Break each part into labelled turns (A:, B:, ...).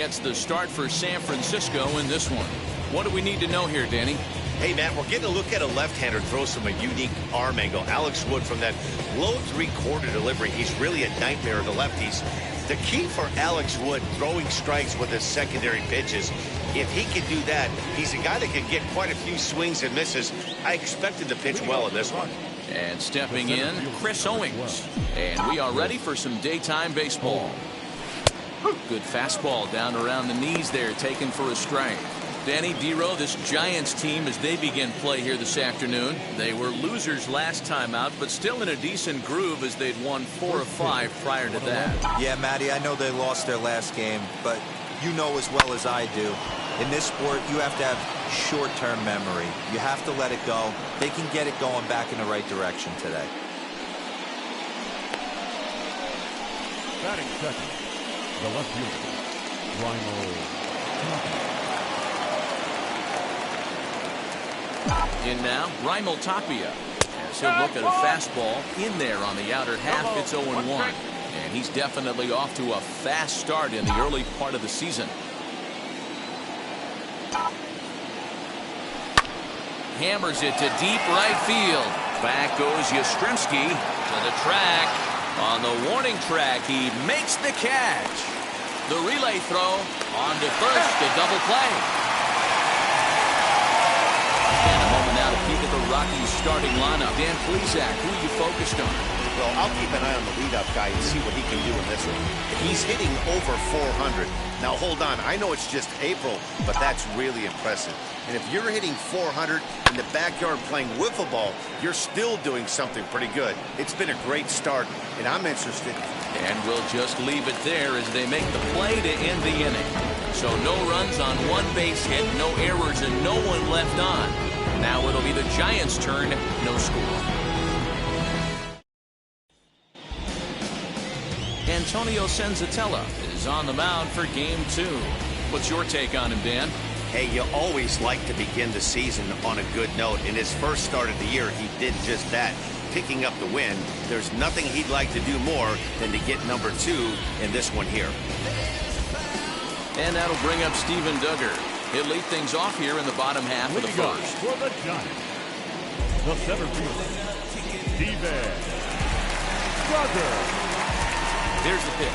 A: Gets the start for San Francisco in this one. What do we need to know here, Danny?
B: Hey, Matt, we're getting a look at a left-hander throw from a unique arm angle. Alex Wood from that low three-quarter delivery. He's really a nightmare to lefties. The key for Alex Wood throwing strikes with his secondary pitches, if he can do that, he's a guy that can get quite a few swings and misses. I expected to pitch well in this one.
A: And stepping in, Chris Owings. And we are ready for some daytime baseball. Good fastball down around the knees there, taken for a strike. Danny, D-Row, this Giants team, as they begin play here this afternoon, they were losers last time out, but still in a decent groove as they'd won 4 of 5 prior to that.
C: Yeah, Matty, I know they lost their last game, but you know as well as I do, in this sport, you have to have short-term memory. You have to let it go. They can get it going back in the right direction today.
D: Batting second, the left fielder,
A: In now, Raimel Tapia. As he'll look at a fastball in there on the outer half. It's 0-1. And he's definitely off to a fast start in the early part of the season. Hammers it to deep right field. Back goes Yastrzemski to the track. On the warning track, he makes the catch. The relay throw on to first, a double play. And a moment now to peek at the Rockies starting lineup. Dan Plesac, who are you focused on?
B: Well, I'll keep an eye on the leadoff guy and see what he can do in this one. He's hitting over 400. Now, hold on. I know it's just April, but that's really impressive. And if you're hitting 400 in the backyard playing wiffle ball, you're still doing something pretty good. It's been a great start, and I'm interested.
A: And we'll just leave it there as they make the play to end the inning. So no runs on one base hit, no errors, and no one left on. Now it'll be the Giants' turn, no score. Antonio Senzatella is on the mound for game 2. What's your take on him, Dan?
B: Hey, you always like to begin the season on a good note. In his first start of the year, he did just that, picking up the win. There's nothing he'd like to do more than to get number 2 in this one here.
A: And that'll bring up Steven Duggar. He'll lead things off here in the bottom half of the first.
D: For the Giants, the center fielder, Steven Duggar.
A: Here's the pitch.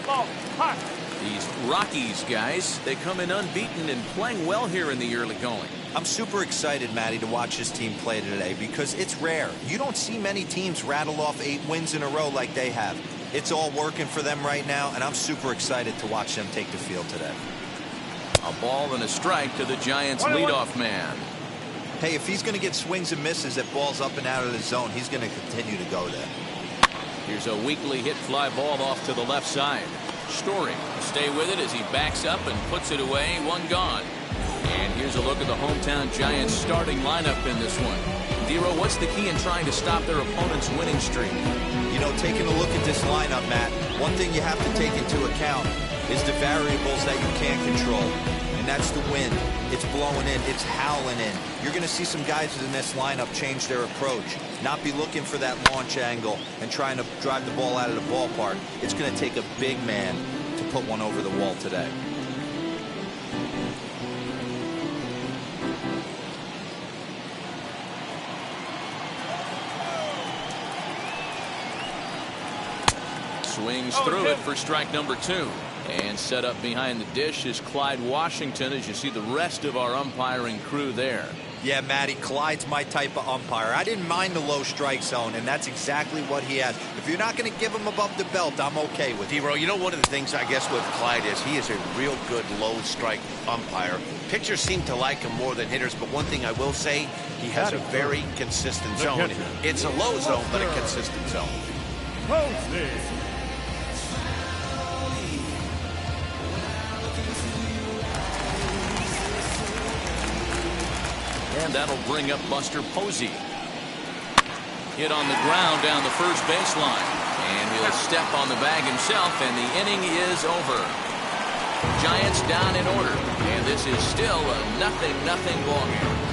D: Ball, hot.
A: These Rockies guys, they come in unbeaten and playing well here in the early going.
C: I'm super excited, Matty, to watch this team play today because it's rare. You don't see many teams rattle off 8 wins in a row like they have. It's all working for them right now, and I'm super excited to watch them take the field today.
A: A ball and a strike to the Giants' leadoff man.
C: Hey, if he's going to get swings and misses at balls up and out of the zone, he's going to continue to go there.
A: Here's a weakly hit fly ball off to the left side. Story will stay with it as he backs up and puts it away. One gone. And here's a look at the hometown Giants starting lineup in this one. D-Row, what's the key in trying to stop their opponent's winning streak?
C: You know, taking a look at this lineup, Matt, one thing you have to take into account is the variables that you can't control. And that's the wind. It's blowing in. It's howling in. You're going to see some guys in this lineup change their approach. Not be looking for that launch angle and trying to drive the ball out of the ballpark. It's going to take a big man to put one over the wall today.
A: Swings through it for strike number 2. And set up behind the dish is Clyde Washington as you see the rest of our umpiring crew there.
C: Yeah, Matty, Clyde's my type of umpire. I didn't mind the low strike zone, and that's exactly what he has. If you're not going to give him above the belt, I'm okay with it.
B: D-Row, you know, one of the things I guess with Clyde is he is a real good low strike umpire. Pitchers seem to like him more than hitters, but one thing I will say, he has a very consistent zone. It's a low zone, but a consistent zone.
A: And that'll bring up Buster Posey. Hit on the ground down the first baseline. And he'll step on the bag himself, and the inning is over. Giants down in order. And this is still a 0-0 ball game.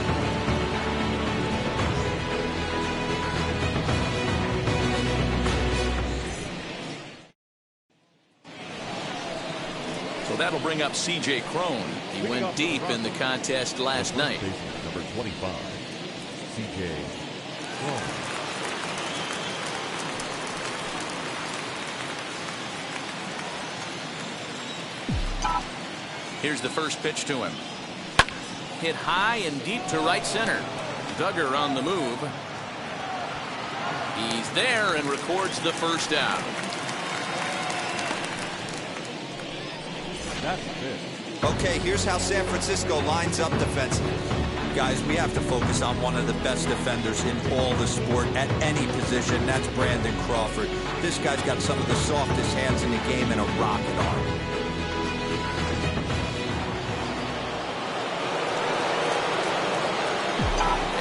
A: So that'll bring up C.J. Crone. He went deep in the contest last night.
D: Number 25, C.J. Crone.
A: Here's the first pitch to him. Hit high and deep to right center. Duggar on the move. He's there and records the first out.
D: That's it.
C: Okay, here's how San Francisco lines up defensively. Guys, we have to focus on one of the best defenders in all the sport at any position. That's Brandon Crawford. This guy's got some of the softest hands in the game and a rocket arm.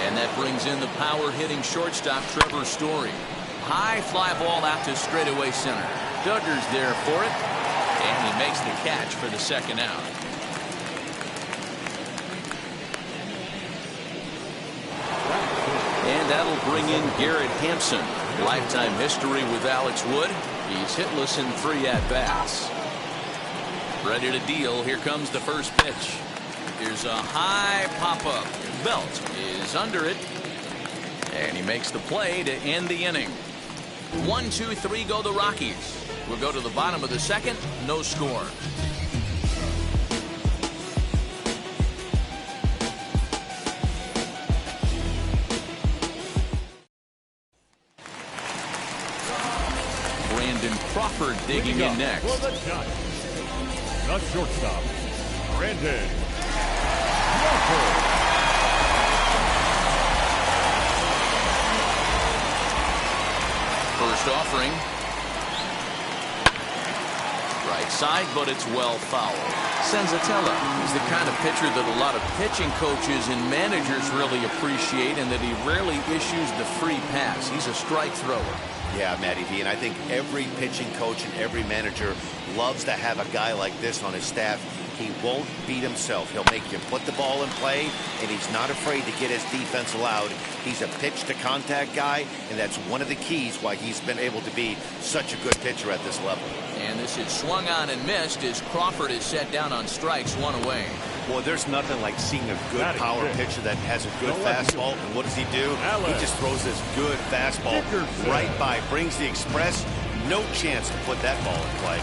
A: And that brings in the power-hitting shortstop Trevor Story. High fly ball out to straightaway center. Duggar's there for it, and he makes the catch for the second out. And that'll bring in Garrett Hampson. Lifetime history with Alex Wood. He's hitless in 3 at-bats. Ready to deal. Here comes the first pitch. Here's a high pop-up. Belt is under it, and he makes the play to end the inning. 1, 2, 3 go the Rockies. We'll go to the bottom of the second. No score. Brandon Crawford digging in next.
D: For the Giants, the shortstop, Brandon Crawford.
A: First offering. Right side, but it's well fouled. Senzatella, he's the kind of pitcher that a lot of pitching coaches and managers really appreciate, and that he rarely issues the free pass. He's a strike thrower.
B: Yeah, Matty V, and I think every pitching coach and every manager loves to have a guy like this on his staff. He won't beat himself. He'll make you put the ball in play, and he's not afraid to get his defense allowed. He's a pitch-to-contact guy, and that's one of the keys why he's been able to be such a good pitcher at this level.
A: And this is swung on and missed as Crawford is set down on strikes, 1 away.
B: Boy, there's nothing like seeing a good power pitcher that has a good fastball. And what does he do? He just throws this good fastball right by, brings the express. No chance to put that ball in play.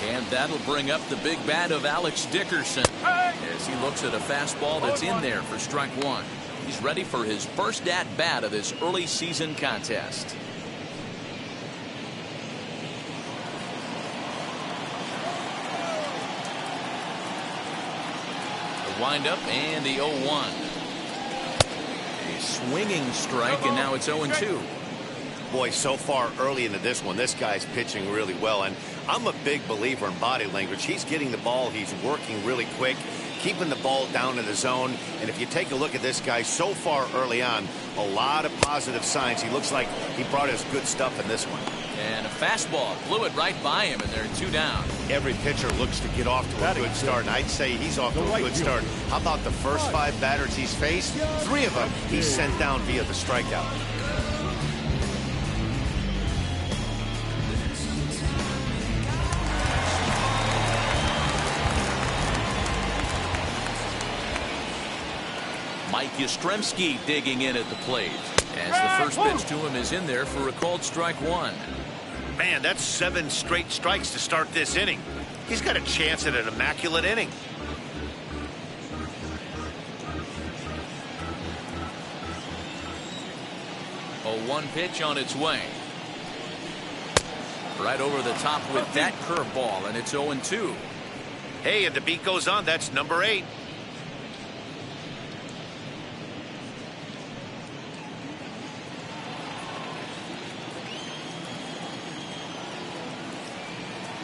A: And that'll bring up the big bat of Alex Dickerson as he looks at a fastball that's in there for strike 1. He's ready for his first at-bat of this early season contest. The windup and the 0-1. A swinging strike, and now it's 0-2.
B: Boy, so far early into this one, this guy's pitching really well, and I'm a big believer in body language. He's getting the ball, he's working really quick, keeping the ball down in the zone, and if you take a look at this guy so far early on, a lot of positive signs. He looks like he brought us good stuff in this one.
A: And a fastball blew it right by him, and they're 2 down.
B: Every pitcher looks to get off to a good start, and I'd say he's off to a good start. How about the first 5 batters he's faced? 3 of them he's sent down via the strikeout.
A: Mike Yastrzemski digging in at the plate as the first pitch to him is in there for a called strike 1.
B: Man, that's 7 straight strikes to start this inning. He's got a chance at an immaculate inning.
A: A 1 pitch on its way. Right over the top with that curveball, and it's 0-2.
B: Hey, and the beat goes on. That's number 8.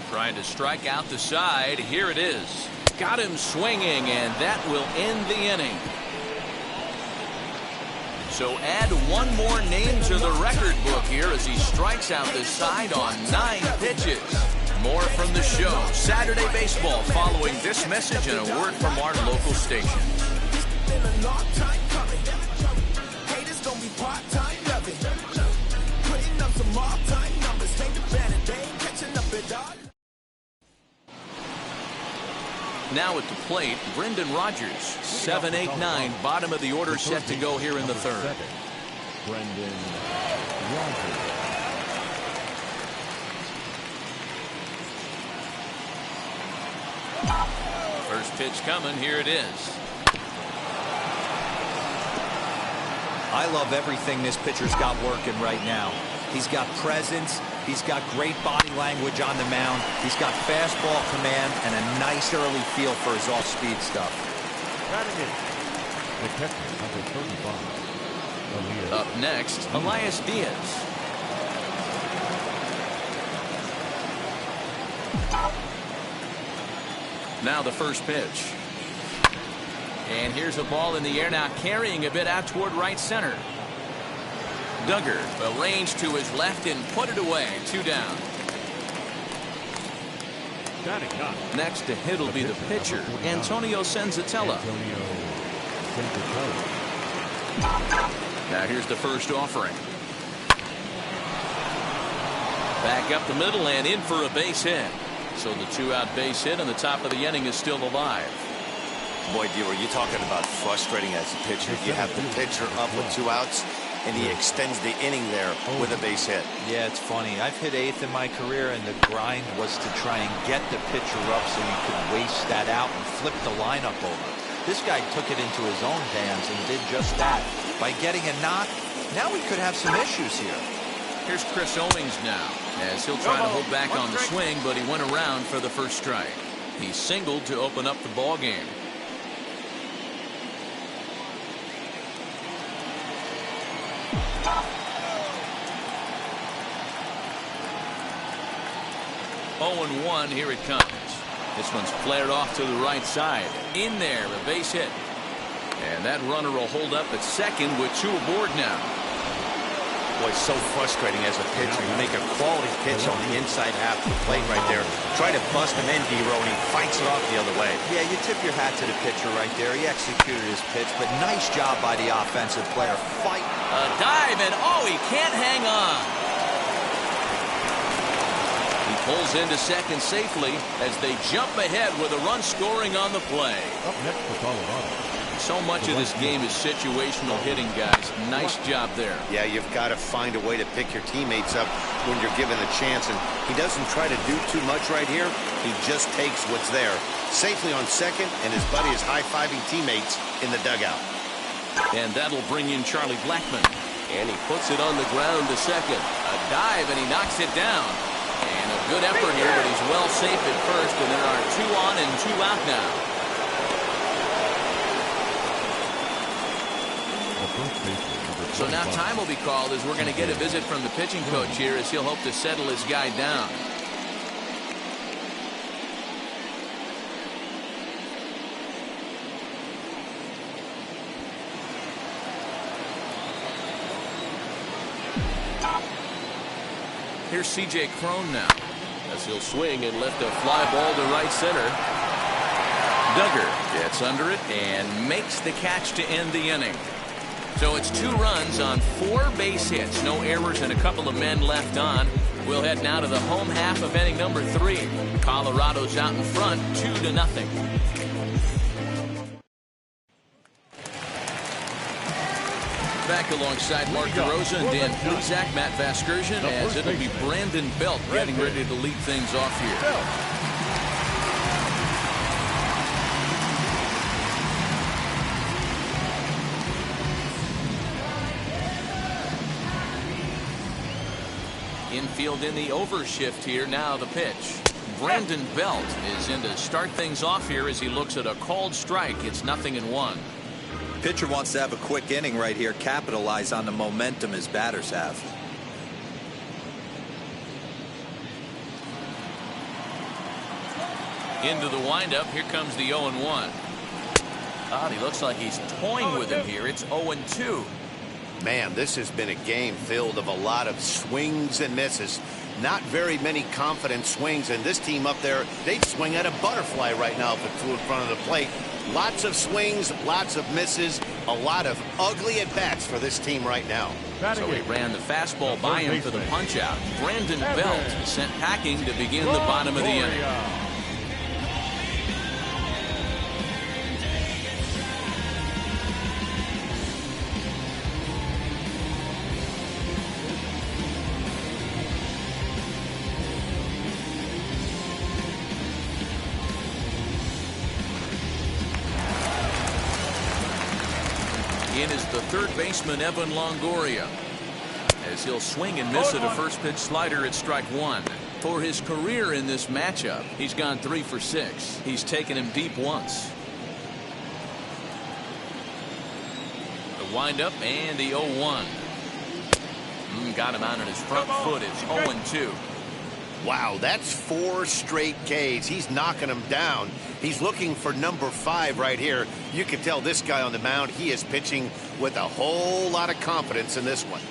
A: Trying to strike out the side. Here it is. Got him swinging, and that will end the inning. So add 1 more name to the record book here as he strikes out the side on 9 pitches. More from the show. Saturday Baseball following this message and a word from our local station. Now at the plate, Brendan Rodgers. 7-8-9, bottom of the order set to go here in the third.
D: Brendan Rodgers.
A: First pitch coming. Here it is.
C: I love everything this pitcher's got working right now. He's got presence. He's got great body language on the mound. He's got fastball command and a nice early feel for his off-speed stuff.
D: The catcher, number 35.
A: Up next, Elias Diaz. Now the first pitch. And here's a ball in the air now, carrying a bit out toward right center. Duggar arranged to his left and put it away. 2 down. Next to hit will be the pitcher, Antonio Senzatella. Now here's the first offering. Back up the middle and in for a base hit. So the 2-out base hit on the top of the inning is still alive.
B: Boy, D-Roy, you're talking about frustrating as a pitcher. You have the pitcher up with 2 outs, and he extends the inning there with a base hit.
C: Yeah, it's funny. I've hit 8th in my career, and the grind was to try and get the pitcher up so you could waste that out and flip the lineup over. This guy took it into his own hands and did just that. By getting a knock, now we could have some issues here.
A: Here's Chris Owings now, as he'll try to hold back on the swing, but he went around for the first strike. He singled to open up the ball game. Oh, and 1, here it comes. This one's flared off to the right side. In there, a base hit. And that runner will hold up at second with 2 aboard now.
B: Boy, so frustrating as a pitcher. You make a quality pitch on the inside half of the plate right there. Try to bust him in, D-Roy, and he fights it off the other way.
C: Yeah, you tip your hat to the pitcher right there. He executed his pitch, but nice job by the offensive player. Fight.
A: A dive, and oh, he can't hang on. He pulls into second safely as they jump ahead with a run scoring on the play.
D: Up next for Colorado.
A: So much of this game is situational hitting, guys. Nice job there.
B: Yeah, you've got to find a way to pick your teammates up when you're given the chance, and he doesn't try to do too much right here. He just takes what's there safely on second, and his buddy is high-fiving teammates in the dugout.
A: And that'll bring in Charlie Blackmon. And he puts it on the ground to second. A dive, and he knocks it down. And a good effort here, but he's well safe at first, and there are 2 on and 2 out now. So now time will be called as we're going to get a visit from the pitching coach here as he'll hope to settle his guy down. Here's C.J. Cron now as he'll swing and lift a fly ball to right center. Duggar gets under it and makes the catch to end the inning. So it's 2 runs on 4 base hits, no errors, and a couple of men left on. We'll head now to the home half of inning number 3. Colorado's out in front, 2-0. Back alongside Mark DeRosa and Dan Plesac, Matt Vasgersian, as it'll be Brandon Belt getting ready to lead things off here. Infield in the overshift here. Now the pitch. Brandon Belt is in to start things off here as he looks at a called strike. It's 0-1.
C: Pitcher wants to have a quick inning right here, capitalize on the momentum his batters have.
A: Into the windup. Here comes the 0-1. He looks like he's toying with him here. It's 0-2.
B: Man, this has been a game filled of a lot of swings and misses. Not very many confident swings, and this team up there, they'd swing at a butterfly right now if it flew in front of the plate. Lots of swings, lots of misses, a lot of ugly at-bats for this team right now.
A: So he ran the fastball by him for the punch-out. Brandon Belt sent packing to begin the bottom of the inning. in is the third baseman, Evan Longoria, as he'll swing and miss at a first pitch slider at strike one. For his career in this matchup, he's gone 3 for 6. He's taken him deep once. The windup and the 0-1. Got him out on his front foot. It's 0-2.
B: Wow, that's 4 straight Ks. He's knocking them down. He's looking for number 5 right here. You can tell this guy on the mound, he is pitching with a whole lot of confidence in this one.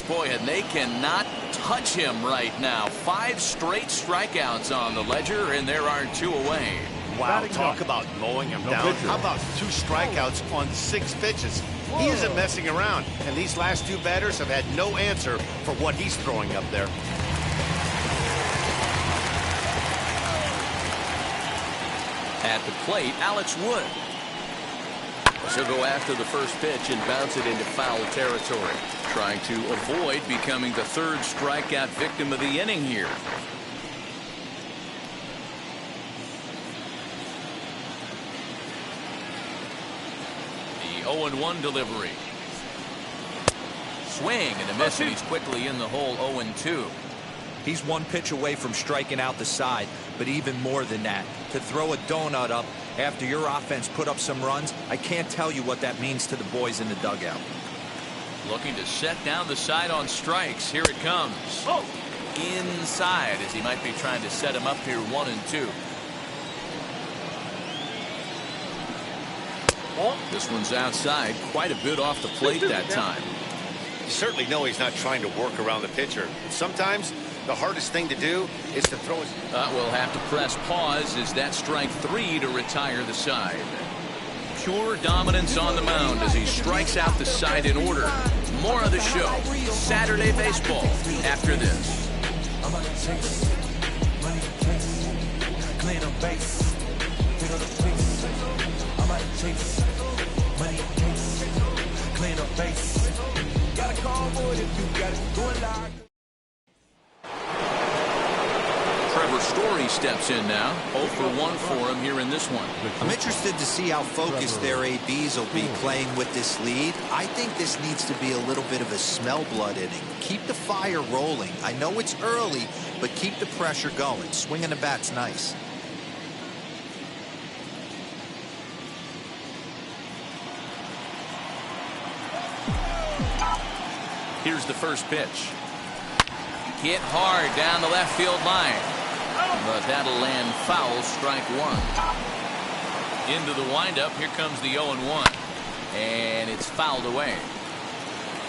A: Boy, and they cannot touch him right now. 5 straight strikeouts on the ledger, and there are 2 away.
B: Wow, talk about mowing him down. How about 2 strikeouts on 6 pitches? He isn't messing around, and these last 2 batters have had no answer for what he's throwing up there.
A: At the plate, Alex Wood. She'll go after the first pitch and bounce it into foul territory, trying to avoid becoming the 3rd strikeout victim of the inning here. The 0-1 delivery. Swing and a miss, and he's quickly in the hole. 0-2.
C: He's 1 pitch away from striking out the side, but even more than that, to throw a donut up after your offense put up some runs, I can't tell you what that means to the boys in the dugout.
A: Looking to set down the side on strikes. Here it comes. Inside, as he might be trying to set him up here. 1-2. This one's outside, quite a bit off the plate that time.
B: You certainly know he's not trying to work around the pitcher. Sometimes the hardest thing to do is to throw his...
A: We'll have to press pause as that strike 3 to retire the side. Pure dominance on the mound as he strikes out the side in order. More of the show. Saturday baseball after this. Trevor Story steps in now. 0 for 1 for him here in this one.
C: I'm interested to see how focused their ABs will be playing with this lead. I think this needs to be a little bit of a smell blood inning. Keep the fire rolling. I know it's early, but keep the pressure going. Swinging the bat's nice.
A: Here's the first pitch. Hit hard down the left field line. But that'll land foul, strike 1. Into the windup. Here comes the 0-1. And it's fouled away.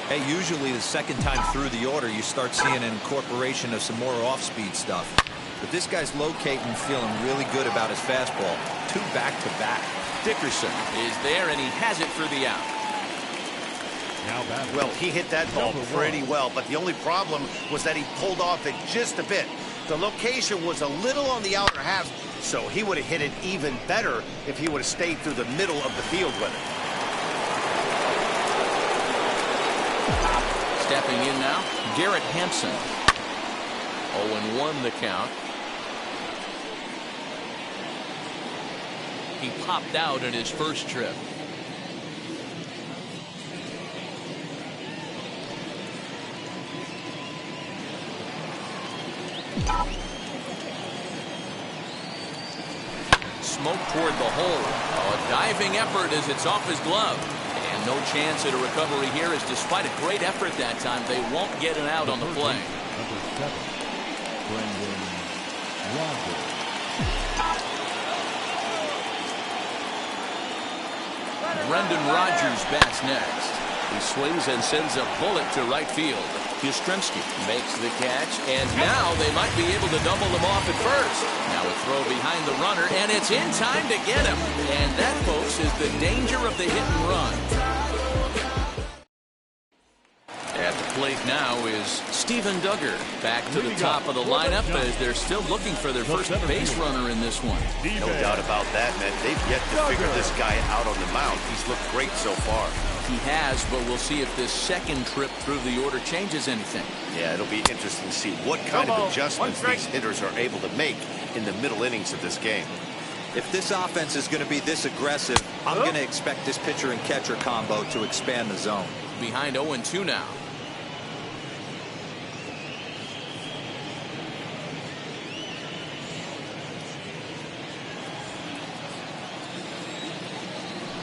C: Hey, usually the second time through the order, you start seeing an incorporation of some more off-speed stuff. But this guy's locating, feeling really good about his fastball. 2 back-to-back.
A: Dickerson is there, and he has it for the out.
B: Well, he hit that ball pretty well, but the only problem was that he pulled off it just a bit. The location was a little on the outer half, so he would have hit it even better if he would have stayed through the middle of the field with it.
A: Stepping in now, Garrett Hampson. 0-1 the count. He popped out in his first trip. Smoke toward the hole. A diving effort as it's off his glove. And no chance at a recovery here, as despite a great effort that time, they won't get an out on the play. Brendan Rodgers bats next. He swings and sends a bullet to right field. Yastrzemski makes the catch, and now they might be able to double them off at first. Now a throw behind the runner, and it's in time to get him. And that, folks, is the danger of the hit and run. At the plate now is Steven Duggar. Back to the top of the lineup as they're still looking for their first base runner in this one.
B: No doubt about that, man. They've yet to figure this guy out on the mound. He's looked great so far.
A: He has, but we'll see if this second trip through the order changes anything.
B: Yeah, it'll be interesting to see what kind of adjustments these hitters are able to make in the middle innings of this game.
C: If this offense is going to be this aggressive, I'm going to expect this pitcher and catcher combo to expand the zone.
A: Behind 0-2 now.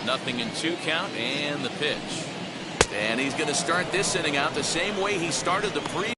A: Nothing in 2 count, and the pitch. And he's going to start this inning out the same way he started the previous.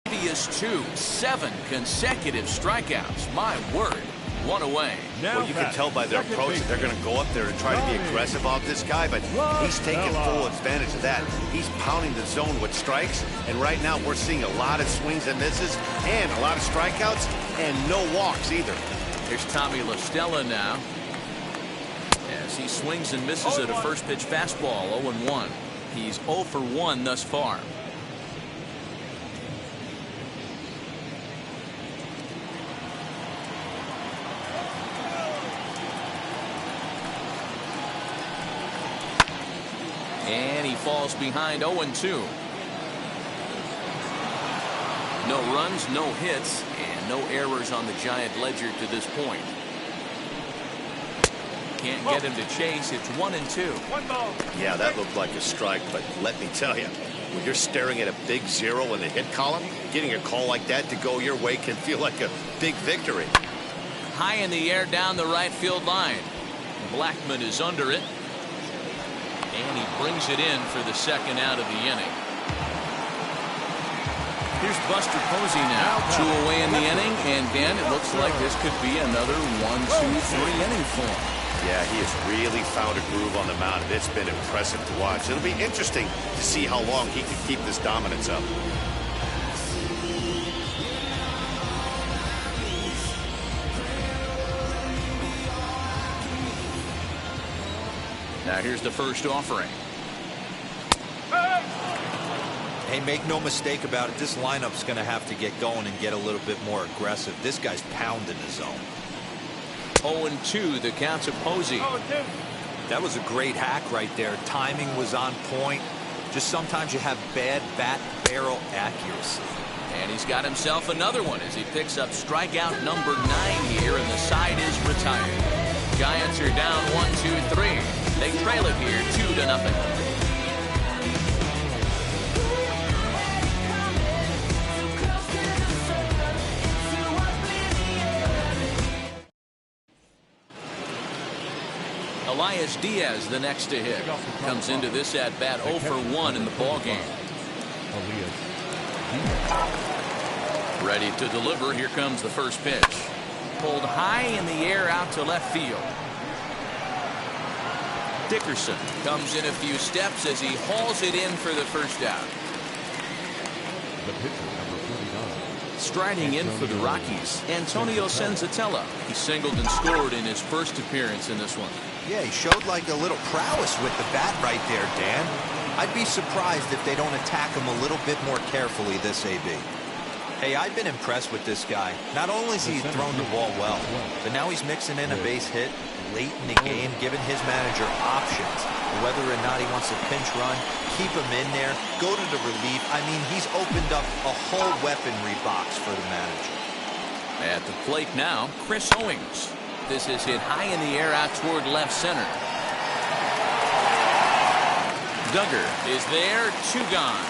A: Previous 2, 7 consecutive strikeouts. My word, 1 away.
B: Well, you can tell by their approach that they're going to go up there and try to be aggressive off this guy, but he's taking full advantage of that. He's pounding the zone with strikes, and right now we're seeing a lot of swings and misses and a lot of strikeouts and no walks either.
A: Here's Tommy LaStella now as he swings and misses at a first pitch fastball. 0-1. He's 0 for 1 thus far. And he falls behind 0-2. No runs, no hits, and no errors on the Giant ledger to this point. Can't get him to chase. It's 1-2.
B: Yeah, that looked like a strike, but let me tell you, when you're staring at a big 0 in the hit column, getting a call like that to go your way can feel like a big victory.
A: High in the air down the right field line. Blackman is under it. And he brings it in for the second out of the inning. Here's Buster Posey now. 2 away in the inning. And Dan, it looks like this could be another 1-2-3 inning for him.
B: Yeah, he has really found a groove on the mound. It's been impressive to watch. It'll be interesting to see how long he can keep this dominance up.
A: Now here's the first offering.
C: Hey, make no mistake about it. This lineup's going to have to get going and get a little bit more aggressive. This guy's pounding the zone.
A: 0-2, the count to Posey.
C: That was a great hack right there. Timing was on point. Just sometimes you have bad bat barrel accuracy.
A: And he's got himself another one as he picks up strikeout number 9 here, and the side is retired. Giants are down 1-2-3. They trail it here 2-0. Elias Diaz, the next to hit, comes into this at bat 0 for 1 in the ball game. Ready to deliver. Here comes the first pitch. Pulled high in the air out to left field. Dickerson comes in a few steps as he hauls it in for the first out. Striding in for the Rockies, Antonio Senzatella. He singled and scored in his first appearance in this one.
C: Yeah, he showed like a little prowess with the bat right there, Dan. I'd be surprised if they don't attack him a little bit more carefully this AB. Hey, I've been impressed with this guy. Not only has he thrown the ball well, but now he's mixing in a base hit late in the game, giving his manager options. Whether or not he wants to pinch run, keep him in there, go to the relief. I mean, he's opened up a whole weaponry box for the manager.
A: At the plate now, Chris Owings. This is hit high in the air out toward left center. Duggar is there, 2 gone.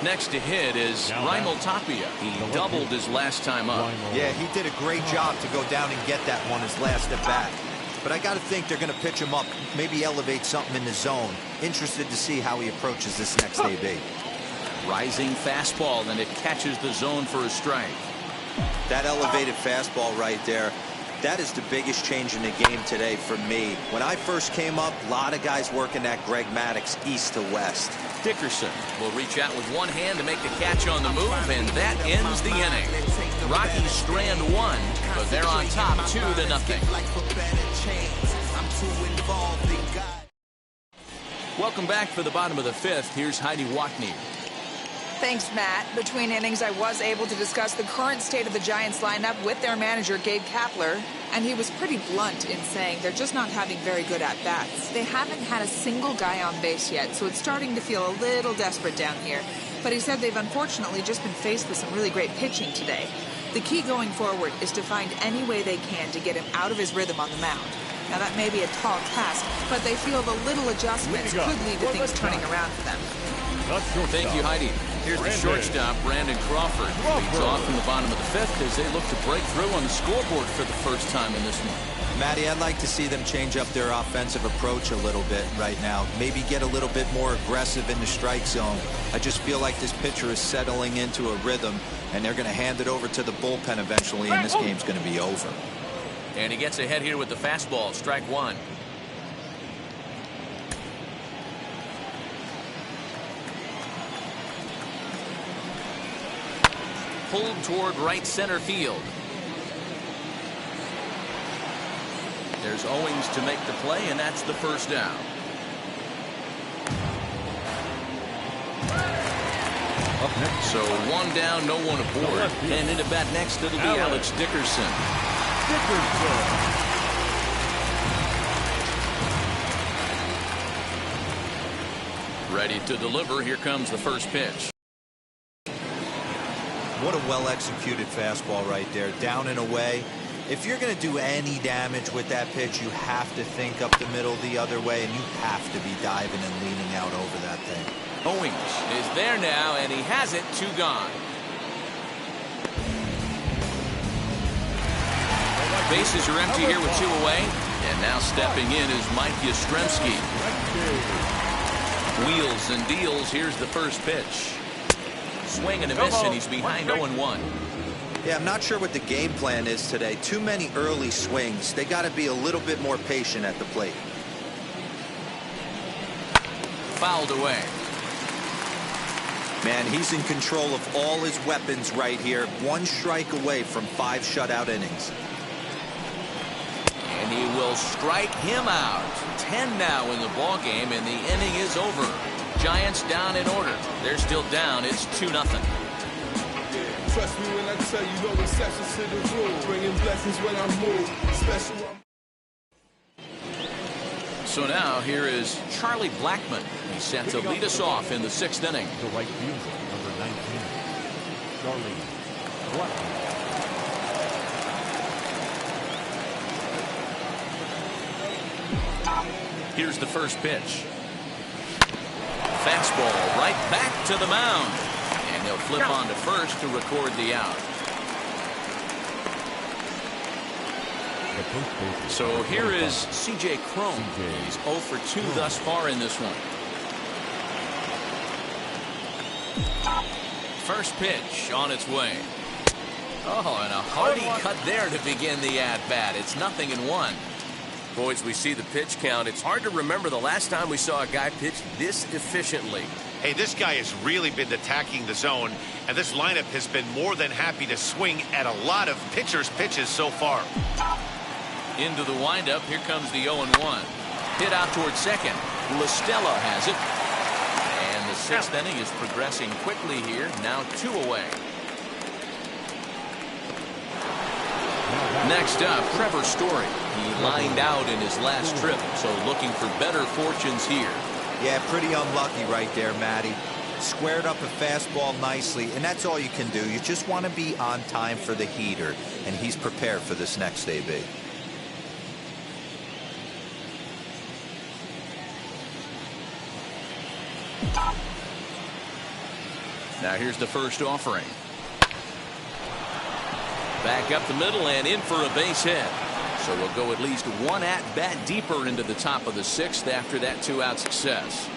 A: Next to hit is Raimel Tapia. He doubled his last time up.
C: Yeah, he did a great job to go down and get that one his last at bat. But I got to think they're going to pitch him up, maybe elevate something in the zone. Interested to see how he approaches this next AB.
A: Rising fastball, and it catches the zone for a strike.
C: That elevated fastball right there, that is the biggest change in the game today for me. When I first came up, a lot of guys working that Greg Maddux east to west.
A: Dickerson will reach out with one hand to make the catch on the move, and that ends the inning. Rockies strand one, but they're on top 2-0. Welcome back for the bottom of the fifth. Here's Heidi Watney.
E: Thanks, Matt. Between innings, I was able to discuss the current state of the Giants lineup with their manager, Gabe Kapler, and he was pretty blunt in saying they're just not having very good at-bats. They haven't had a single guy on base yet, so it's starting to feel a little desperate down here. But he said they've unfortunately just been faced with some really great pitching today. The key going forward is to find any way they can to get him out of his rhythm on the mound. Now, that may be a tall task, but they feel the little adjustments could lead to things turning around for them.
A: Thank you, Heidi. Here's the shortstop, Brandon Crawford. Leads off in the bottom of the fifth as they look to break through on the scoreboard for the first time in this one.
C: Matty, I'd like to see them change up their offensive approach a little bit right now. Maybe get a little bit more aggressive in the strike zone. I just feel like this pitcher is settling into a rhythm, and they're going to hand it over to the bullpen eventually, and this game's going to be over.
A: And he gets ahead here with the fastball, strike one. Pulled toward right center field. There's Owings to make the play, and that's the first down.
D: Up next.
A: So one down, no one aboard. And into bat next, it'll be Alex Dickerson. Ready to deliver. Here comes the first pitch.
C: What a well-executed fastball right there. Down and away. If you're going to do any damage with that pitch, you have to think up the middle the other way, and you have to be diving and leaning out over that thing.
A: Owings is there now, and he has it. 2 gone. Bases are empty here with 2 away. And now stepping in is Mike Yastrzemski. Wheels and deals. Here's the first pitch. Swing and a miss, and he's behind 0-1.
C: Yeah, I'm not sure what the game plan is today. Too many early swings. They got to be a little bit more patient at the plate.
A: Fouled away.
C: Man, he's in control of all his weapons right here. 1 strike away from 5 shutout innings.
A: And he will strike him out. 10 now in the ball game, and the inning is over. Giants down in order. They're still down. It's 2-0.
F: Trust me when I tell you, no exceptions to the rule. Bringing blessings when I move. Special.
A: So now here is Charlie Blackmon. He's set to lead us off in the 6th inning.
D: The right fielder, number 19, Charlie Blackmon.
A: Here's the first pitch. Fastball right back to the mound. And they'll flip on to first to record the out. So here is C.J. Cron. He's 0 for 2 thus far in this one. First pitch on its way. Oh, and a hearty cut there to begin the at-bat. It's 0-1. Boys, we see the pitch count. It's hard to remember the last time we saw a guy pitch this efficiently.
B: Hey, this guy has really been attacking the zone, and this lineup has been more than happy to swing at a lot of pitchers' pitches so far.
A: Into the windup. Here comes the 0-1. Hit out towards second. LaStella has it. And the 6th inning is progressing quickly here. Now 2 away. Next up, Trevor Story. He lined out in his last trip, so looking for better fortunes here.
C: Yeah, pretty unlucky right there, Matty. Squared up a fastball nicely, and that's all you can do. You just want to be on time for the heater, and he's prepared for this next AB.
A: Now here's the first offering. Back up the middle and in for a base hit. So we'll go at least 1 at-bat deeper into the top of the 6th after that 2-out success.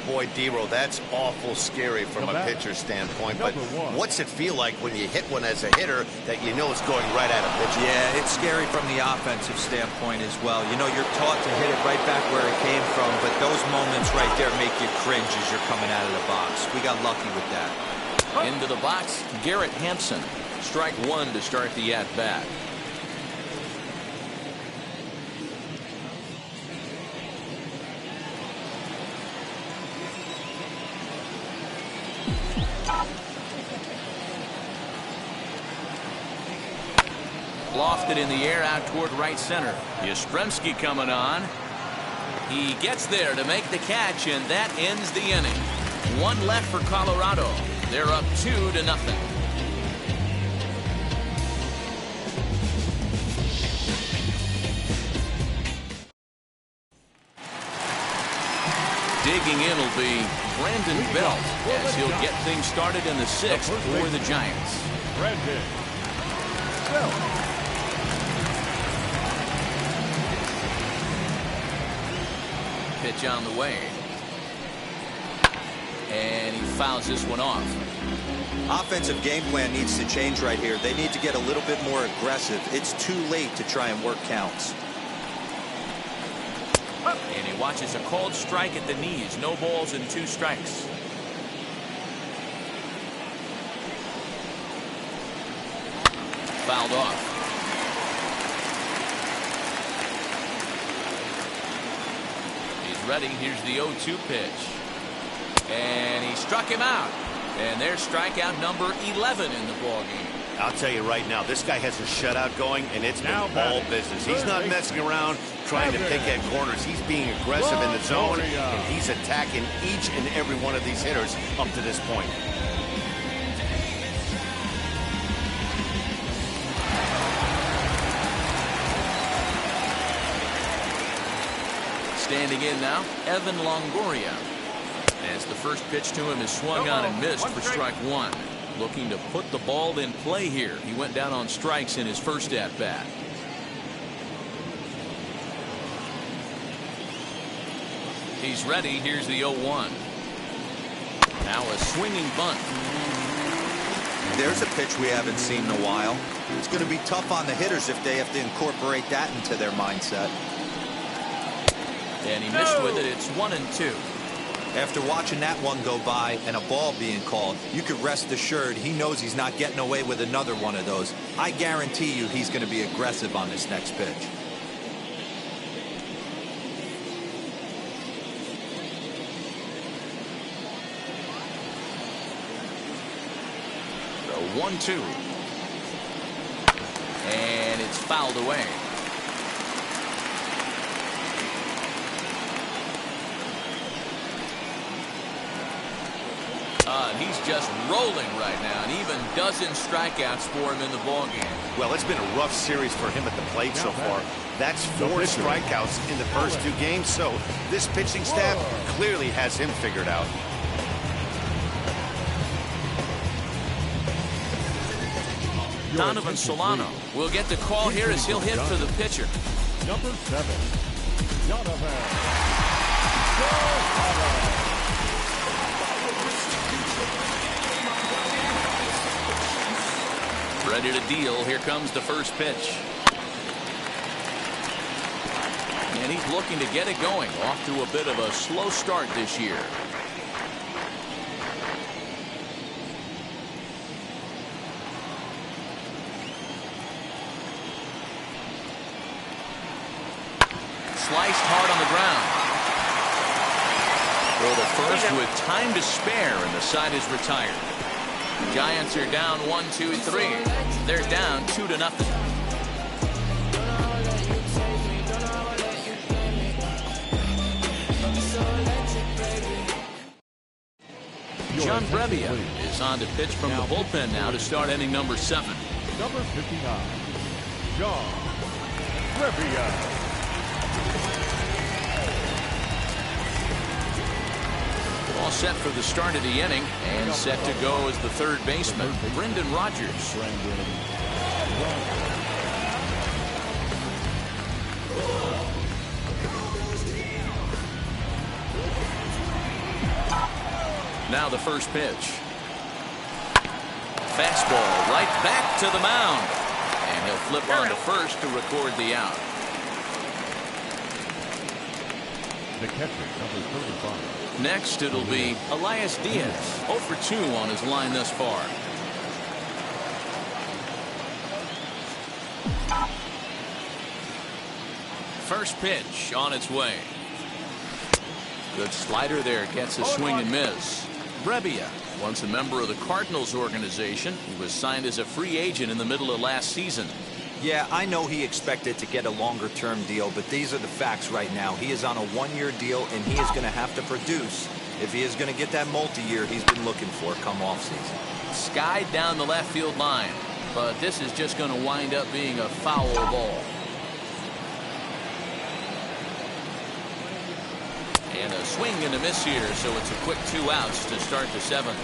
B: boy, Dero, that's awful scary from a pitcher's standpoint. But what's it feel like when you hit one as a hitter that you know it's going right at a pitcher?
C: Yeah, it's scary from the offensive standpoint as well. You know, you're taught to hit it right back where it came from, but those moments right there make you cringe as you're coming out of the box. We got lucky with that.
A: Into the box, Garrett Hampson. Strike one to start the at-bat. Lofted in the air out toward right center. Yastrzemski coming on. He gets there to make the catch, and that ends the inning. One left for Colorado. They're up 2-0. Digging in will be Brandon Belt as he'll get things started in the 6th for the Giants.
D: Brandon Belt.
A: Pitch on the way. And he fouls this one off.
C: Offensive game plan needs to change right here. They need to get a little bit more aggressive. It's too late to try and work counts.
A: And he watches a called strike at the knees. No balls and 2 strikes. Fouled off. He's ready. Here's the 0-2 pitch. And he struck him out. And there's strikeout number 11 in the ballgame.
B: I'll tell you right now, this guy has a shutout going, and it's been all business. He's not messing around trying to pick at corners. He's being aggressive in the zone, and he's attacking each and every one of these hitters up to this point.
A: Standing in now, Evan Longoria. As the first pitch to him is swung on and missed for strike one. Looking to put the ball in play here. He went down on strikes in his first at-bat. He's ready. Here's the 0-1. Now a swinging bunt.
C: There's a pitch we haven't seen in a while. It's going to be tough on the hitters if they have to incorporate that into their mindset.
A: And he missed with it. It's 1-2.
C: After watching that one go by and a ball being called, you could rest assured he knows he's not getting away with another one of those. I guarantee you he's going to be aggressive on this next pitch.
A: The 1-2. And it's fouled away. He's just rolling right now, and even dozen strikeouts for him in the ballgame.
B: Well, it's been a rough series for him at the plate so far. That's 4 strikeouts in the first 2 games, so this pitching staff clearly has him figured out.
A: Donovan Solano will get the call here as he'll hit for the pitcher.
D: Number 7, Donovan Solano.
A: Ready to deal. Here comes the first pitch. And he's looking to get it going. Off to a bit of a slow start this year. Sliced hard on the ground. Throw the first with time to spare, and the side is retired. Giants are down 1-2-3. They're down 2-0. John Brebbia is on to pitch from the bullpen now to start inning number 7.
D: Number 59, John Brebbia.
A: All set for the start of the inning, and set to go as the third baseman, Brendan Rodgers. Now the first pitch. Fastball right back to the mound. And he'll flip on to first to record the out.
D: The catcher, number 35.
A: Next, it'll be Elias Diaz. 0 for 2 on his line thus far. First pitch on its way. Good slider there. Gets a swing and miss. Brebbia, once a member of the Cardinals organization, he was signed as a free agent in the middle of last season.
C: Yeah, I know he expected to get a longer-term deal, but these are the facts right now. He is on a one-year deal, and he is going to have to produce if he is going to get that multi-year he's been looking for come offseason.
A: Skied down the left field line, but this is just going to wind up being a foul ball. And a swing and a miss here, so it's a quick 2 outs to start the 7th.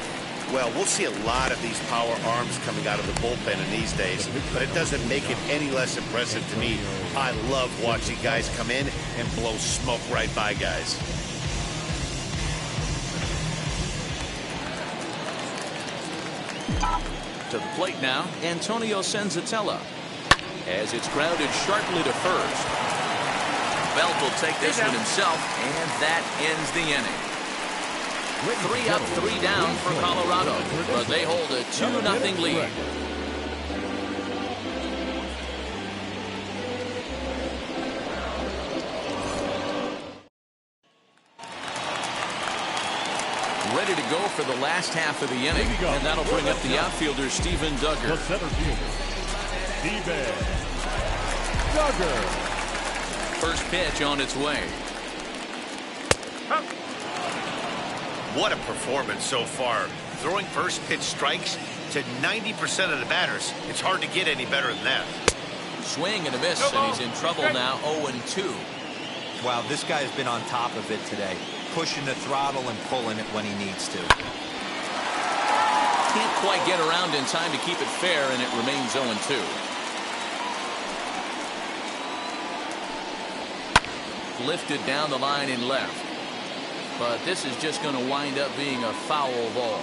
B: Well, we'll see a lot of these power arms coming out of the bullpen in these days, but it doesn't make it any less impressive to me. I love watching guys come in and blow smoke right by guys.
A: To the plate now, Antonio Senzatella. As it's grounded sharply to first. Belt will take this one himself, and that ends the inning. 3 up, 3 down for Colorado, but they hold a 2-0 lead. Ready to go for the last half of the inning, and that'll bring up the outfielder Steven Duggar.
D: The center fielder, Steven Duggar.
A: First pitch on its way.
B: What a performance so far. Throwing first pitch strikes to 90% of the batters. It's hard to get any better than that.
A: Swing and a miss, and he's in trouble now, 0-2.
C: Wow, this guy has been on top of it today, pushing the throttle and pulling it when he needs to.
A: Can't quite get around in time to keep it fair, and it remains 0-2. Lifted down the line in left. But this is just going to wind up being a foul ball.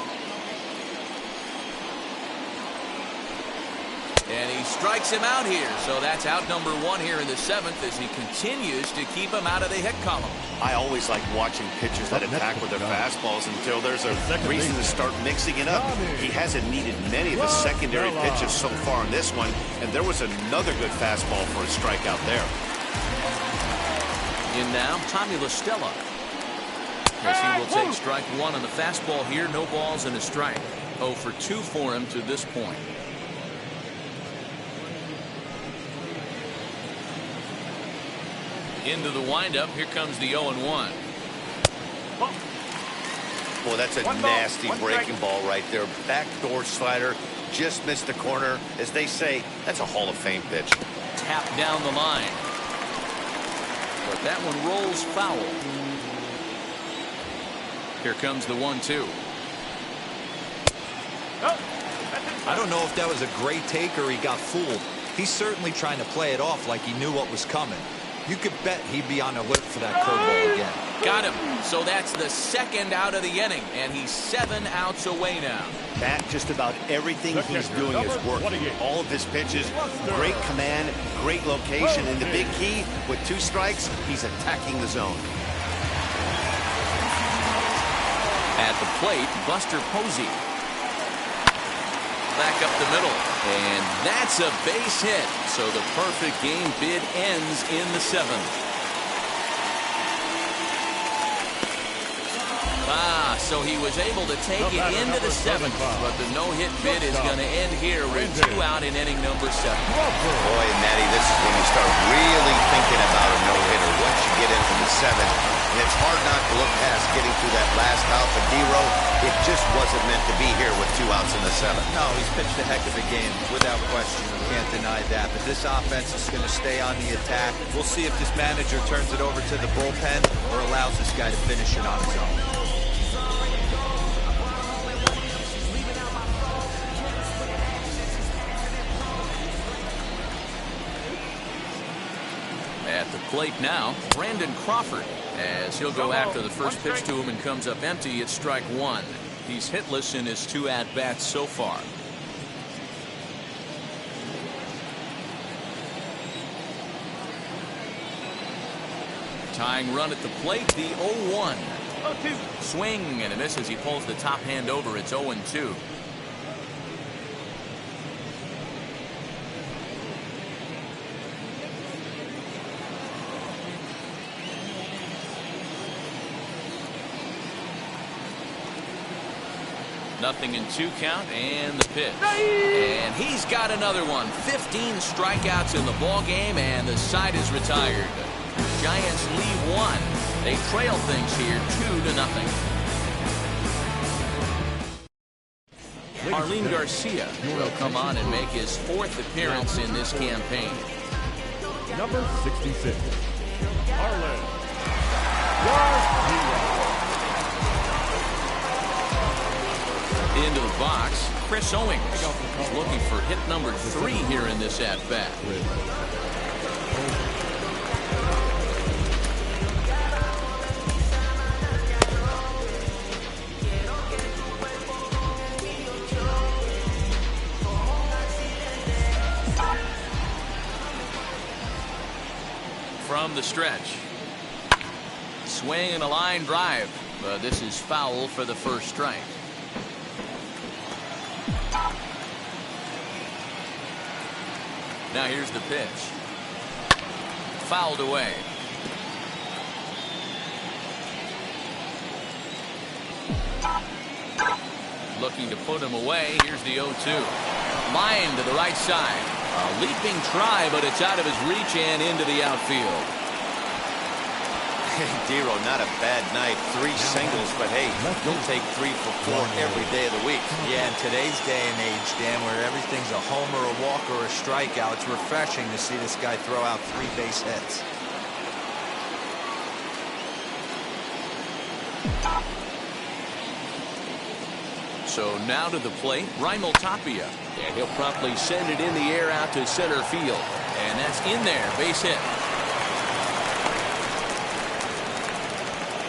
A: And he strikes him out here. So that's out number 1 here in the 7th as he continues to keep him out of the hit column.
B: I always like watching pitchers that attack with their fastballs until there's a reason to start mixing it up. He hasn't needed many of the secondary pitches so far in this one, and there was another good fastball for a strikeout there.
A: In now, Tommy La Stella. As he will take strike 1 on the fastball here. No balls and a strike. 0 for 2 for him to this point. Into the windup. Here comes the 0-1.
B: Boy, that's a nasty breaking ball right there. Backdoor slider. Just missed the corner. As they say, that's a Hall of Fame pitch.
A: Tap down the line. But that one rolls foul. Here comes the 1-2.
C: I don't know if that was a great take or he got fooled. He's certainly trying to play it off like he knew what was coming. You could bet he'd be on alert for that curveball again.
A: Got him. So that's the 2nd out of the inning, and he's 7 outs away now.
B: Matt, just about everything he's doing is working. All of his pitches, great command, great location, and the big key, with 2 strikes, he's attacking the zone.
A: At the plate, Buster Posey. Back up the middle, and that's a base hit. So the perfect game bid ends in the 7th. So he was able to take it into the 7th, but the no-hit bid is going to end here with 2 out in inning number 7.
B: Boy, Matty, this is when you start really thinking about a no-hitter once you get into the 7th. And it's hard not to look past getting through that last out. But D-Row, it just wasn't meant to be here with 2 outs in the 7th.
C: No, he's pitched a heck of a game, without question. You can't deny that. But this offense is going to stay on the attack. We'll see if this manager turns it over to the bullpen or allows this guy to finish it on his own.
A: At the plate now, Brandon Crawford, as he'll go after the first pitch to him and comes up empty at strike 1. He's hitless in his 2 at-bats so far. Tying run at the plate, the 0-1. Swing and a miss as he pulls the top hand over. It's 0-2. Nothing in 2 count, and the pitch. And he's got another one. 15 strikeouts in the ball game, and the side is retired. Giants lead 1. They trail things here 2-0. Arlene Garcia will come on and make his 4th appearance in this campaign.
D: Number 66, Arlen Garcia.
A: Into the box, Chris Owings is looking for hit number 3 here in this at-bat. From the stretch. Swing and a line drive. But this is foul for the first strike. Now here's the pitch. Fouled away. Looking to put him away. Here's the 0-2. Line to the right side. A leaping try, but it's out of his reach and into the outfield.
B: Dero, not a bad night. 3 singles, but hey, you'll take 3 for 4 every day of the week.
C: Yeah, in today's day and age, Dan, where everything's a homer, a walk, or a strikeout, it's refreshing to see this guy throw out 3 base hits.
A: So now to the plate, Raimel Tapia. And he'll promptly send it in the air out to center field. And that's in there, base hit.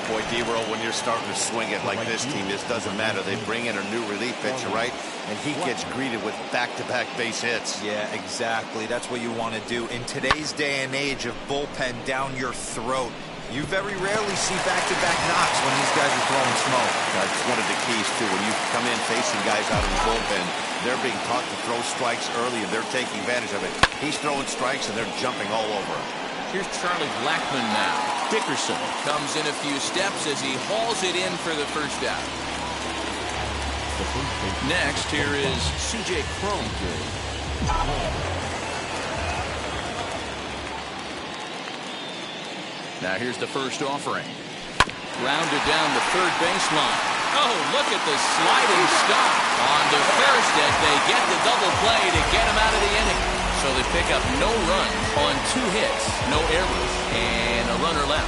B: Boy, Dero, when you're starting to swing it like this team, this doesn't matter. They bring in a new relief pitcher, right? And he gets greeted with back-to-back base hits.
C: Yeah, exactly. That's what you want to do. In today's day and age of bullpen down your throat, you very rarely see back-to-back knocks when these guys are throwing smoke.
B: That's one of the keys, too. When you come in facing guys out in the bullpen, they're being taught to throw strikes early, and they're taking advantage of it. He's throwing strikes, and they're jumping all over him.
A: Here's Charlie Blackmon now. Dickerson comes in a few steps as he hauls it in for the first out. Next, here is C.J. Cron. Now here's the first offering. Grounded down the third baseline. Oh, look at the sliding stop. On to first, and they get the double play to get him out of the inning. So they pick up no runs on 2 hits, no errors, and a runner left.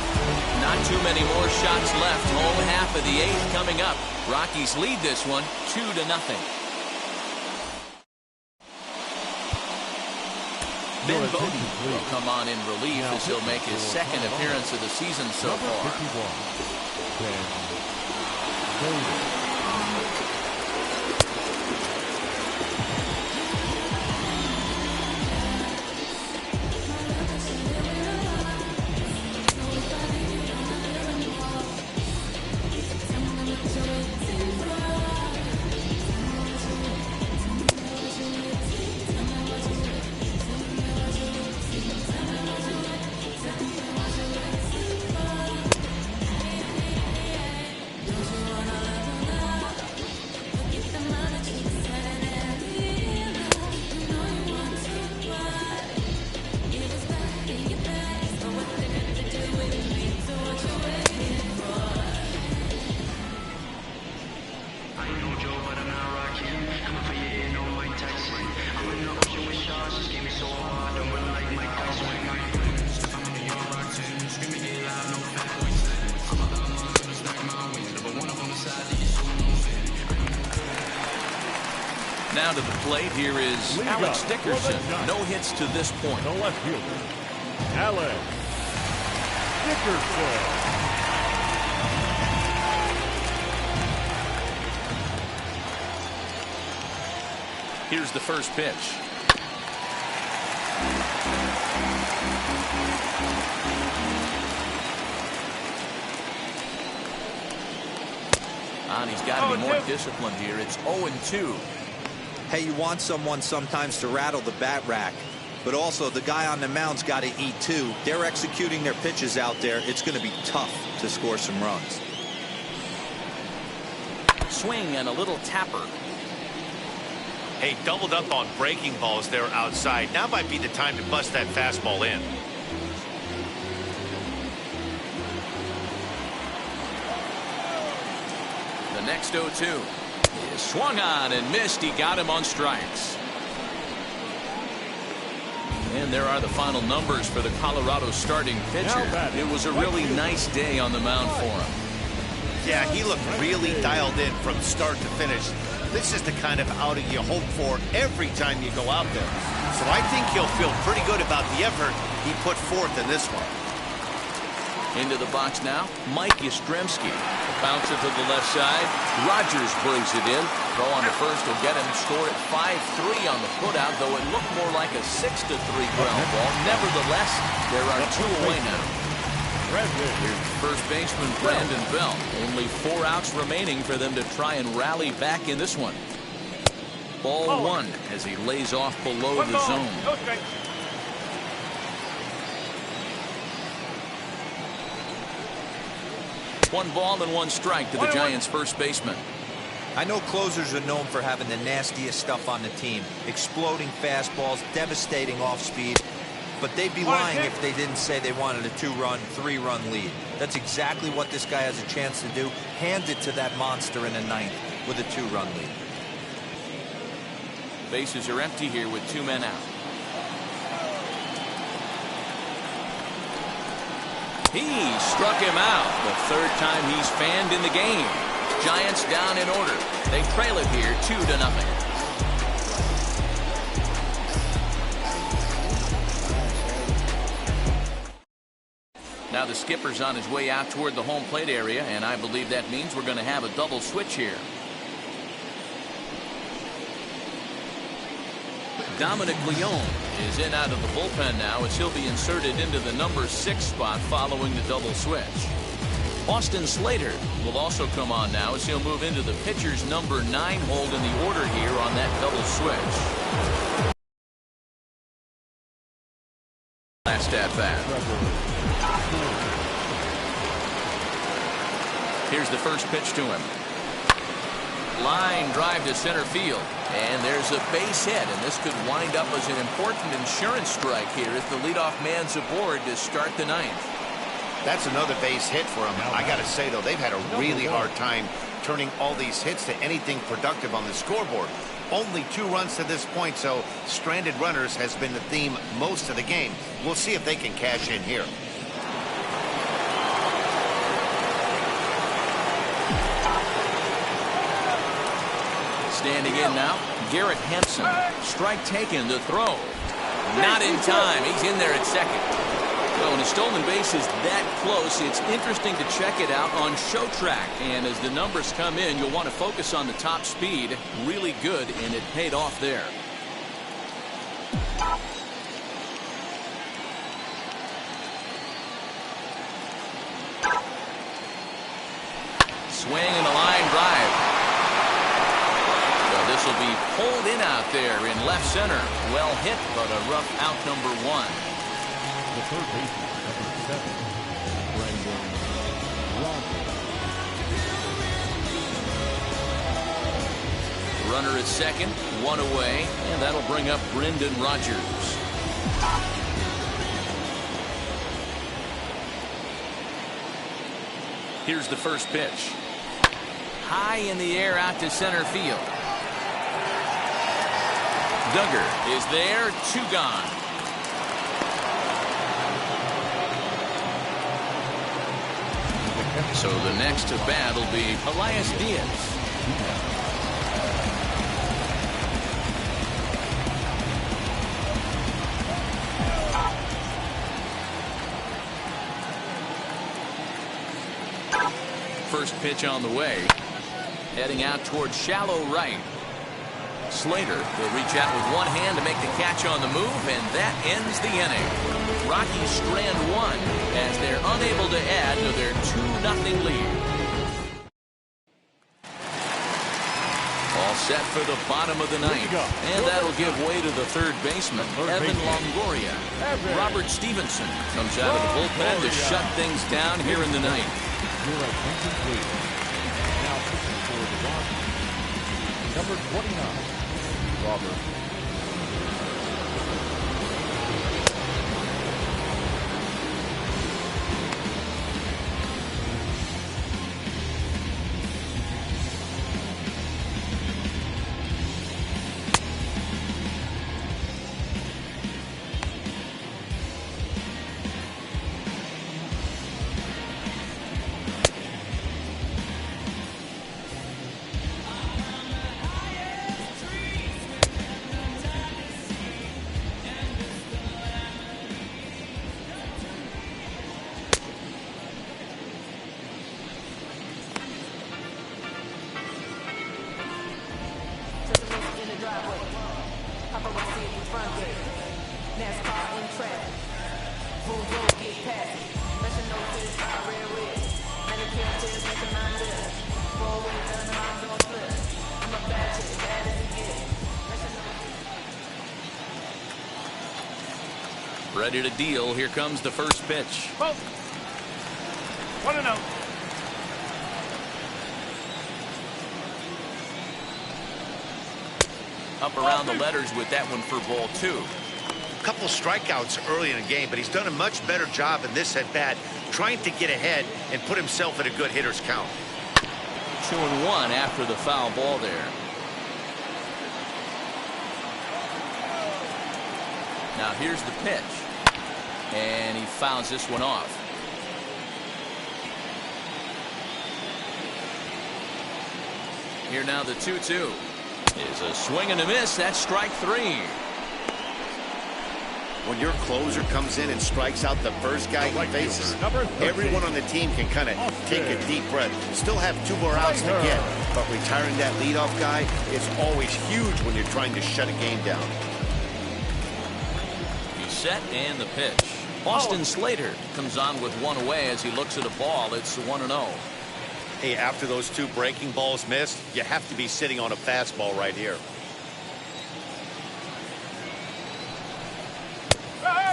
A: Not too many more shots left. Home half of the 8th coming up. Rockies lead this one 2-0. Ben Bowden will come on in relief as he'll make his 2nd appearance of the season so far. Now to the plate, here is Alex Dickerson. No hits to this point.
D: The left fielder, Alex Dickerson.
A: Here's the first pitch. And he's got to be more disciplined here. It's 0-2.
C: Hey, you want someone sometimes to rattle the bat rack, but also the guy on the mound's got to eat too. They're executing their pitches out there. It's going to be tough to score some runs.
A: Swing and a little tapper.
B: Hey, doubled up on breaking balls there outside. Now might be the time to bust that fastball in.
A: The next 0-2 is swung on and missed. He got him on strikes. And there are the final numbers for the Colorado starting pitcher. It was a really nice day on the mound for him.
B: Yeah, he looked really dialed in from start to finish. This is the kind of outing you hope for every time you go out there. So I think he'll feel pretty good about the effort he put forth in this one.
A: Into the box now, Mike Yastrzemski. Bouncer to the left side. Rogers brings it in. Throw on the first will get him scored at 5-3 on the putout, though it looked more like a 6-3 ground ball. Nevertheless, there are 2 away now. Here's first baseman Brandon Belt. Only 4 outs remaining for them to try and rally back in this one. Ball 1 as he lays off below the zone. 1 ball and 1 strike to the Giants' first baseman.
C: I know closers are known for having the nastiest stuff on the team. Exploding fastballs, devastating off speed. But they'd be lying if they didn't say they wanted a 2-run, 3-run lead. That's exactly what this guy has a chance to do. Hand it to that monster in the 9th with a 2-run lead.
A: Bases are empty here with 2 men out. He struck him out. The 3rd time he's fanned in the game. Giants down in order. They trail it here 2-0. Now the skipper's on his way out toward the home plate area, and I believe that means we're going to have a double switch here. Dominic Leone is in out of the bullpen now as he'll be inserted into the number 6 spot following the double switch. Austin Slater will also come on now as he'll move into the pitcher's number 9 hold in the order here on that double switch. Last at bat. Here's the first pitch to him. Line drive to center field. And there's a base hit, and this could wind up as an important insurance strike here if the leadoff man's aboard to start the 9th.
B: That's another base hit for him. I got to say, though, they've had a really hard time turning all these hits to anything productive on the scoreboard. Only 2 runs to this point, so stranded runners has been the theme most of the game. We'll see if they can cash in here.
A: Standing in now, Garrett Hampson. Strike taken, the throw. Not in time. He's in there at second. So when a stolen base is that close, it's interesting to check it out on Show Track. And as the numbers come in, you'll want to focus on the top speed. Really good, and it paid off there. Swing and a line drive. This will be pulled in out there in left center. Well hit, but a rough out number 1.
D: The third baseman, number 7, Brandon Rogers.
A: Runner at second, 1 away, and that'll bring up Brendan Rodgers. Here's the first pitch. High in the air out to center field. Duggar is there, 2 gone. So the next to bat will be Elias Diaz. First pitch on the way. Heading out towards shallow right. Slater will reach out with one hand to make the catch on the move, and that ends the inning. Rockies strand one as they're unable to add to their 2-0 lead. All set for the bottom of the ninth, and that'll give way to the third baseman, Evan Longoria. Robert Stevenson comes out of the bullpen to shut things down here in the ninth.
D: Your attention, please. Now pitching for the Rockies, number 29, Robert.
A: Ready to deal. Here comes the first pitch.
G: Oh. 1-0.
A: Up around the letters with that one for ball 2.
B: A couple strikeouts early in the game, but he's done a much better job in this at-bat trying to get ahead and put himself in a good hitter's count.
A: 2-1 after the foul ball there. Now here's the pitch. And he fouls this one off. Here now the 2-2 is a swing and a miss. That's strike 3.
B: When your closer comes in and strikes out the first guy he faces, everyone on the team can kind of take a deep breath. Still have 2 more outs to get, but retiring that leadoff guy is always huge when you're trying to shut a game down.
A: He's set and the pitch. Austin Slater comes on with one away as he looks at a ball. It's 1-0.
B: Hey, after those 2 breaking balls missed, you have to be sitting on a fastball right here.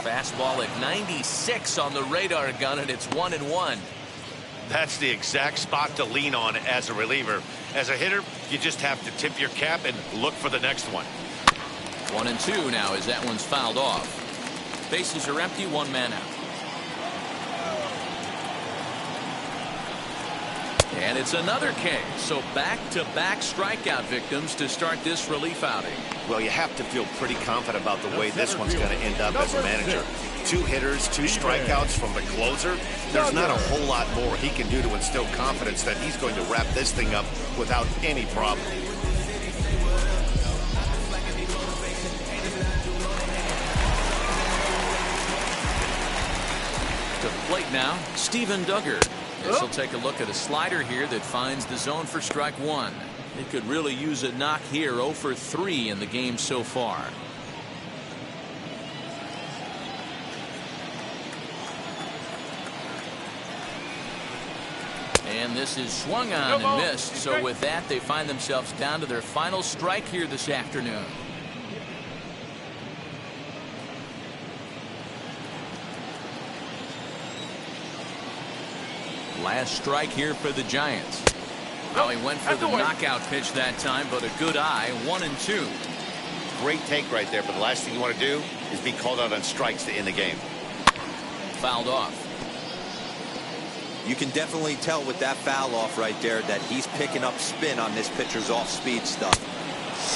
A: Fastball at 96 on the radar gun, and it's 1-1.
B: That's the exact spot to lean on as a reliever. As a hitter, you just have to tip your cap and look for the next one.
A: 1-2 now as that one's fouled off. Bases are empty, 1 man out. And it's another K. So back-to-back strikeout victims to start this relief outing.
B: Well, you have to feel pretty confident about the way this one's going to end up as a manager. 2 hitters, 2 strikeouts from the closer. There's not a whole lot more he can do to instill confidence that he's going to wrap this thing up without any problem.
A: To the plate now, Steven Duggar. This will take a look at a slider here that finds the zone for strike 1. It could really use a knock here. 0 for 3 in the game so far. And this is swung on and missed. So with that, they find themselves down to their final strike here this afternoon. Last strike here for the Giants. Well, he went for the knockout pitch that time, but a good eye. 1-2.
B: Great take right there, but the last thing you want to do is be called out on strikes to end the game.
A: Fouled off.
C: You can definitely tell with that foul off right there that he's picking up spin on this pitcher's off-speed stuff.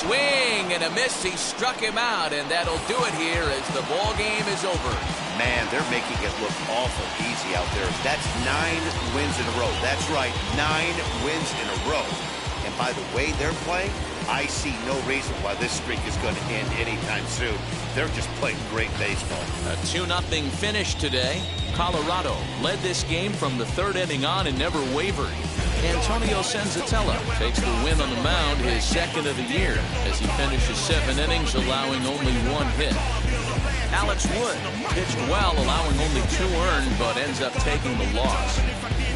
A: Swing and a miss. He struck him out, and that'll do it here as the ball game is over.
B: Man, they're making it look awful easy out there. That's 9 wins in a row. That's right, 9 wins in a row. And by the way they're playing, I see no reason why this streak is going to end anytime soon. They're just playing great baseball.
A: A 2-0 finish today. Colorado led this game from the third inning on and never wavered. Antonio Senzatella takes the win on the mound, his second of the year, as he finishes 7 innings, allowing only 1 hit. Alex Wood pitched well, allowing only 2 earned, but ends up taking the loss.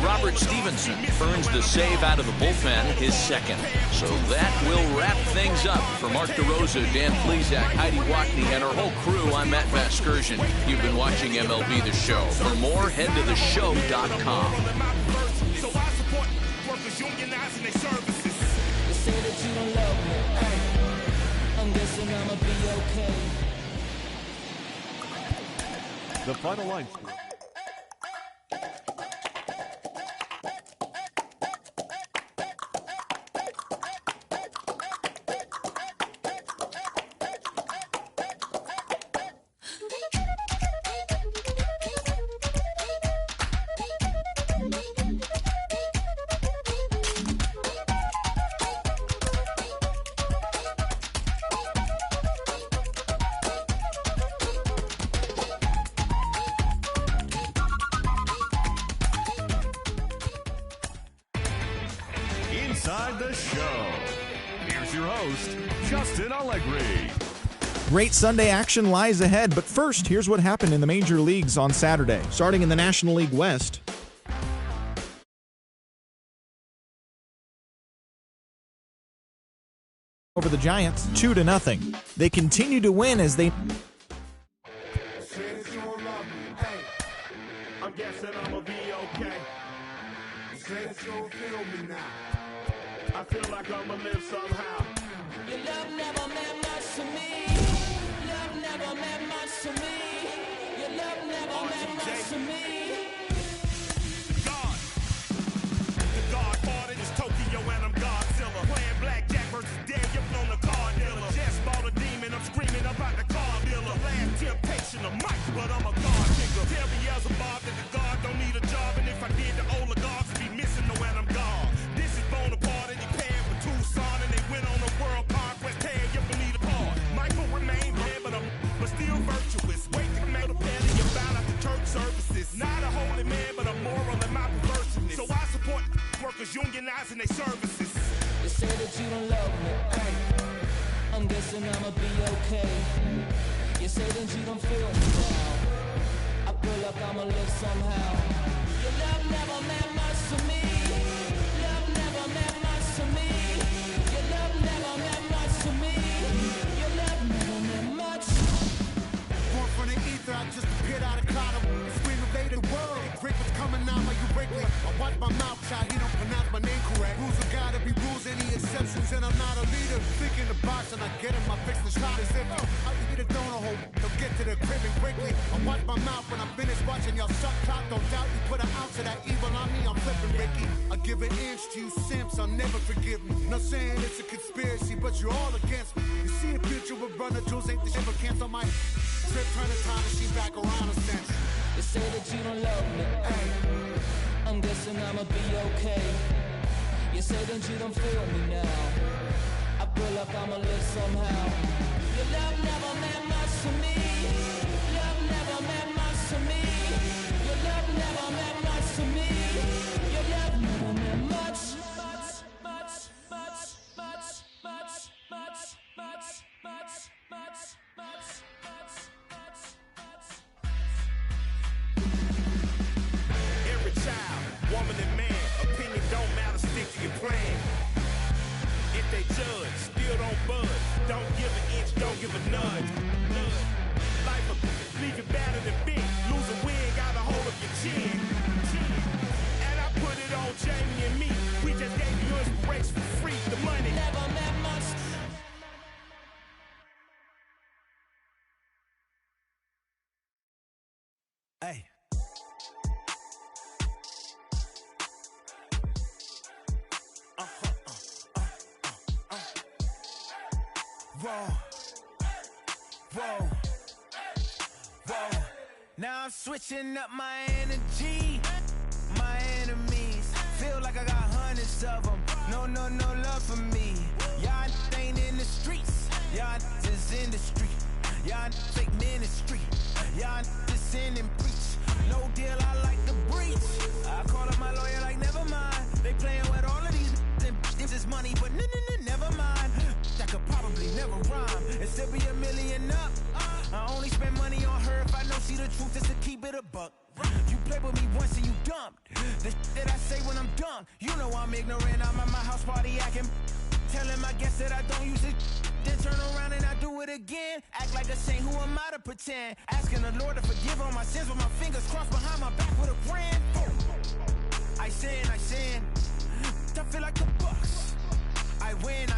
A: Robert Stevenson earns the save out of the bullpen, his second. So that will wrap things up. For Mark DeRosa, Dan Plesac, Heidi Wackney, and our whole crew, I'm Matt Vasgersian. You've been watching MLB The Show. For more, head to theshow.com.
G: So I support workers unionizing their services.
H: You say that you don't love me. Hey, I'm guessing I'ma be okay.
D: The final line score.
I: Inside the Show. Here's your host, Justin Allegri.
J: Great Sunday action lies ahead, but first, here's what happened in the major leagues on Saturday. Starting in the National League West, over the Giants, 2-0. They continue to win as they...
G: I'm guessing I'ma be okay. You say that you don't feel me now. I feel like I'ma live somehow.
H: Your love never meant much to me. Love never meant much to me. Your love never meant much to me.
G: God. The Godfather is Tokyo and I'm Godzilla. Playing blackjack versus Daniel on the card dealer. Just bought a demon, I'm screaming about the car dealer. Last temptation of Mike, but I'm a God nigga. Tell Beelzebub that the God don't need a job, and if I did, the oligarchs would be missing the when I'm gone. This is Bonaparte and he paired with Tucson, and they went on a world conquest. Tear you believe the part. Michael remained bad, but still virtuous. Wait to make a penny about at the church services. Not a holy man, but a moral in my perverseness. So I support workers unionizing their services.
H: You say that you don't love me. Hey, I'm guessing I'ma be okay. You say that you don't feel me now. I feel like I'ma live somehow. Your love never meant much to me. Love never meant much to me. Your love never meant much to me. Your love never meant much.
K: Born from the ether, I just appeared out of cloud. Scream invaded the world. Rick was coming out like you Wrigley. I watch my mouth shot, he don't pronounce my name correct. Rules have gotta be rules, any exceptions, and I'm not a leader. Thinking the box and I get him, I fix the shot as if I eat a donut hole. They'll get to the crib and quickly. I watch my mouth when I'm finished watching y'all suck clock. Don't doubt you put an ounce of that evil on me, I'm flipping Ricky. I give an inch to you simps, I'll never forgive me. Not saying it's a conspiracy, but you're all against me. You see a future with runner jewels, ain't the shit but cancel my trip, turn the time machine back around a sense.
H: You say that you don't love me. Hey, I'm guessing I'ma be okay. You say that you don't feel me now. I feel like I'ma live somehow. Your love never meant much to me. Love never meant much to me. Your love never meant much to me. Your love never meant much.
G: Every child, woman and man, opinion don't matter, stick to your plan. If they judge, still don't budge. Don't give an inch, don't give a nudge. Life will leave you battered and big. Lose a win, got a hold of your chin. And I put it on Jamie and me. We just gave you inspiration for free. The money
H: Never meant much.
K: Hey. Whoa. Whoa. Whoa. Now I'm switching up my energy. My enemies feel like I got hundreds of them. No love for me. Y'all ain't
L: Y'all just sin and preach. No deal, I like the breach. I call up my lawyer like, never mind. They playing with all of these and this is money, but never mind. That could probably never rhyme and still be a million up. I only spend money on her if I know she the truth, just to keep it a buck. You play with me once and you dumped. The that I say when I'm done, you know I'm ignorant. I'm at my house party acting, telling my guests that I don't use it. Then turn around and I do it again. Act like a saint, who am I to pretend? Asking the Lord to forgive all my sins with my fingers crossed behind my back with a brand. I sin. I feel like the Bucks. I win.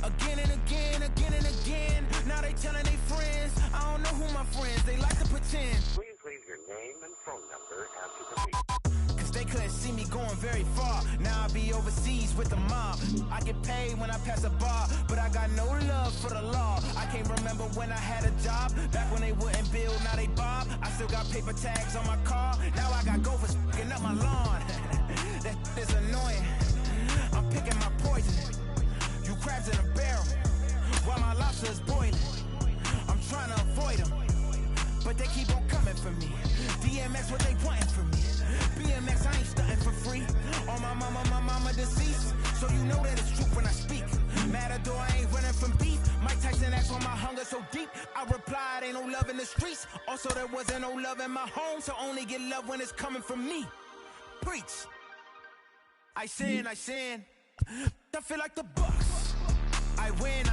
L: Again and again. Now they telling they friends. I don't know who my friends, they like to pretend.
M: Please leave your name and phone number after the beep.
L: Cause they couldn't see me going very far. Now I be overseas with the mob. I get paid when I pass a bar, but I got no love for the law. I can't remember when I had a job. Back when they wouldn't build, now they bob. I still got paper tags on my car. Now I got gophers f***ing up my lawn. That is annoying. I'm picking my poison. You crabs in a barrel, while my lobster is boiling. I'm trying to avoid them, but they keep on coming for me. DMX, what they wanting from me. BMX, I ain't stunting for free. On my mama deceased, so you know that it's true when I speak. Matador, I ain't running from beef. Mike Tyson asked why my hunger so deep. I replied, ain't no love in the streets. Also, there wasn't no love in my home, so only get love when it's coming from me. Preach. I sin. I feel like the Bucks. I win.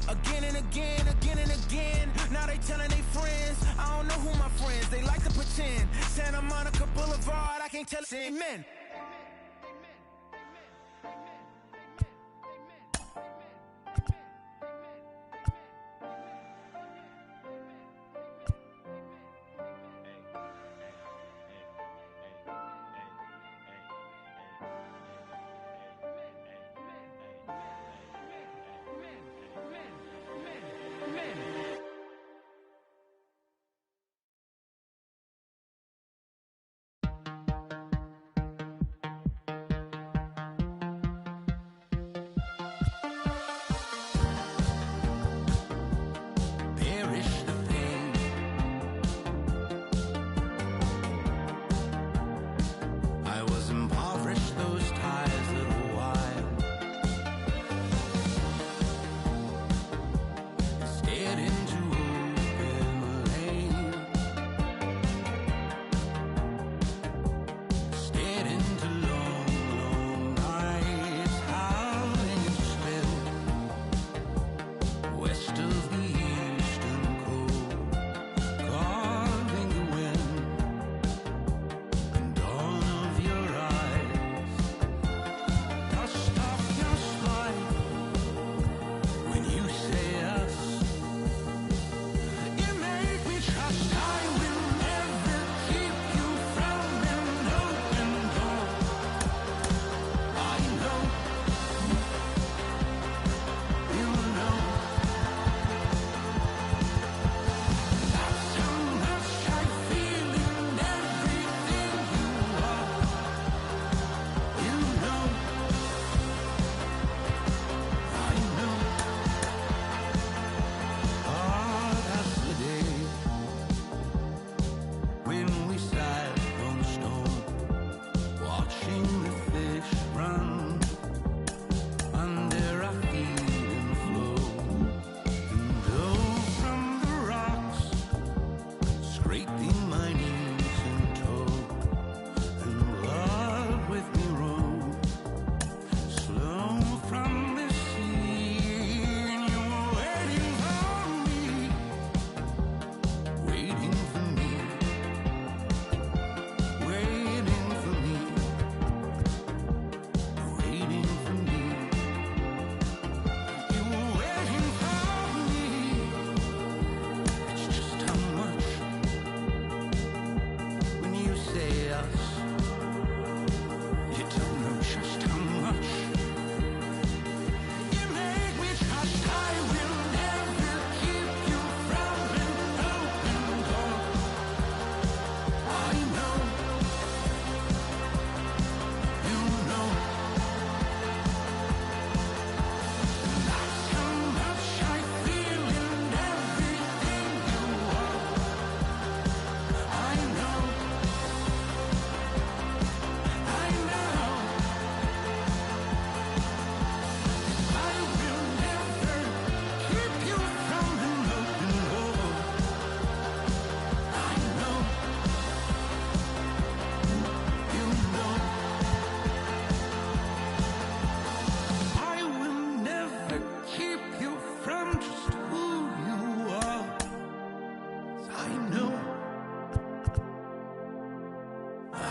L: Again and again. Now they telling they friends. I don't know who my friends, they like to pretend. Santa Monica Boulevard, I can't tell. Amen.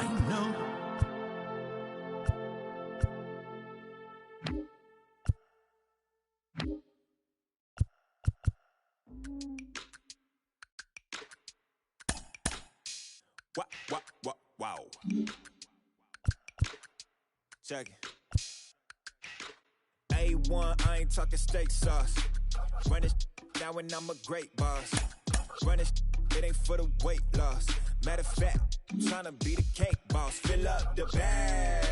N: I know.
L: Wow. Check it. A1, I ain't talking steak sauce. Run this down when I'm a great boss. Run this, it ain't for the weight loss. Matter of fact, tryna be the cake boss. Fill up the bag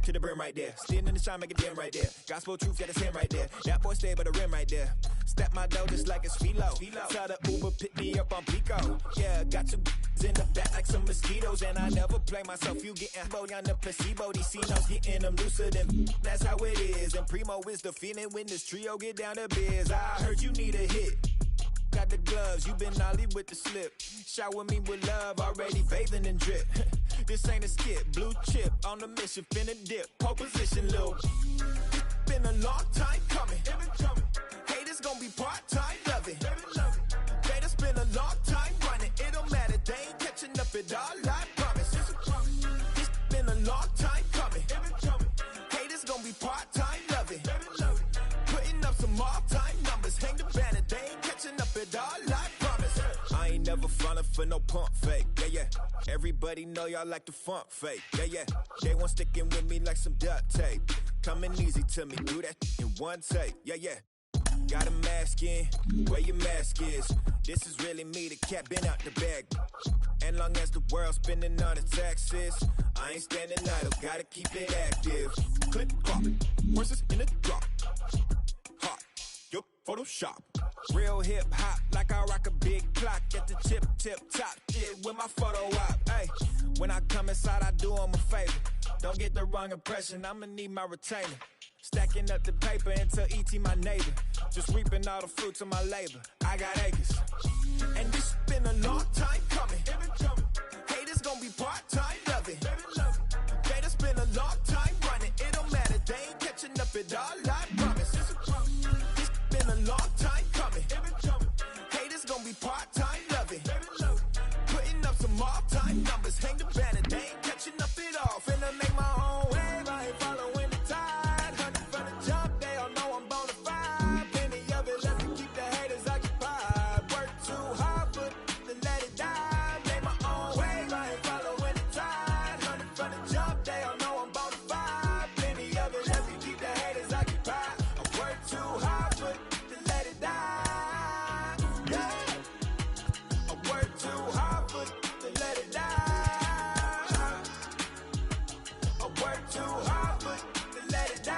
L: to the brim right there. Standing in the shine, make it dim right there. Gospel truth, got his hand right there. That boy stay by the rim right there. Step my dough just like it's philo. Tell the Uber, pick me up on Pico. Yeah, got two in the back like some mosquitoes. And I never play myself, you getting boy on the placebo. These C-notes getting them looser than that's how it is. And Primo is the feeling when this trio get down to biz. I heard you need a hit. Got the gloves, you been ollie with the slip. Shower me with love, already bathing in drip. This ain't a skip, blue chip on the mission, finna dip. Pole position, little. Been a long time coming. Haters gonna be part-time, love it. Haters been a long time running. It don't matter, they ain't catching up at all, I promise. It's been a long time coming. Haters gonna be part-time, love it. Putting up some all-time numbers. Hang the banner, they ain't catching up at all, I promise. I ain't never falling for no pump fake, yeah. Everybody know y'all like the funk fake, yeah. They want sticking with me like some duct tape. Coming easy to me, do that in one take, yeah. Got a mask in, where your mask is. This is really me, the cat been out the bag. And long as the world's spending all the taxes, I ain't standing idle, gotta keep it active. Click, clock, horses in the drop. Hot, yup, Photoshop. Real hip hop, like I rock a big clock at the tip top. Shit with my photo op. Hey, when I come inside, I do 'em a favor. Don't get the wrong impression, I'ma need my retainer. Stacking up the paper until E.T. my neighbor. Just reaping all the fruits of my labor. I got acres. And this been a long time coming. Haters gonna be part-time, love it. Haters been a long time running. It don't matter, they ain't catching up at all, I promise. This been a long time coming. Haters gonna be part-time, love it. Putting up some all-time numbers. Hang the banner, they ain't catching up at all. Finna make my own wave, I ain't following the tide. Hunting from the jump, they all know I'm bonafide. Plenty of it left to keep the haters occupied. Work too hard, but then let it die. Make my own wave, I ain't following the tide. Hunting from the jump, they all know I'm bonafide. Plenty of it left to keep the haters occupied. I work too hard, but then let it die. Yeah. I work too hard, but then let it die. I work too hard, but then let it die.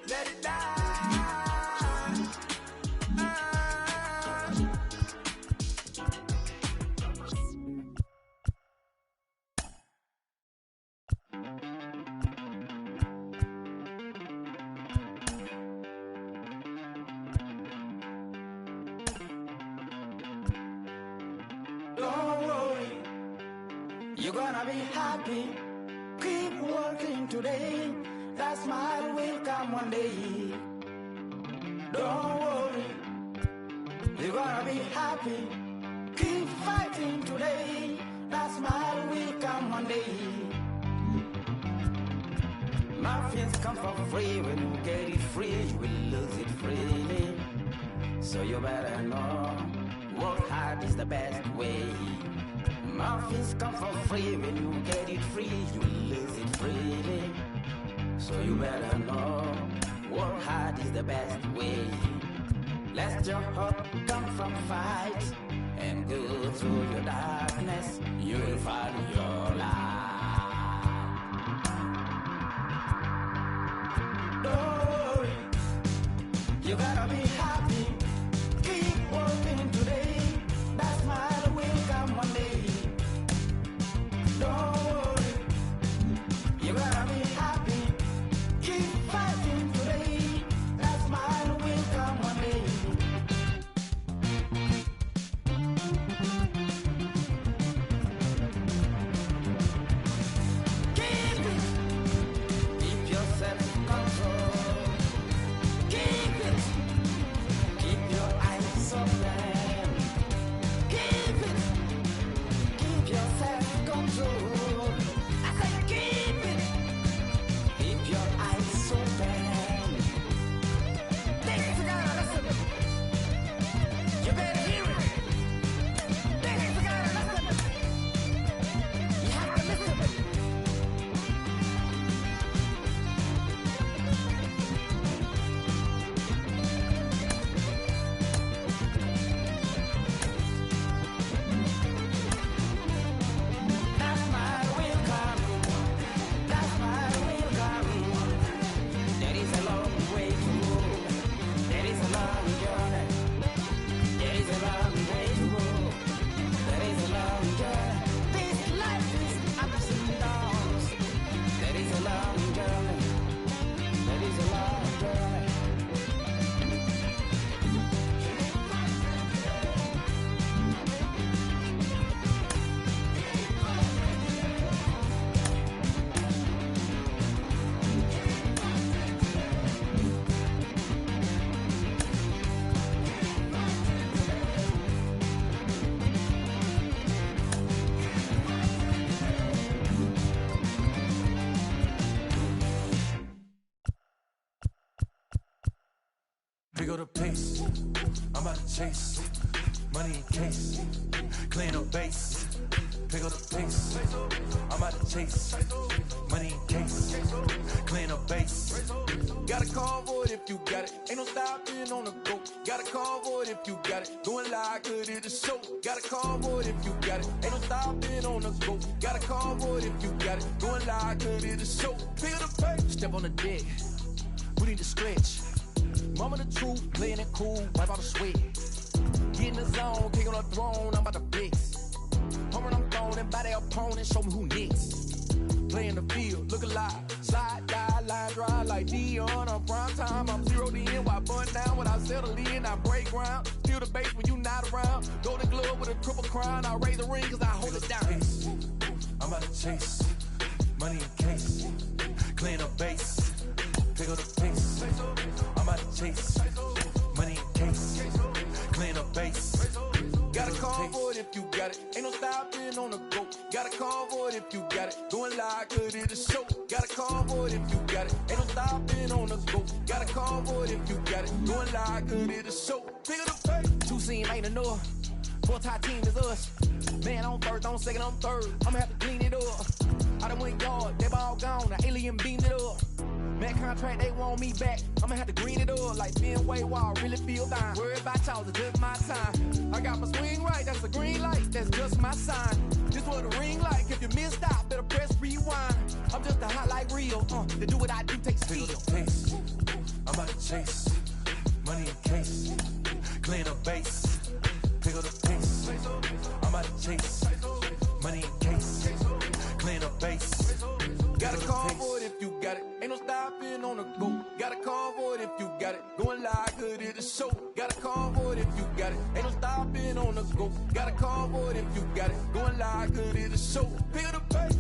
L: Let it die.
H: Don't worry, you're gonna be happy. Keep working today. That smile will come one day. Don't worry, you're gonna be happy. Keep fighting today. That smile will come one day. Muffins come for free. When you get it free, you will lose it freely. So you better know, work hard is the best way. Muffins come for free. When you get it free, you will lose it freely. So you better know, work hard is the best way. Let your heart come from fight and go through your darkness. You will find your light. Don't worry, you gotta be happy. Keep working today. That smile will come one day. Don't worry, you gotta be happy. Keep fighting today. That smile will come one day. Keep it. Keep yourself in control. Keep it.
N: Pick up the pace. I'm about to chase. Money in case. Clean up base. Pick up the pace. I'm about to chase. Money in case. Clean up base.
L: Got a convoy if you got it. Ain't no stopping on the go. Got a convoy if you got it. Going live, good at the show. Got a convoy if you got it. Ain't no stopping on the go. Got a convoy if you got it. Going live, good at the show. Pick up the pace. Step on the deck. We need to stretch. Mama the truth, playing it cool, wipe out the sweat. Get in the zone, king on the throne, I'm about to flex. Home I'm throwing by their opponent, show me who next. Play in the field, look alive. Slide, die, line drive like Dion on prime time. I'm 0 to end, while bun down when I settle in. I break ground, steal the base when you not around. Golden glove with a triple crown, I raise the ring cause I hold it down.
N: I'm about to chase, money in case, clean up base, pick up the pace. I'm about to chase, money in case, clean up base.
L: Got a convoy if you got it. Ain't no stopping on the go. Got a convoy if you got it. Going live, good at the show. Got a convoy if you got it. Ain't no stopping on the go. Got a convoy if you got it. Going live, good at the show. Pick up the pace.
O: Two scene ain't enough. Four tie team is us. Man on first, on second, on third. I'ma have to clean it up. I done went yard, they ball gone. The alien beamed it up. Man contract, they want me back. I'ma have to green it up like Fenway Wall. Really feel fine. Worry about y'all, it's just my time. I got my swing right, that's a green light. That's just my sign. This what the ring like. If you missed out, better press rewind. I'm just a hot like real. To do what I do takes skill.
N: Pick up the pace. I'm about to chase. Money in case. Clean up base. Pick up the pace. I'm about to chase. Money in case. Clean up base.
L: Got a convoy if you got it. Ain't no stopping on the go. Got a convoy if you got it. Going live, good at the show. Got a convoy if you got it. Ain't no stopping on the go. Got a convoy if you got it. Going live, good at the show. Pick up the pace.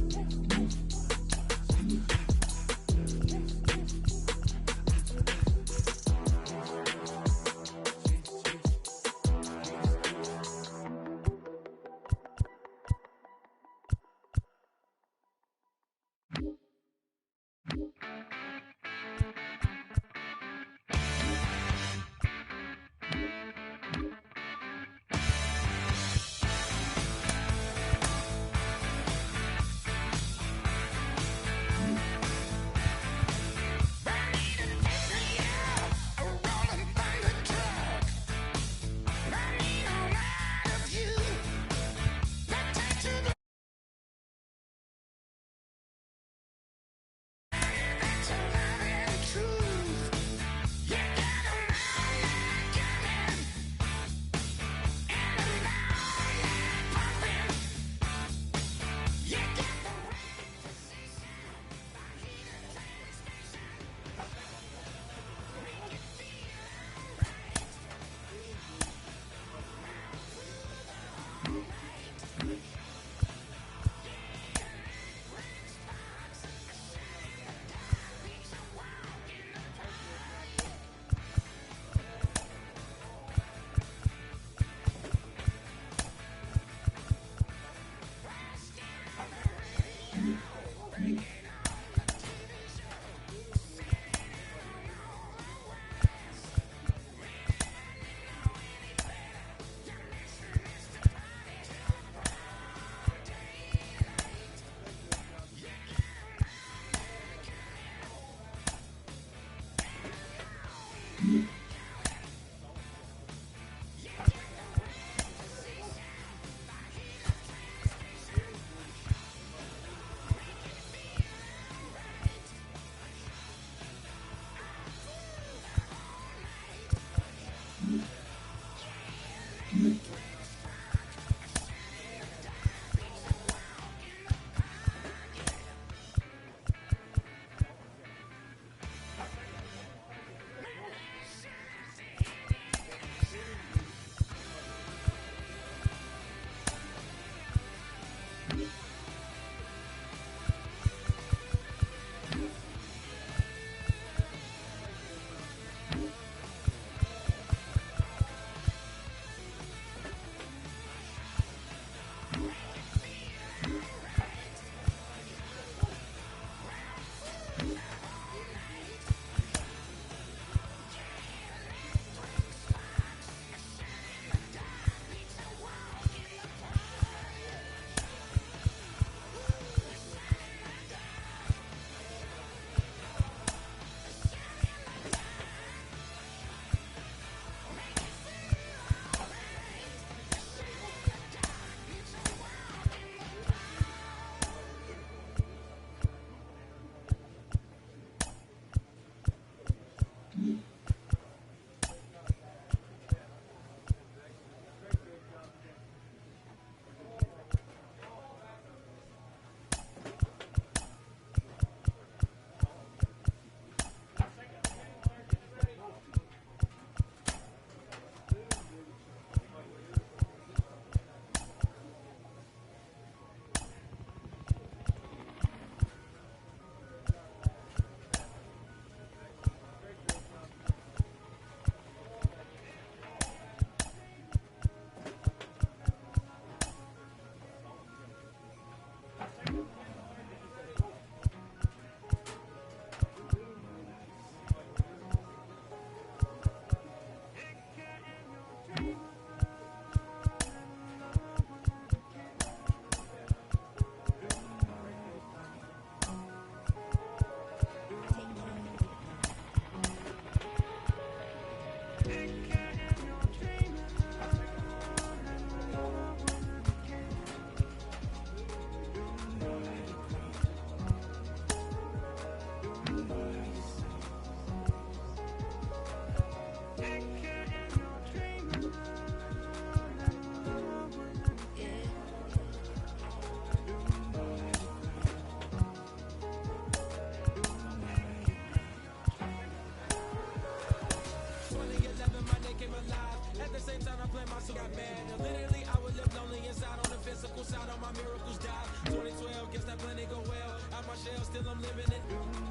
P: living it.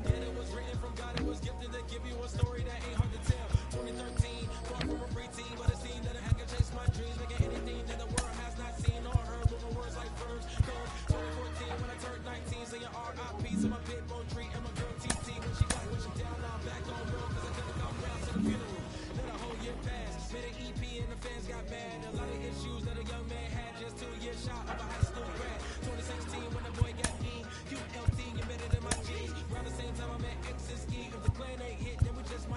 P: Yeah, it was written from God, it was gifted to give you a story that ain't hard to tell. 2013, far from a preteen, but it seemed that I can chase my dreams, making anything that the world has not seen or heard, moving words like verbs. 2014, when I turned 19, saying R.I.P. to my pit bull tree and my girl TT. When she got when she down, now I'm back on road, cause I couldn't come round to the funeral. Let a whole year pass, made an EP and the fans got mad. A lot of issues that a young man had, just 2 years shot of a high school grad. 2016, when the boy got me, QLT, you made it in my G's. Around the same time I met X and Ski. If the plan ain't hit, then we just might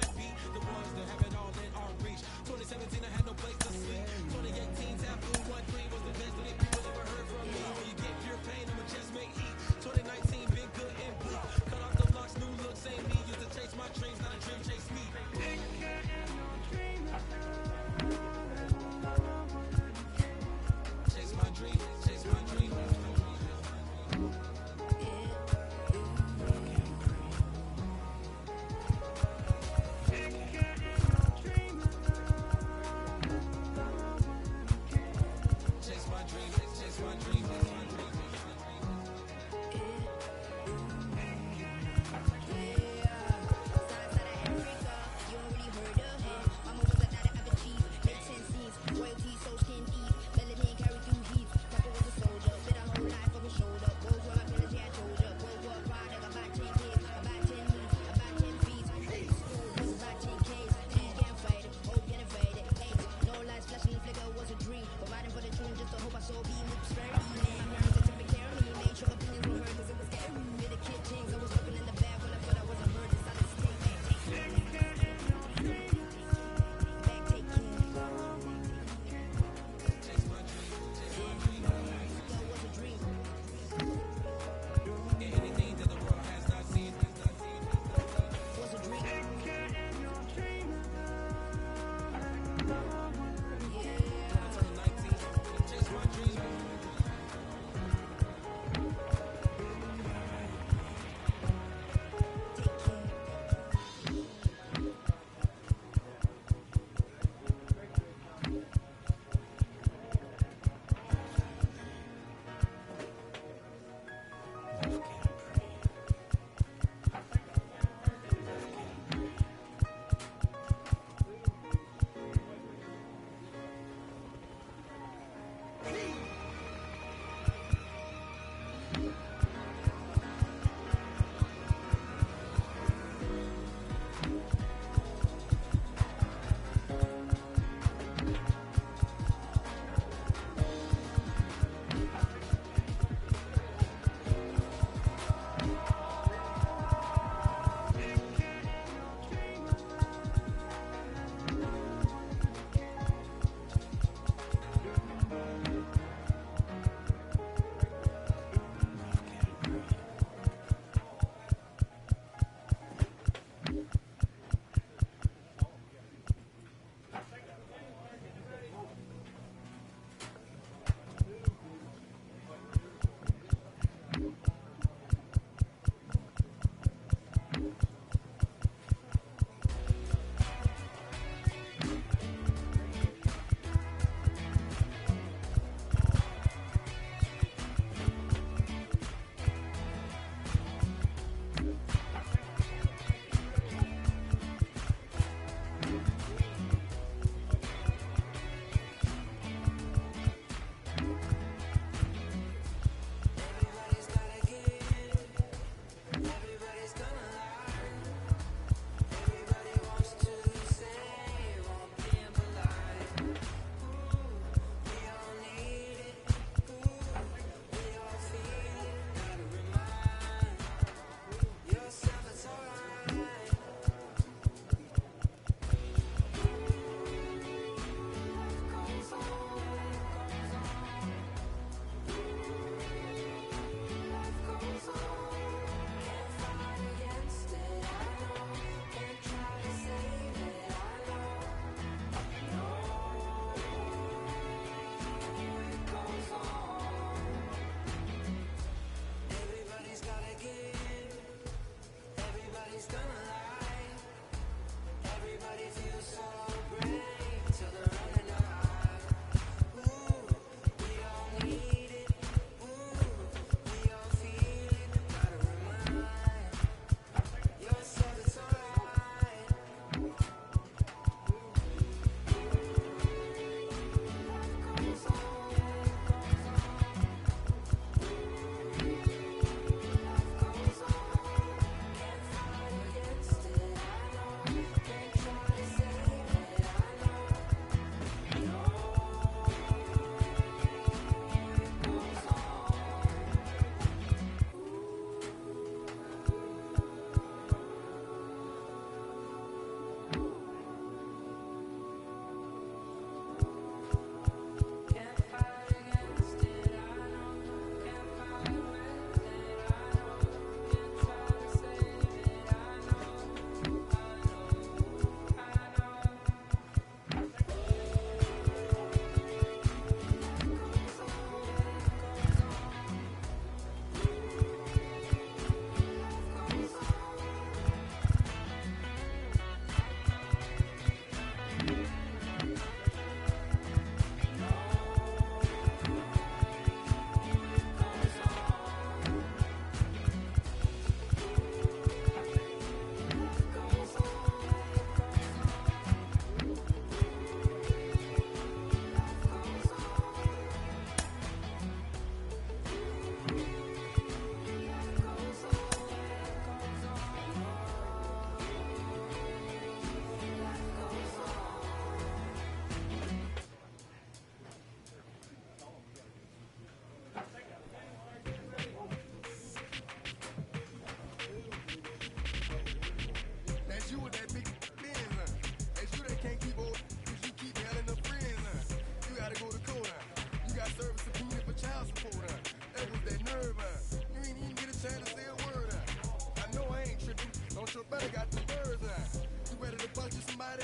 F: Better got the birds, huh? You ready to punch somebody?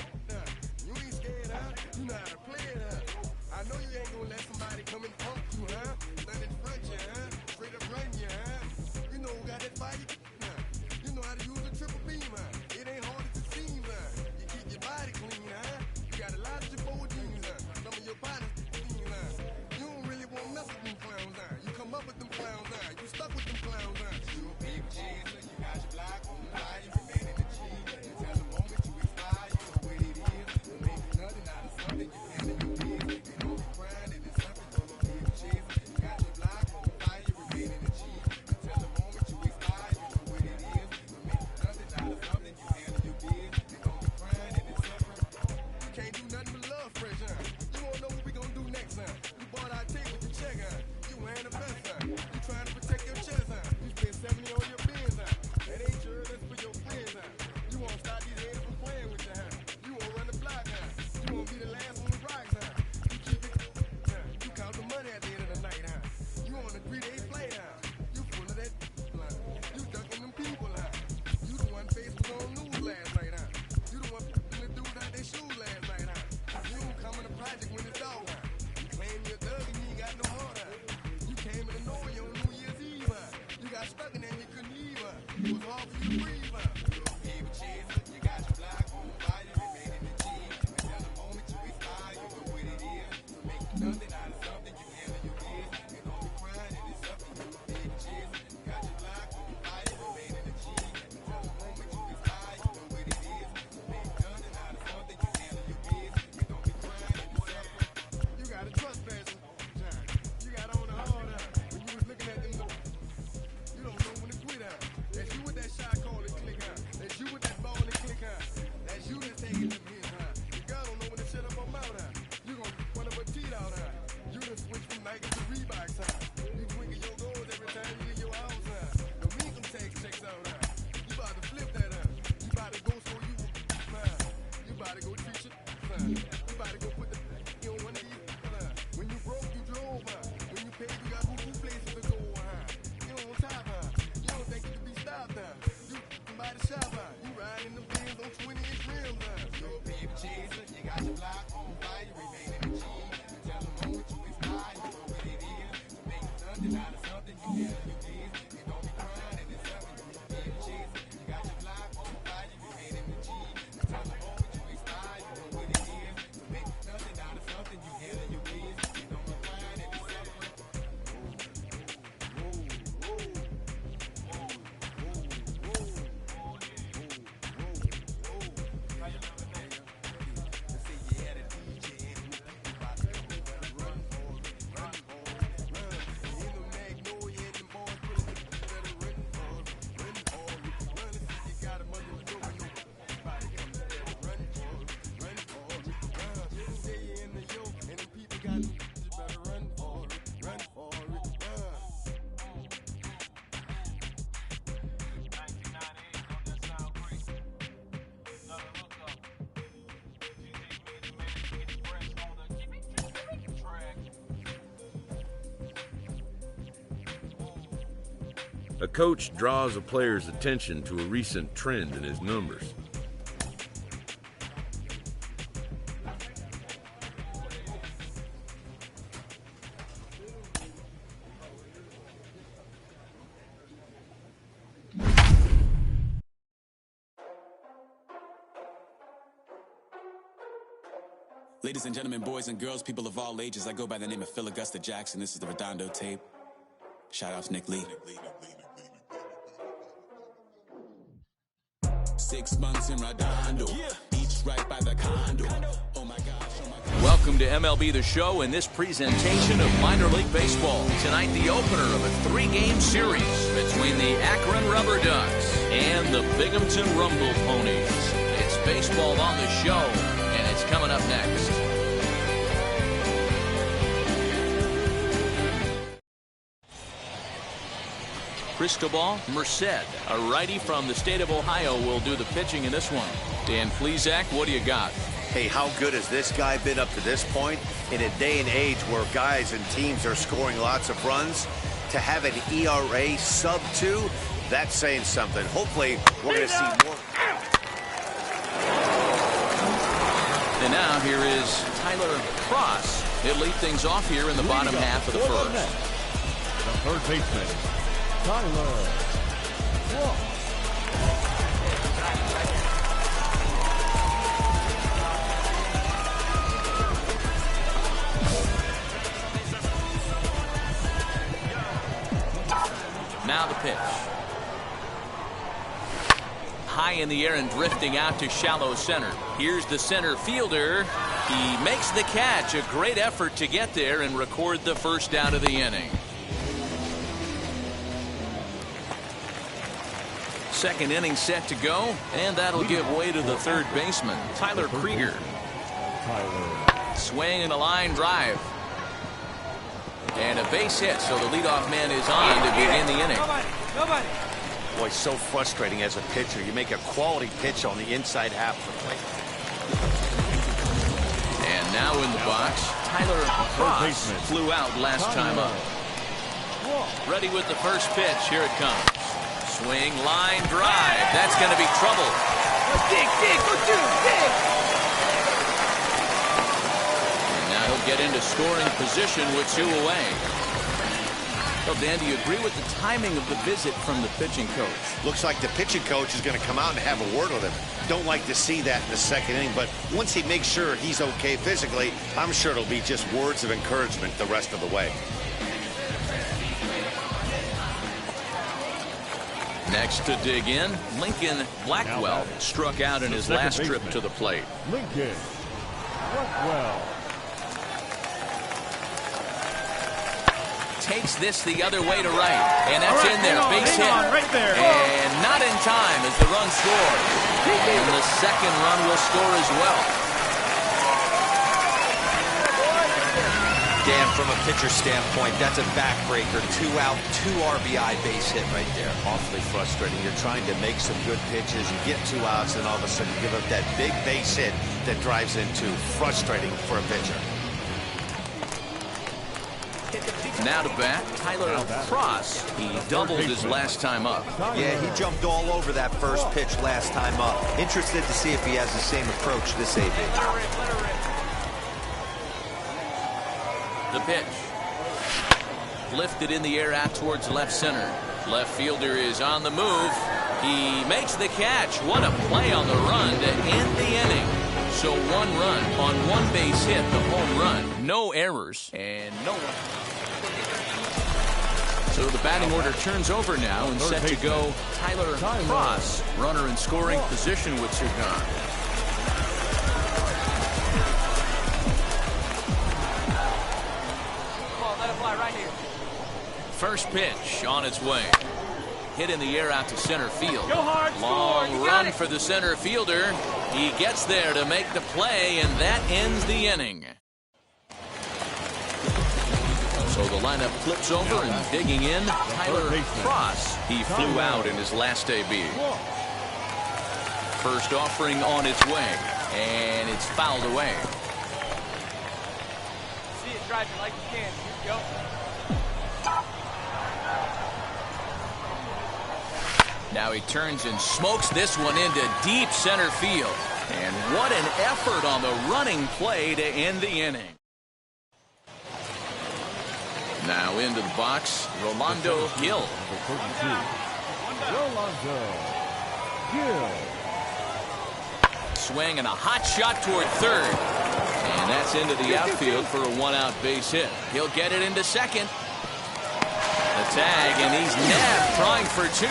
F: You ain't scared, huh? You know how to play it, huh? I know you ain't gonna let somebody come and pump you, huh? Stand in front you, huh? Straight up run you, huh? You know who got that fire? You know how to use a triple beam, huh? It ain't hard as it seems, huh? You keep your body clean, huh? You got a lot of your bold jeans, huh? Some of your partners, huh? You don't really want to mess with them clowns, huh? You come up with them clowns, huh? You stuck with them clowns, huh? You a big cheese, you got your block on fire, you remain in the cheese. You tell the moment you expire, you know what it is. You make nothing out of something, you handle your business. You don't be crying, it is something, you a big cheese. You got your block on fire, you remain in the cheese. You tell the moment you expire, you know what it is. You make nothing out of something, you handle your business. You don't be crying, it is something. You can't do nothing but love fresh, huh? You wanna know what we gonna do next, huh? You bought our tape with the check, huh? You wearing the vest, huh? You trying to protect your chest, huh? You spend 70 on your bins, huh? That ain't sure, that's for your friends, huh? You wanna stop these haters from playing with you, huh? You wanna run the block, huh? You wanna be the last on the rocks, huh? You keep it, huh? You count the money at the end of the night, huh? You on a 3-day flight, huh? You full of that, huh? You ducking them people, huh? You the one Facebook on news last night, huh? You the one putting the dudes out their shoes last night, huh? You don't come in the project when it's dog, huh? You claim you're a thug and you ain't got no heart, huh? You came in the Norway on New Year's Eve, huh? You got stuck in there and you couldn't leave, huh? It was hard for you to breathe, huh? Baby chaser, you got your block on fire, you remain in the cheese. You tell the moment you expire, you know what it is. You make nothing out of something, you handle your business. You don't be crying, it is something, you a baby chaser. You got your block on fire, you remain in the cheese. You tell the moment you expire, you know what it is. You make nothing out of something, you handle your business. You don't be crying, it is something. You got a trust person, John. You got on the hard, when you was looking at them. You don't know when to quit, huh? That's you with that shot call and click, huh? That's you with that ball and click, huh? That's you that's taking them hits, huh? The girl don't know when to shut up her mouth, huh? You gon' run up a teeth out, huh? You done switch from Nike to Reeboks, huh? You twinking your goals every time you leave your house, huh? The income tax checks out, huh? You about to flip that, huh? You about to go so you, huh? You about to go treat your, huh? You about to go put the on one of these, huh? When you broke, you drove, huh? When you paid, you got two places to go, huh? You on top, huh? You don't think you can be stopped, huh? You by the shop, huh? You riding the Benz on 20-inch rims, huh? You a baby chaser, you got your block on fire, you remain in the cheese. You tell the moment you expire, you know what it is. You make nothing out of something, you handle your business. You don't be crying, it is something, you a baby chaser. You got your block on fire, you remain in the cheese. You tell the moment you expire, you know what it is. You make nothing out of something, you handle your business. You don't be crying, it is something.
Q: A coach draws a player's attention to a recent trend in his numbers.
R: Ladies and gentlemen, boys and girls, people of all ages, I go by the name of Phil Augusta Jackson. This is the Redondo tape. Shout out to Nick Lee. 6 months in Redondo, beach right by the condo. Oh my gosh, oh my gosh.
A: Welcome to MLB The Show and this presentation of minor league baseball. Tonight, the opener of a 3-game series between the Akron Rubber Ducks and the Binghamton Rumble Ponies. It's baseball on the show, and it's coming up next. Cristobal Merced, a righty from the state of Ohio, will do the pitching in this one. Dan Plesac, what do you got?
B: Hey, how good has this guy been up to this point? In a day and age where guys and teams are scoring lots of runs, to have an ERA sub 2, That's saying something. Hopefully, we're going to see more.
A: And now here is Tyler Cross. He'll lead things off here in the bottom half of the first.
D: The third baseman, Tyler Cross.
A: Now the pitch. High in the air and drifting out to shallow center. Here's the center fielder. He makes the catch. A great effort to get there and record the first out of the inning. Second inning set to go, and that'll give way to the third baseman, Tyler Krieger. Swing and a line drive. And a base hit, so the leadoff man is on to begin the inning.
B: Nobody. Boy, so frustrating as a pitcher. You make a quality pitch on the inside half of the plate.
A: And now in the box, Tyler Cross flew out last time up. Ready with the first pitch. Here it comes. Swing, line drive. That's going to be trouble. And now he'll get into scoring position with 2 away. Well, Dan, do you agree with the timing of the visit from the pitching coach?
B: Looks like the pitching coach is going to come out and have a word with him. Don't like to see that in the second inning, but once he makes sure he's okay physically, I'm sure it'll be just words of encouragement the rest of the way.
A: Next to dig in, Lincoln Blackwell struck out in his last trip to the plate.
D: Lincoln Blackwell
A: takes this the other way to right, and that's in there. Base hit.
S: Right there.
A: And not in time as the run scores. And the second run will score as well.
C: Dan, from a pitcher standpoint, that's a backbreaker. 2 out, 2 RBI base hit right there.
B: Awfully frustrating. You're trying to make some good pitches. You get 2 outs, and all of a sudden you give up that big base hit that drives into frustrating for a pitcher.
A: Now to bat, Tyler Cross. He doubled his last time up.
C: Yeah, he jumped all over that first pitch last time up. Interested to see if he has the same approach this AB.
A: The pitch. Lifted in the air out towards left center. Left fielder is on the move. He makes the catch. What a play on the run to end the inning. So 1 run on 1 base hit, the home run. No errors and no one. So the batting order turns over now and set to go Tyler Cross. Runner in scoring position with 2 gone.
S: Let it fly right here.
A: First pitch on its way. Hit in the air out to center field.
S: Go hard,
A: long run for the center fielder. He gets there to make the play, and that ends the inning. So the lineup flips over and digging in, Tyler Cross. He flew out in his last AB. First offering on its way, and it's fouled away.
S: See it driving like you can. Go.
A: Now he turns and smokes this one into deep center field. And what an effort on the running play to end the inning. Now into the box, Rolando Gil.
D: Rolando Gil.
A: Swing and a hot shot toward third. And that's into the outfield for a 1-out base hit. He'll get it into second. The tag, and he's nabbed trying for 2.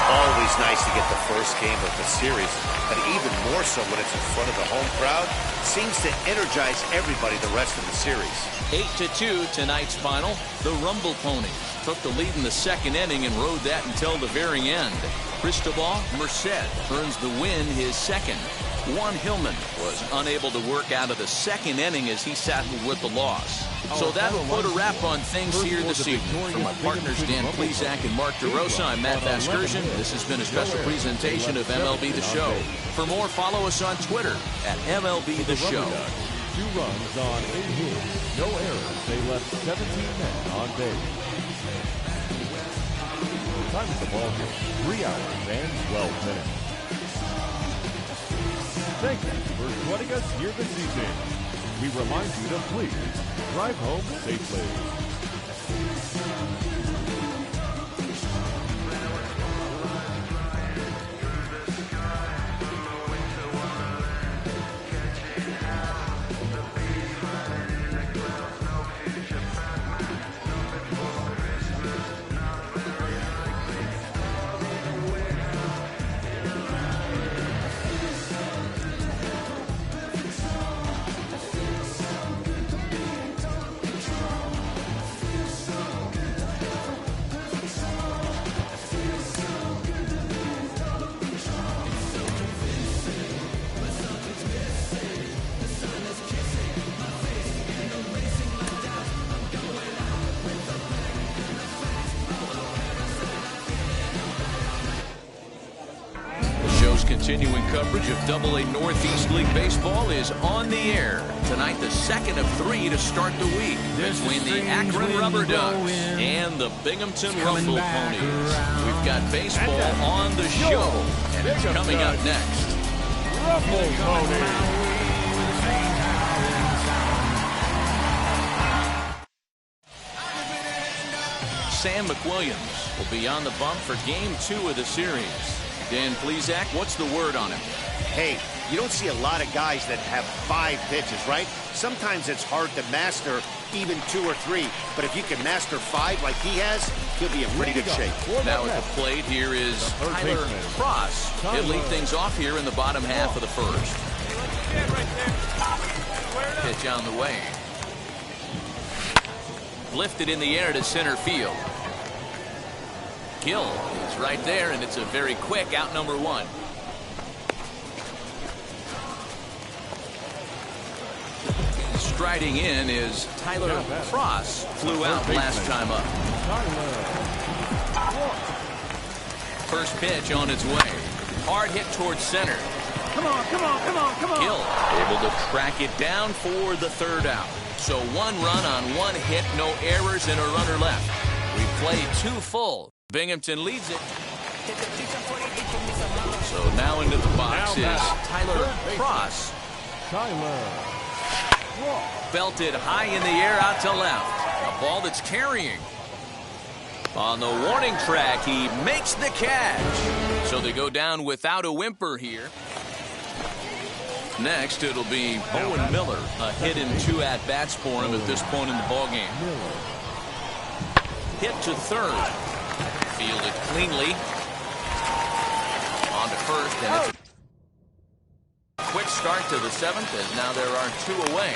B: Always nice to get the first game of the series, but even more so when it's in front of the home crowd. Seems to energize everybody the rest of the series.
A: 8-2 tonight's final. The Rumble Ponies took the lead in the second inning and rode that until the very end. Cristobal Merced earns the win, his second. Juan Hillman was unable to work out of the second inning as he settled with the loss. So that'll put a wrap on things here this evening. From my partners Dan Plesac and Mark DeRosa, I'm Matt Vasgersian. This has been a special presentation of MLB The Show. For more, follow us on Twitter at MLB The Show.
D: 2 runs on 8 hits, no errors. They left 17 men on base. The time of the ball game, 3 hours and 12 minutes. Thank you for joining us here this evening. We remind you to please drive home safely.
A: Continuing coverage of AA Northeast League Baseball is on the air. Tonight, the second of 3 to start the week between the Akron Rubber Ducks and the Binghamton Rumble Ponies. We've got baseball on the show, and it's coming up next.
D: Rumble Ponies.
A: Sam McWilliams will be on the bump for Game 2 of the series. Dan Plesac, what's the word on him?
B: Hey, you don't see a lot of guys that have 5 pitches, right? Sometimes it's hard to master even 2 or 3, but if you can master 5 like he has, he'll be in pretty good shape.
A: Now at the plate here is Tyler Cross. He'll lead things off here in the bottom half of the first. Pitch on the way. Lifted in the air to center field. Gill is right there, and it's a very quick out number 1. Striding in is Tyler Cross. Flew out last time up. First pitch on its way. Hard hit towards center.
O: Come on, come on, come on, come on.
A: Gill able to track it down for the 3rd out. So 1 run on 1 hit, no errors, and a runner left. We play 2 full. Binghamton leads it. So now into the box is Tyler Cross. Belted high in the air out to left. A ball that's carrying. On the warning track, he makes the catch. So they go down without a whimper here. Next, it'll be Owen Miller. A hit and 2 at-bats for him at this point in the ballgame. Hit to 3rd. Fielded cleanly. On to first, and it's a quick start to the 7th, as now there are 2 away.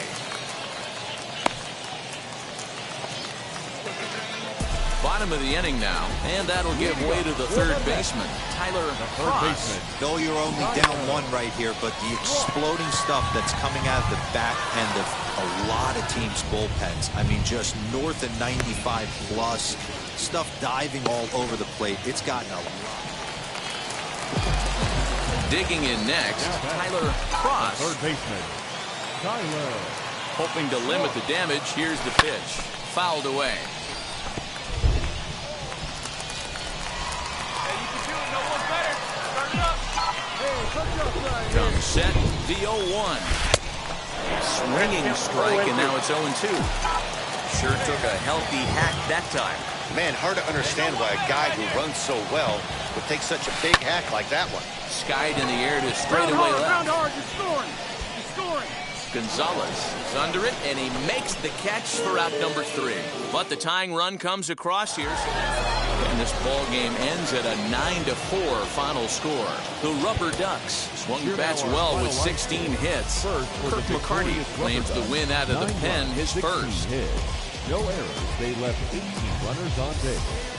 A: Bottom of the inning now, and that'll give way to the 3rd baseman, Tyler Cross.
C: Though you're only down 1 right here, but the exploding stuff that's coming out of the back end of a lot of teams' bullpens. I mean, just north of 95 plus. Stuff diving all over the plate. It's gotten a lot.
A: Digging in next, Tyler Cross.
D: 3rd baseman, Tyler.
A: Hoping to limit the damage. Here's the pitch. Fouled away. Comes set, the 0-1. Swinging strike, and now it's 0-2. Sure took a healthy hack that time.
B: Man, hard to understand why a guy who runs so well would take such a big hack like that one.
A: Skied in the air to straightaway left.
O: Ground hard, you're scoring. You're scoring.
A: Gonzalez is under it, and he makes the catch for out number 3. But the tying run comes across here. And this ball game ends at a 9-4 final score. The Rubber Ducks swung the bats well with 16 hits. Kirk McCarty claims the win out of the pen, his first.
D: No errors. They left 18 runners on base.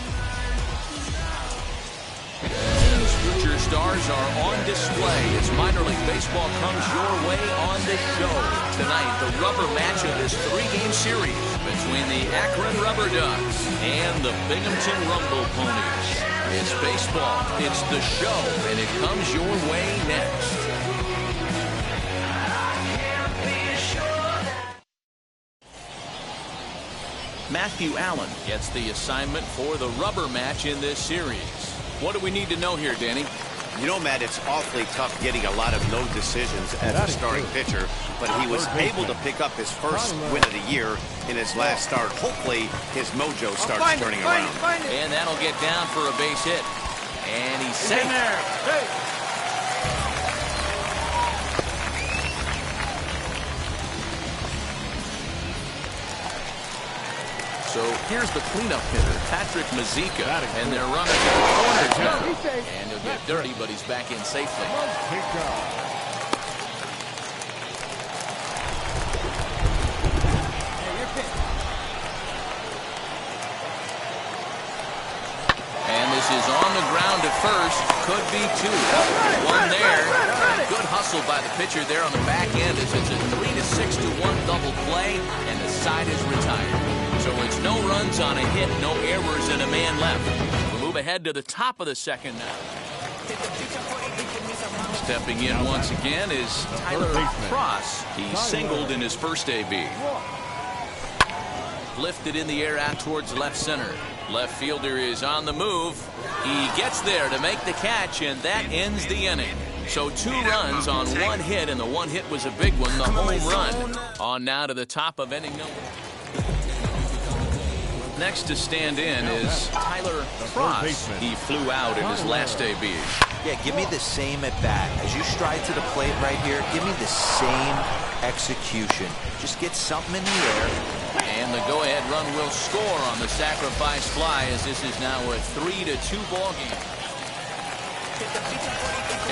A: Teams' future stars are on display as minor league baseball comes your way on the show. Tonight, the rubber match of this 3-game series between the Akron Rubber Ducks and the Binghamton Rumble Ponies. It's baseball, it's the show, and it comes your way next. Matthew Allen gets the assignment for the rubber match in this series. What do we need to know here, Danny?
B: You know, Matt, it's awfully tough getting a lot of no decisions as a starting pitcher, but he was able to pick up his first win of the year in his last start. Hopefully, his mojo starts turning around.
A: And that'll get down for a base hit. And he's safe. So here's the cleanup hitter, Patrick Mazika, and their runner to the corners now. And he'll get dirty, but he's back in safely. And this is on the ground at first. Could be two. One there. Good hustle by the pitcher there on the back end as it's a 3-6 to 1 double play, and the side is retired. So it's no runs on a hit, no errors, and a man left. We'll move ahead to the top of the second now. Stepping in once again is Tyler Cross. He singled in his first AB. Lifted in the air out towards left center. Left fielder is on the move. He gets there to make the catch, and that ends the inning. So 2 runs on 1 hit, and the 1 hit was a big one, the home run. On now to the top of inning number. Next to stand in is Tyler Cross. He flew out in his last AB.
C: Yeah, give me the same at bat. As you stride to the plate right here, give me the same execution. Just get something in the air.
A: And the go-ahead run will score on the sacrifice fly, as this is now a 3-2 ball game.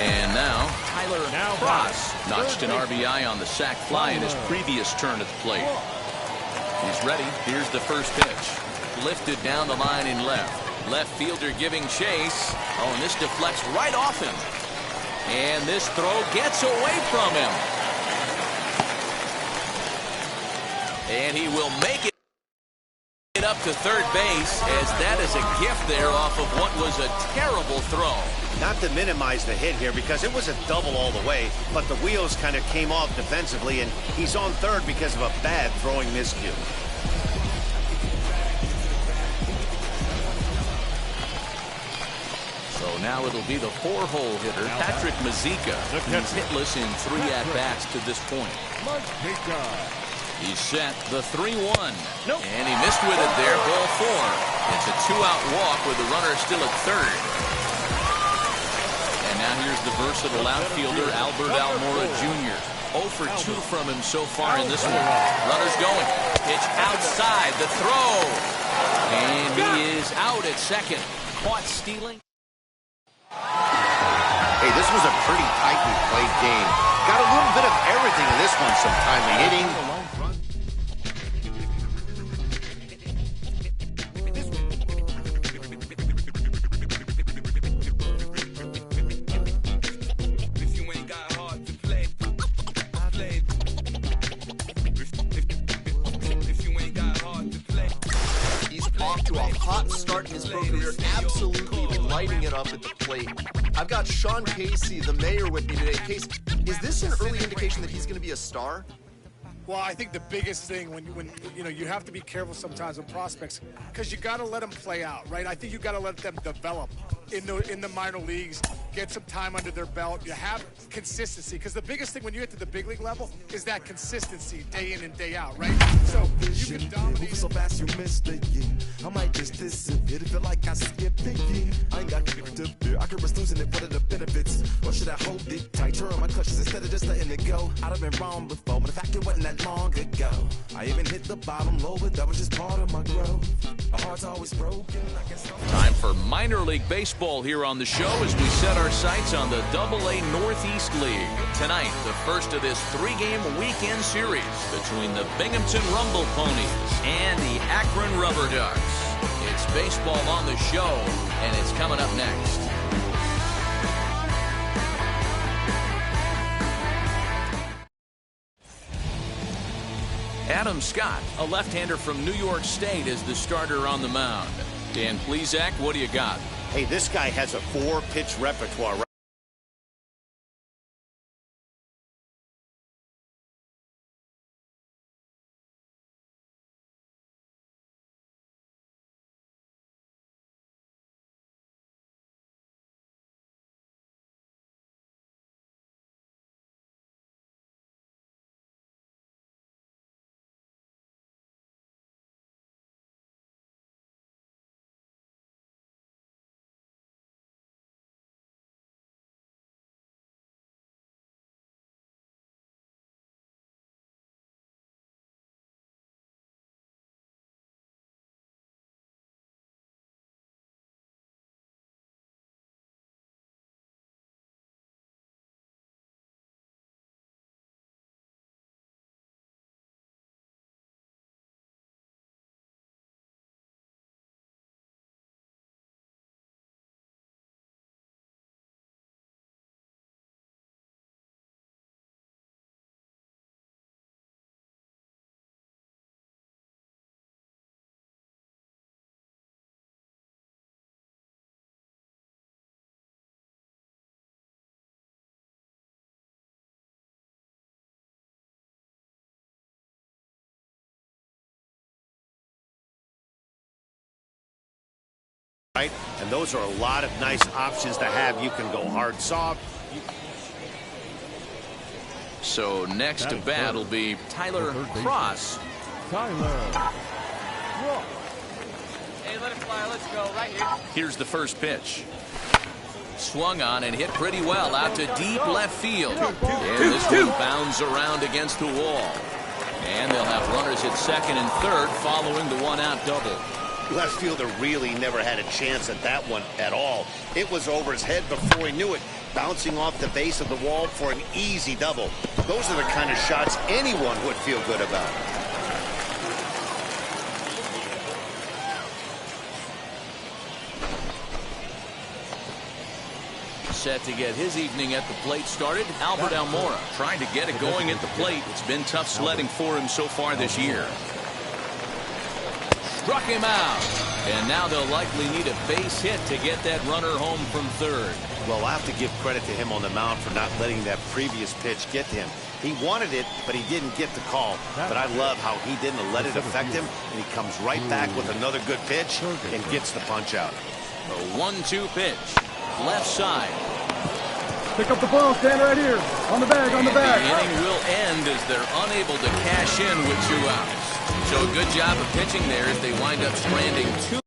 A: And now Tyler Cross notched an RBI on the sac fly in his previous turn at the plate. He's ready. Here's the first pitch. Lifted down the line in left. Left fielder giving chase. Oh, and this deflects right off him. And this throw gets away from him. And he will make it up to third base, as that is a gift there off of what was a terrible throw.
B: Not to minimize the hit here, because it was a double all the way, but the wheels kind of came off defensively, and he's on third because of a bad throwing miscue.
A: So now it'll be the 4-hole hitter, Patrick Mazika. He's hitless in 3 at-bats to this point. He's set the 3-1. And he missed with it there, ball 4. It's a 2-out walk with the runner still at third. And now here's the versatile outfielder, Albert Almora Jr. 0 for 2 from him so far in this one. Runner's going. Pitch outside, the throw. And he is out at second. Caught stealing.
B: Hey, this was a pretty tightly played game. Got a little bit of everything in this one. Some timely hitting.
T: To a hot start in his pro career, absolutely lighting it up at the plate. I've got Sean Casey, the mayor, with me today. Casey, is this an early indication that he's going to be a star?
U: Well, I think the biggest thing when you know, you have to be careful sometimes with prospects, because you got to let them play out, right? I think you got to let them develop in the minor leagues, get some time under their belt. You have consistency, because the biggest thing when you get to the big league level is that consistency day in and day out, right? So you can dominate
N: so fast you missed the year. I might just disappear to feel like I skipped the year. I ain't got to fear. I could risk losing it. What are the benefits? Or should I hold it tight? Turn on my clutches instead of just letting it go. I'd have been wrong before, but the fact it wasn't that long ago. I even hit the bottom low, but that was just part of my growth. My heart's always broken.
A: Time for minor league baseball here on the show as we set our sights on the AA Northeast League. Tonight, the first of this 3-game weekend series between the Binghamton Rumble Ponies and the Akron Rubber Ducks. It's baseball on the show, and it's coming up next. Adam Scott, a left-hander from New York State, is the starter on the mound. Dan Plesac, what do you got?
B: Hey, this guy has a 4-pitch repertoire. right? And those are a lot of nice options to have. You can go hard, soft.
A: So next to bat will be Tyler Cross.
S: Hey, let it fly. Let's go. Right here.
A: Here's the first pitch. Swung on and hit pretty well out to deep left field. And this one bounds around against the wall. And they'll have runners at second and third following the one-out double.
B: Left fielder really never had a chance at that one at all. It was over his head before he knew it, bouncing off the base of the wall for an easy double. Those are the kind of shots anyone would feel good about.
A: Set to get his evening at the plate started, Albert Almora trying to get it going at the plate. It's been tough sledding for him so far this year. Struck him out. And now they'll likely need a base hit to get that runner home from third.
B: Well, I have to give credit to him on the mound for not letting that previous pitch get to him. He wanted it, but he didn't get the call. But I love how he didn't let it affect him, and he comes right back with another good pitch and gets the punch out.
A: A 1-2 pitch. Left side.
E: Pick up the ball, stand right here. On the bag, on the bag.
A: The inning will end as they're unable to cash in with 2 outs. So a good job of pitching there as they wind up stranding 2.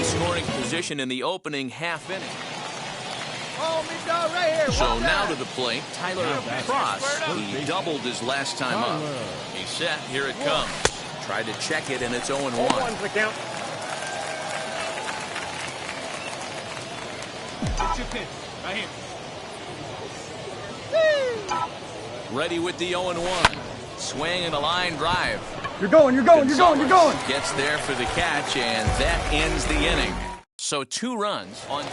A: scoring position in the opening half inning.
S: Oh, me dog right here.
A: So
S: Walk
A: now
S: that.
A: to the plate, Tyler Cross. He doubled his last time up. He's set. Here it comes. Tried to check it, and it's 0-1.
S: 0-1's the count. Get your pitch. Right here.
A: Ready with the 0-1. Swing and a line drive.
E: You're going, you're going, you're going, you're going.
A: Gets there for the catch, and that ends the inning. So 2 runs on.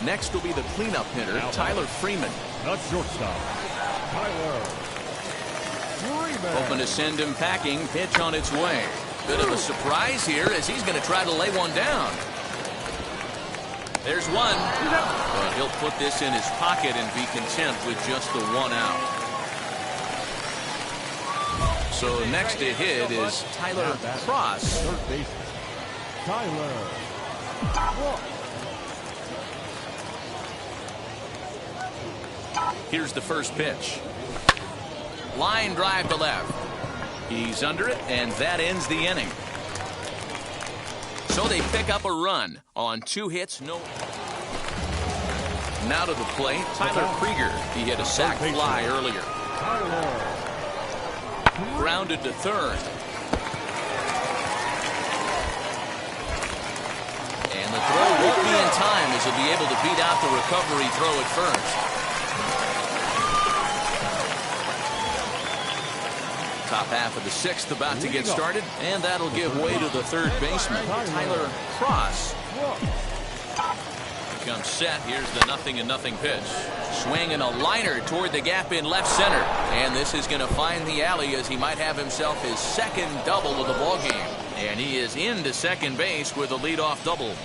A: Next will be the cleanup hitter, Tyler Freeman.
D: Not shortstop, Tyler Freeman.
A: Hoping to send him packing. Pitch on its way. Bit of a surprise here as he's going to try to lay one down. There's one. But he'll put this in his pocket and be content with just the 1 out. So next to hit is Tyler Cross.
D: Third base, Tyler.
A: Here's the first pitch. Line drive to left. He's under it, and that ends the inning. So they pick up a run on 2 hits, no. Now to the plate, Tyler Krieger. He hit a sac fly earlier. Grounded to third. And the throw won't be in time as he'll be able to beat out the recovery throw at first. Top half of the 6th about to get started, and that'll give way to the third baseman, Tyler Cross. Comes set. Here's the 0-0 pitch. Swinging a liner toward the gap in left center, and this is going to find the alley as he might have himself his 2nd double of the ballgame. And he is into second base with a leadoff double.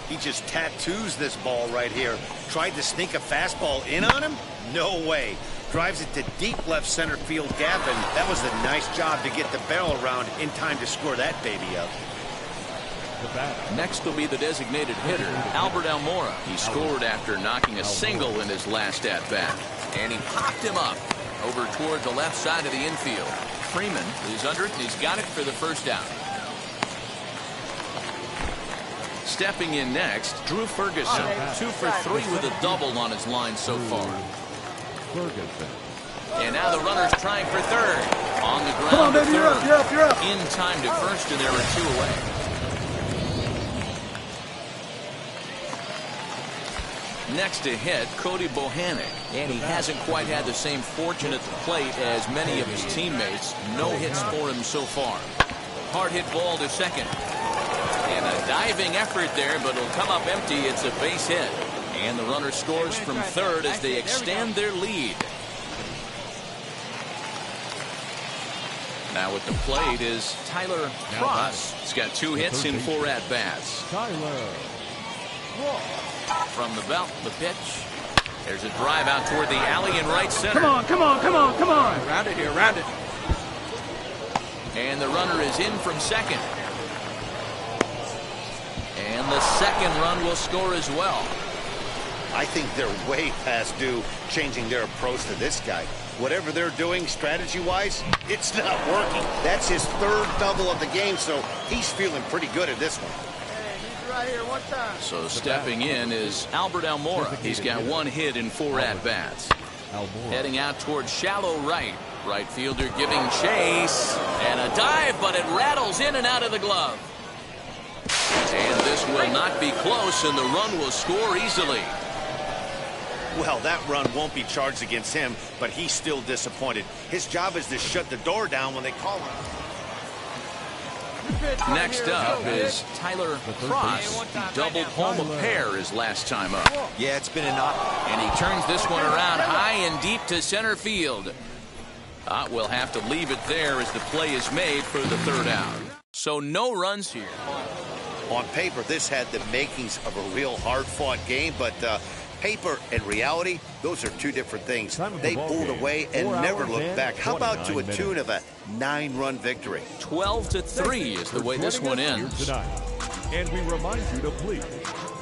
B: He just tattoos this ball right here. Tried to sneak a fastball in on him? No way. Drives it to deep left center field gap, and that was a nice job to get the barrel around in time to score that baby up.
A: Next will be the designated hitter, Albert Almora. He scored after knocking a single in his last at-bat. And he popped him up over toward the left side of the infield. Freeman is under it, and he's got it for the first out. Stepping in next, Drew Ferguson. 2 for 3 with a double on his line so far. And now the runner's trying for third. On the ground.
E: Come on, baby,
A: to
E: you're up,
A: third.
E: you're up, you're up.
A: In time to first, and there are 2 away. Next to hit, Cody Bohannon. And he hasn't quite had the same fortune at the plate as many of his teammates. No hits for him so far. Hard hit ball to second. And a diving effort there, but it'll come up empty. It's a base hit. And the runner scores from third as they extend their lead. Now at the plate is Tyler Cross. He's got 2 hits in 4 at-bats. From the belt, the pitch. There's a drive out toward the alley in right center.
E: Come on, come on, come on, come on.
S: Round it here, round it.
A: And the runner is in from second. And the second run will score as well.
B: I think they're way past due changing their approach to this guy. Whatever they're doing strategy-wise, it's not working. That's his 3rd double of the game, so he's feeling pretty good at this one.
S: Hey, he's right here one time.
A: So stepping in is Albert Almora. He's got 1 hit in 4 at-bats. Heading out towards shallow right. Right fielder giving chase. And a dive, but it rattles in and out of the glove. And this will not be close, and the run will score easily.
B: Well, that run won't be charged against him, but he's still disappointed. His job is to shut the door down when they call him.
A: Next up is Tyler Cross. He doubled home a pair his last time up.
C: Yeah, it's been enough.
A: And he turns this one around high and deep to center field. We'll have to leave it there as the play is made for the 3rd out. So no runs here.
B: On paper, this had the makings of a real hard-fought game, but paper and reality, those are 2 different things. They pulled away and never looked back. How about to a tune of a 9-run victory?
A: 12-3 is the way this one ends.
D: And we remind you to please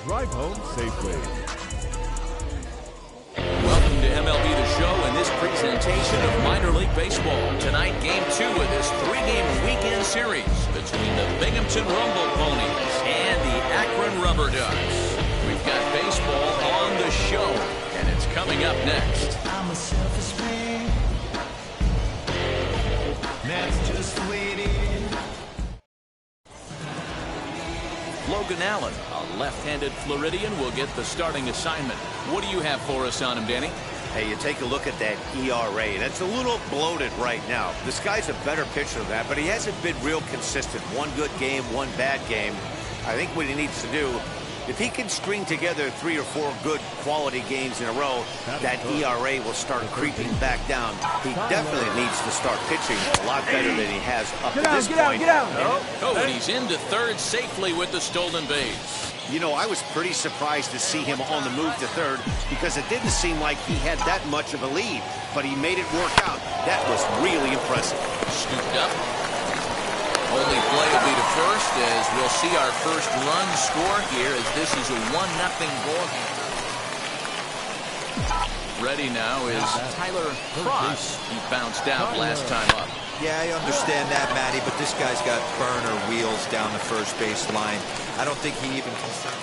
D: drive home safely.
A: Welcome to MLB The Show, and this presentation presentation of minor league baseball. Tonight, game 2 of this 3-game weekend series between the Binghamton Rumble Ponies and the Akron Rubber Ducks. We've got baseball on the show, and it's coming up next.
I: I'm a selfish man. That's just the way it is.
A: Logan Allen, a left-handed Floridian, will get the starting assignment. What do you have for us on him, Danny?
B: Hey, you take a look at that ERA. That's a little bloated right now. This guy's a better pitcher than that, but he hasn't been real consistent. One good game, one bad game. I think what he needs to do, if he can string together 3 or 4 good quality games in a row, that ERA will start creeping back down. He definitely needs to start pitching a lot better than he has up to this point.
A: Oh, and he's into third safely with the stolen base.
B: You know, I was pretty surprised to see him on the move to third because it didn't seem like he had that much of a lead, but he made it work out. That was really impressive.
A: Scooped up. Only play will be to first as we'll see our first run score here as this is a 1-0 ball game. Ready now is Tyler Cross. He bounced out last time up.
C: Yeah, I understand that, Matty, but this guy's got burner wheels down the first base line. I don't think he even can.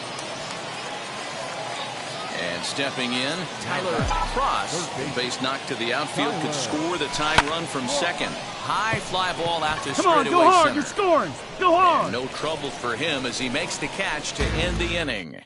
A: And stepping in, Tyler Cross. Base knock to the outfield could score the tying run from second. High fly ball out to straightaway center.
E: Come on, go hard, you're scoring. Go hard.
A: And no trouble for him as he makes the catch to end the inning.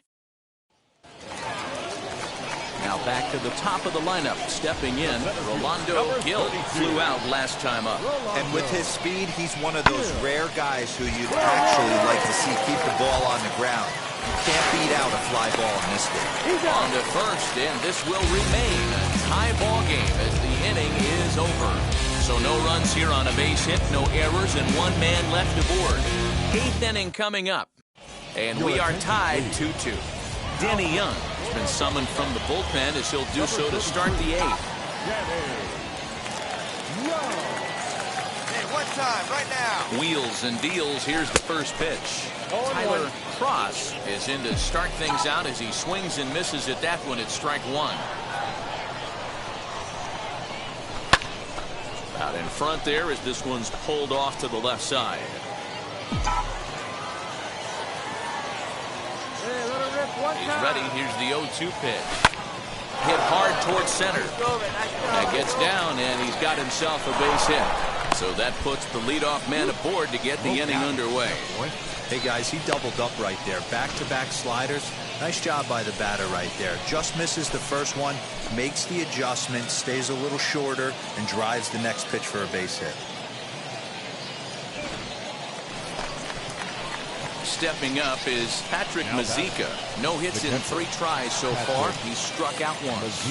A: Now back to the top of the lineup. Stepping in, Rolando Gil flew out last time up.
C: And with his speed, he's one of those rare guys who you'd actually like to see keep the ball on the ground. You can't beat out a fly ball in this game.
A: On to first, and this will remain a tie ball game as the inning is over. So no runs here on a base hit, no errors, and 1 man left aboard. 8th inning coming up, and we are tied 2-2. Danny Young has been summoned from the bullpen as he'll do so to start the 8th.
B: Hey, what time? Right now.
A: Wheels and deals. Here's the first pitch. Tyler Cross is in to start things out as he swings and misses at that one at strike 1. Out in front there as this one's pulled off to the left side. He's ready. Here's the 0-2 pitch. Hit hard towards center. That gets down, and he's got himself a base hit. So that puts the leadoff man aboard to get the inning underway.
C: Hey, guys, he doubled up right there. Back-to-back sliders. Nice job by the batter right there. Just misses the first one, makes the adjustment, stays a little shorter, and drives the next pitch for a base hit.
A: Stepping up is Patrick Mazika. No hits in 3 tries so far. He's struck out once.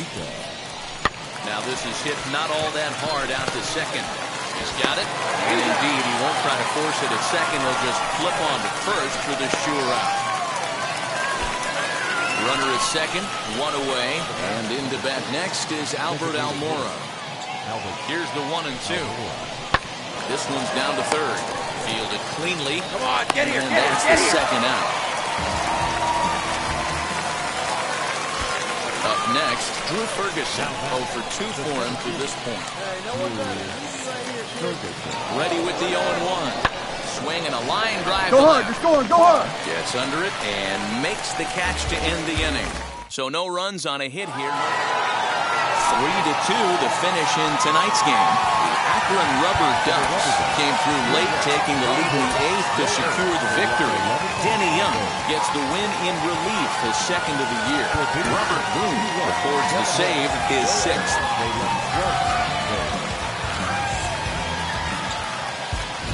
A: Now this is hit not all that hard out to second. He's got it. And indeed, he won't try to force it at second. He'll just flip on to first for the sure out. Runner at second, 1 away. And into bat next is Albert Almora. Here's the 1-2. This one's down to third. Fielded cleanly.
I: Come on, get here,
A: and
I: get
A: that's
I: here,
A: the second out. Up next, Drew Ferguson. 0 for 2 for him to this point. Ready with the 0-1. Swing and a line drive.
E: Go hard, you're scoring, go hard.
A: Gets under it and makes the catch to end the inning. So no runs on a hit here. 3-2 the finish in tonight's game. The Akron Rubber Ducks came through late, taking the lead in the 8th to secure the victory. Danny Young gets the win in relief, his 2nd of the year. Robert Boone records the save, his 6th.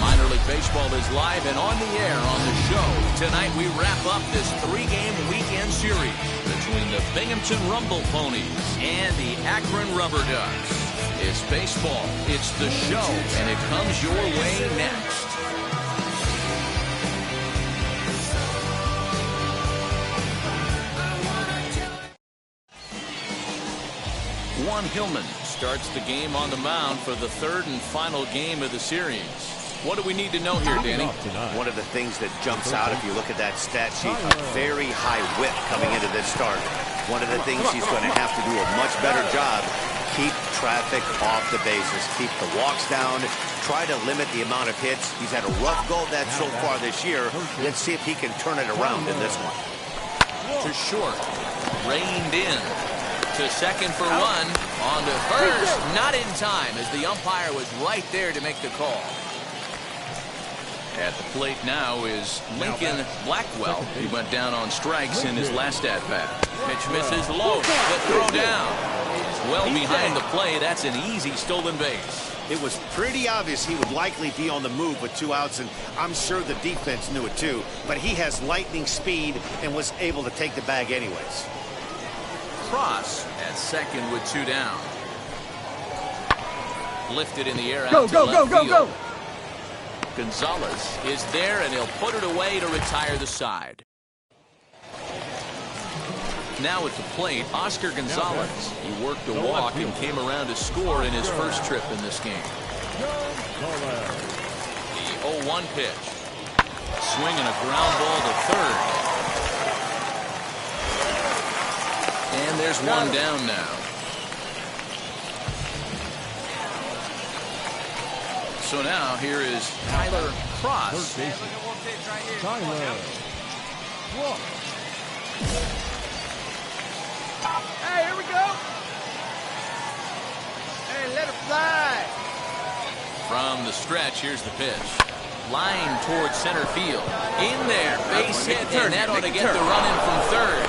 A: Minor League Baseball is live and on the air on the show. Tonight we wrap up this 3-game weekend series between the Binghamton Rumble Ponies and the Akron Rubber Ducks. It's baseball, it's the show, and it comes your way next. Juan Hillman starts the game on the mound for the 3rd and final game of the series. What do we need to know here, Danny?
B: One of the things that jumps out if you look at that stat sheet, a very high whip coming into this start. One of the things he's going to have to do a much better job keep traffic off the bases, keep the walks down, try to limit the amount of hits. He's had a rough go of that so far this year. Let's see if he can turn it around in this one.
A: To short, reined in. To second for one. On to first, not in time as the umpire was right there to make the call. At the plate now is Lincoln Blackwell. He went down on strikes in his last at-bat. Pitch misses low. The throw down. Well behind the play. That's an easy stolen base.
B: It was pretty obvious he would likely be on the move with 2 outs, and I'm sure the defense knew it too. But he has lightning speed and was able to take the bag anyways.
A: Cross at second with 2 down. Lifted in the air out
E: Go,
A: to
E: go,
A: left
E: go,
A: field.
E: go, go.
A: Gonzalez is there, and he'll put it away to retire the side. Now at the plate, Oscar Gonzalez. He worked a walk and came around to score in his first trip in this game. The 0-1 pitch. Swinging a ground ball to third. And there's one down now. So now here is Tyler Cross.
E: Tyler.
O: Hey, here we go. Hey, let it fly.
A: From the stretch, here's the pitch. Line towards center field. In there, base hit, and that ought to get the run in from third.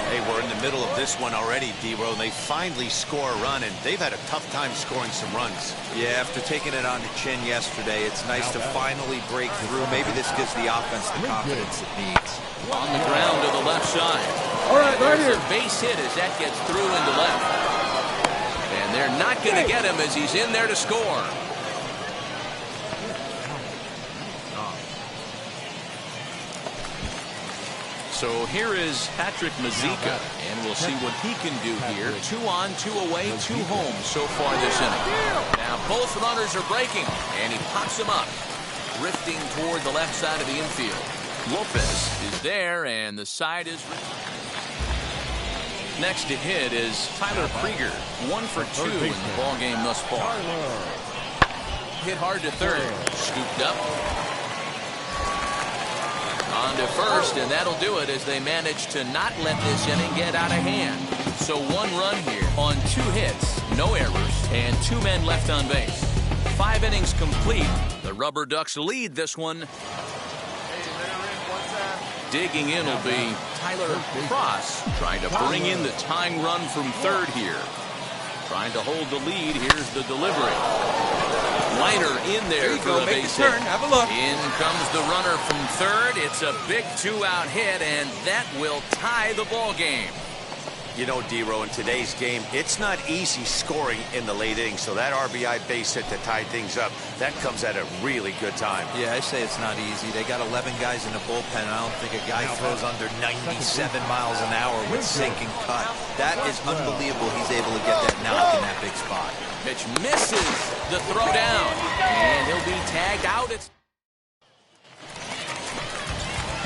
B: Hey, we're in the middle of this one already, D-Row, and they finally score a run, and they've had a tough time scoring some runs.
C: Yeah, after taking it on the chin yesterday, it's nice to finally break through. Maybe this gives the offense the confidence it needs.
A: On the ground to the left side.
E: All right, right
A: There's
E: here.
A: a base hit as that gets through into left. And they're not going to get him as he's in there to score. So here is Patrick Mazeika, and we'll see what he can do here. 2 on, 2 away, 2 home so far this inning. Now both runners are breaking, and he pops them up, drifting toward the left side of the infield. Lopez is there, and the side is... Next to hit is Tyler Krieger, 1 for 2 in the ballgame thus far. Hit hard to third, scooped up. On to first, and that'll do it as they manage to not let this inning get out of hand. So 1 run here on 2 hits, no errors, and 2 men left on base. 5 innings complete. The Rubber Ducks lead this one. Digging in will be Tyler Cross, trying to bring in the tying run from third here. Trying to hold the lead. Here's the delivery. Liner in there for the base hit.
O: Have a look.
A: In comes the runner from third. It's a big 2-out hit, and that will tie the ball game.
B: You know, D-Row, in today's game, it's not easy scoring in the late innings, so that RBI base hit to tie things up, that comes at a really good time.
C: Yeah, I say it's not easy. They got 11 guys in the bullpen. I don't think a guy throws under 97 miles an hour with sinking cut. That is unbelievable. He's able to get that knock in that big spot.
A: Pitch misses the throw down, and he'll be tagged out.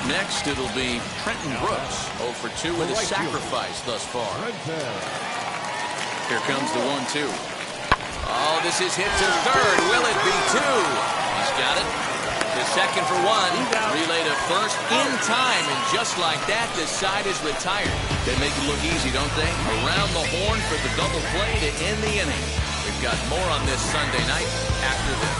A: Next, it'll be Trenton Brooks, 0 for 2 with a sacrifice thus far. Here comes the 1-2. Oh, this is hit to third. Will it be 2? He's got it. The second for 1. Relay to first in time, and just like that, the side is retired. They make it look easy, don't they? Around the horn for the double play to end the inning. We've got more on this Sunday night after this.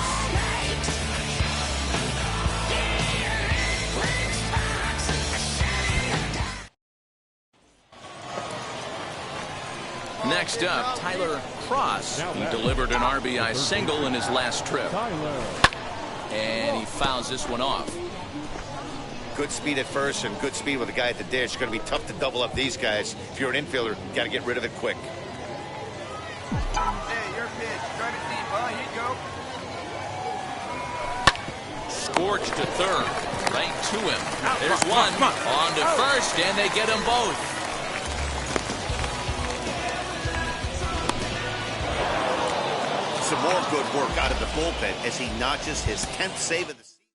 A: Next up, Tyler Cross. He delivered an RBI single in his last trip. And he fouls this one off.
B: Good speed at first and good speed with the guy at the dish. It's going to be tough to double up these guys. If you're an infielder, you got to get rid of it quick.
O: Hey, your pitch. Try to deep, huh? Here you go.
A: Scorched to third. Right to him. There's one. On to first, and they get them both.
B: Some more good work out of the bullpen as he notches his 10th save of the season.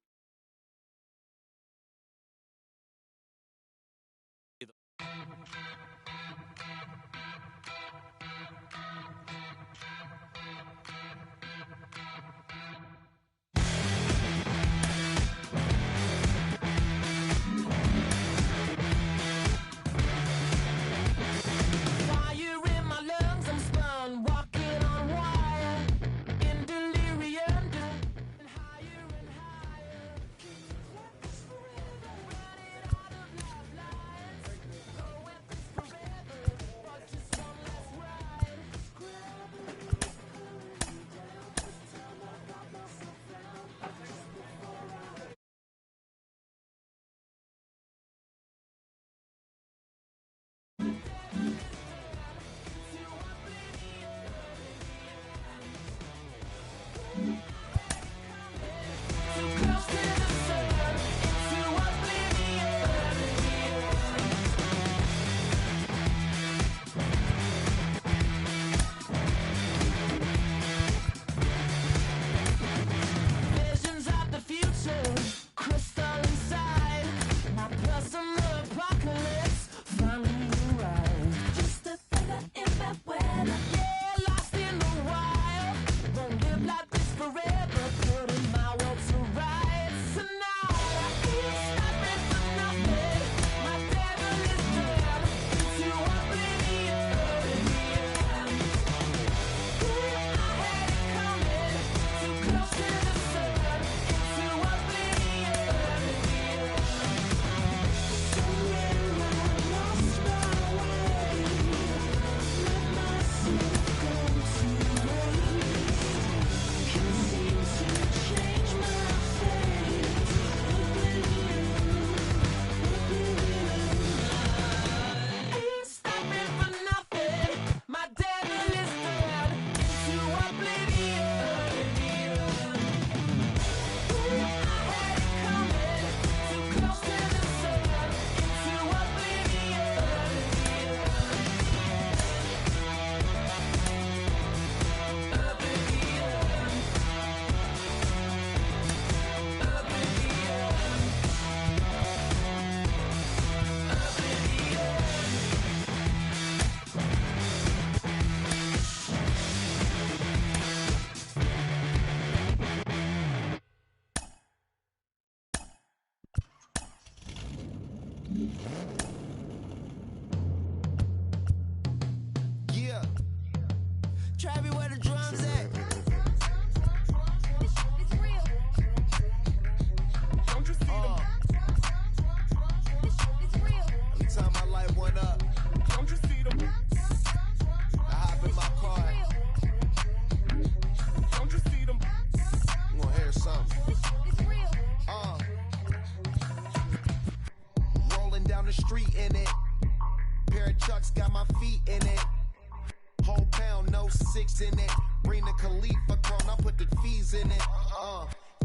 J: 6 in it. Bring the Khalifa clone, I put the fees in it.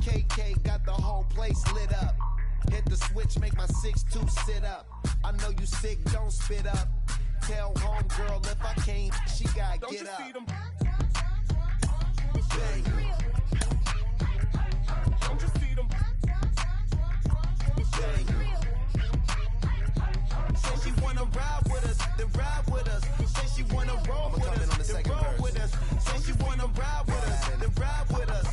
J: KK got the whole place lit up. Hit the switch, make my 6'2" sit up. I know you sick, don't spit up. Tell homegirl if I can't, she gotta get up. Bang.
G: Don't you see them?
J: Bang.
L: Say she wanna ride with us, then ride with us. Say she wanna roll with us, then roll with us. Say she wanna ride with us, then ride with us.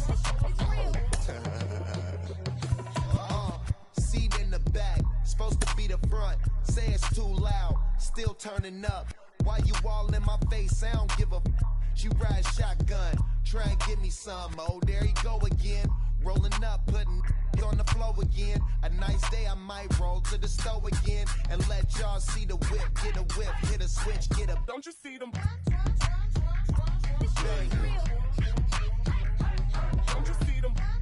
J: Seat in the back, supposed to be the front. Say it's too loud, still turning up. Why you all in my face? I don't give a f. She ride shotgun, try and give me some. Oh, there you go again. Rolling up, putting it on the floor again. A nice day, I might roll to the store again and let y'all see the whip. Get a whip, hit a switch, get a.
G: Don't you see them?
J: Bang.
G: Don't you see them?
J: Bang.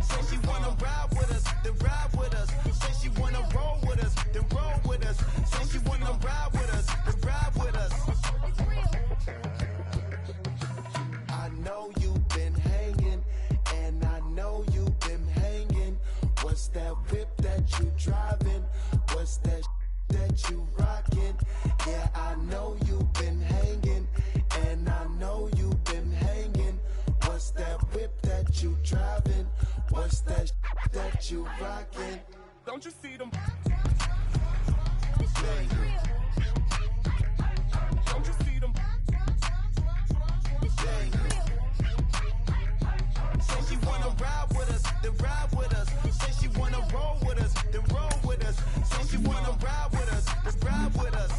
L: Say she wanna ride with us, then ride with us. Say she wanna roll with us, then roll with us. Say she wanna ride with us, then ride with us.
J: I know you've been hanging, and I know you've been hanging. What's that whip that you driving? What's that that you rocking? Yeah, I know you've been hanging, and I know you've been hanging. What's that whip that you driving? What's that that you rocking?
G: Don't you see them?
J: Bang.
G: Don't you see them?
J: Bang.
L: Say she wanna ride with us, then ride with us. Say she wanna roll with us, then roll with us. Say she wanna ride with us, then ride with us.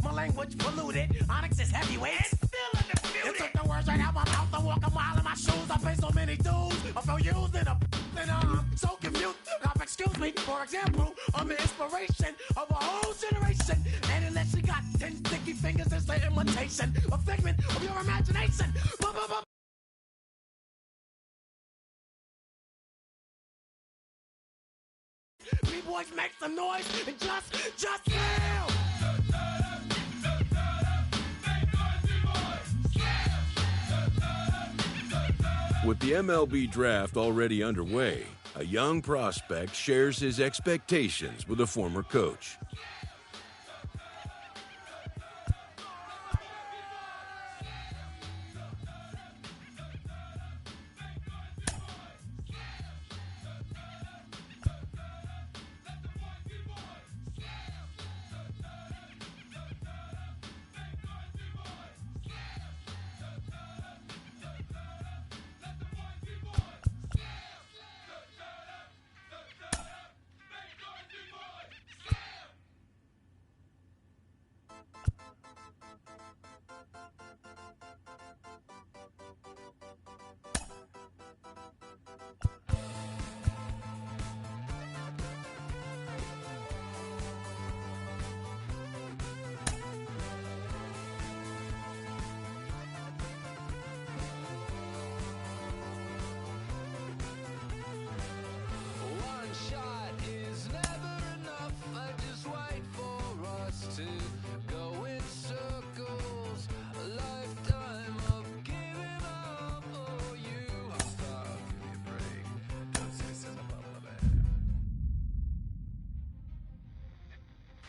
O: My language polluted. Onyx is heavyweight. It's still undisputed. It took the words right out my mouth. I walk a mile in my shoes. I pay so many dues. I feel used and I'm so confused. Now, excuse me, for example, I'm the inspiration of a whole generation. And unless you got 10 sticky fingers, it's an imitation, a figment of your imagination. boys make some noise and just yell.
Q: With the MLB draft already underway, a young prospect shares his expectations with a former coach.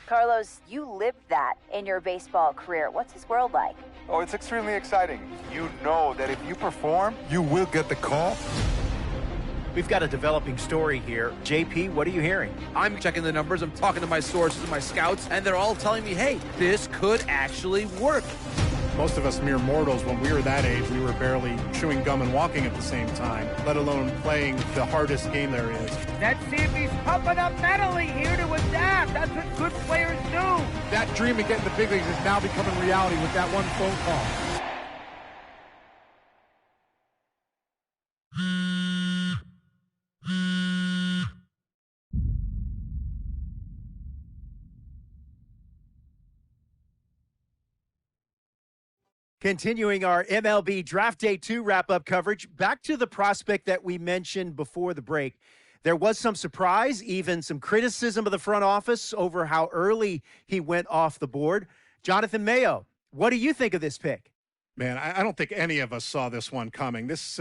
K: Carlos, you lived that in your baseball career. What's this world like?
V: Oh, it's extremely exciting. You know that if you perform, you will get the call.
W: We've got a developing story here. JP, what are you hearing?
X: I'm checking the numbers. I'm talking to my sources and my scouts, and they're all telling me, hey, this could actually work.
U: Most of us mere mortals, when we were that age, we were barely chewing gum and walking at the same time, let alone playing the hardest game there is.
O: Let's see if he's pumping up mentally here to adapt. That's what good players do.
U: That dream of getting the big leagues is now becoming reality with that one phone call.
Y: Continuing our MLB Draft Day 2 wrap-up coverage, back to the prospect that we mentioned before the break. There was some surprise, even some criticism of the front office over how early he went off the board. Jonathan Mayo, what do you think of this pick?
U: Man, I don't think any of us saw this one coming. This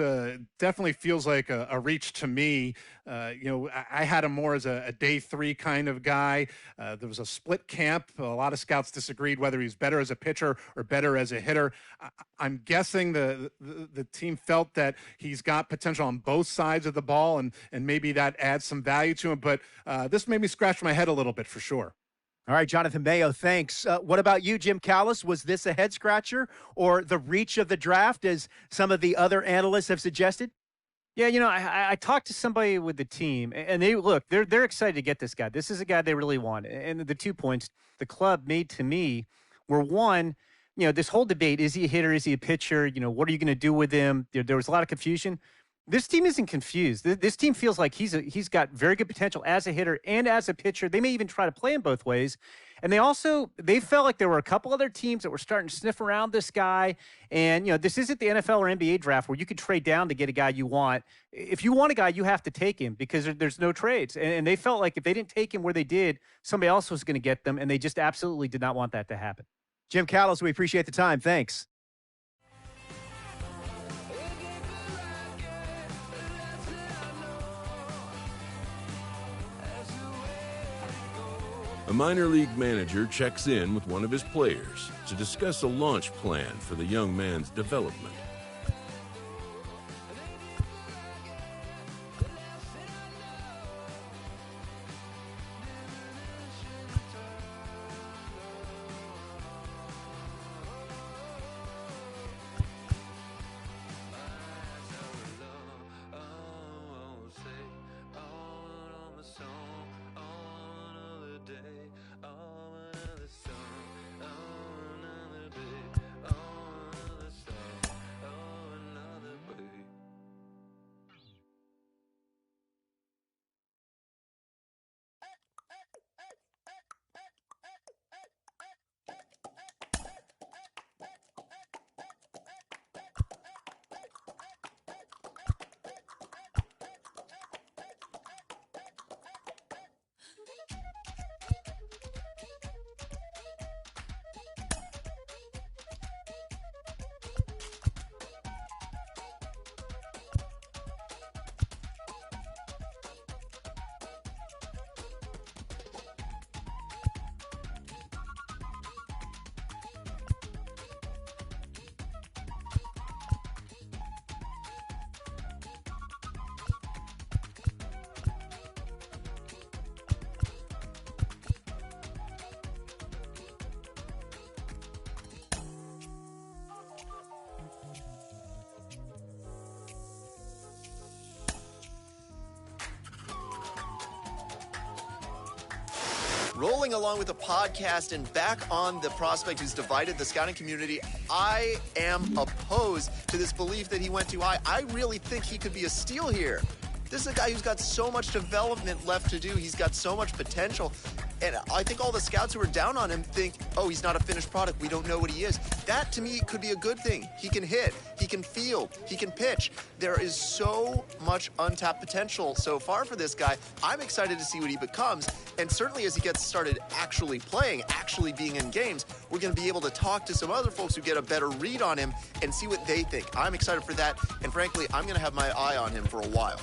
U: definitely feels like a reach to me. I had him more as a day 3 kind of guy. There was a split camp. A lot of scouts disagreed whether he's better as a pitcher or better as a hitter. I'm guessing the team felt that he's got potential on both sides of the ball, and maybe that adds some value to him. But this made me scratch my head a little bit for sure.
Y: All right, Jonathan Mayo, thanks. What about you, Jim Callis? Was this a head-scratcher or the reach of the draft, as some of the other analysts have suggested?
Z: Yeah, I talked to somebody with the team, and they're excited to get this guy. This is a guy they really want. And the 2 points the club made to me were, one, this whole debate, is he a hitter, is he a pitcher? What are you going to do with him? There was a lot of confusion. This team isn't confused. This team feels like he's got very good potential as a hitter and as a pitcher. They may even try to play him both ways. And they felt like there were a couple other teams that were starting to sniff around this guy. And, this isn't the NFL or NBA draft where you could trade down to get a guy you want. If you want a guy, you have to take him because there's no trades. And they felt like if they didn't take him where they did, somebody else was going to get them. And they just absolutely did not want that to happen.
Y: Jim Callis, we appreciate the time. Thanks.
Q: A minor league manager checks in with one of his players to discuss a launch plan for the young man's development.
F: rolling along with the podcast and back on the prospect who's divided the scouting community. I am opposed to this belief that he went too high. I really think he could be a steal here. This is a guy who's got so much development left to do. He's got so much potential. And I think all the scouts who are down on him think, oh, he's not a finished product. We don't know what he is. That, to me, could be a good thing. He can hit. He can field. He can pitch. There is so much untapped potential so far for this guy. I'm excited to see what he becomes. And certainly as he gets started actually playing, actually being in games, we're going to be able to talk to some other folks who get a better read on him and see what they think. I'm excited for that. And frankly, I'm going to have my eye on him for a while.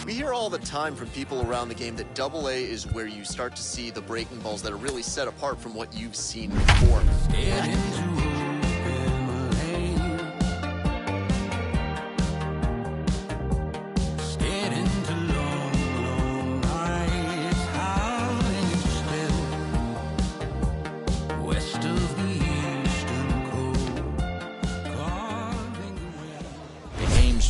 F: We hear all the time from people around the game that Double A is where you start to see the breaking balls that are really set apart from what you've seen before.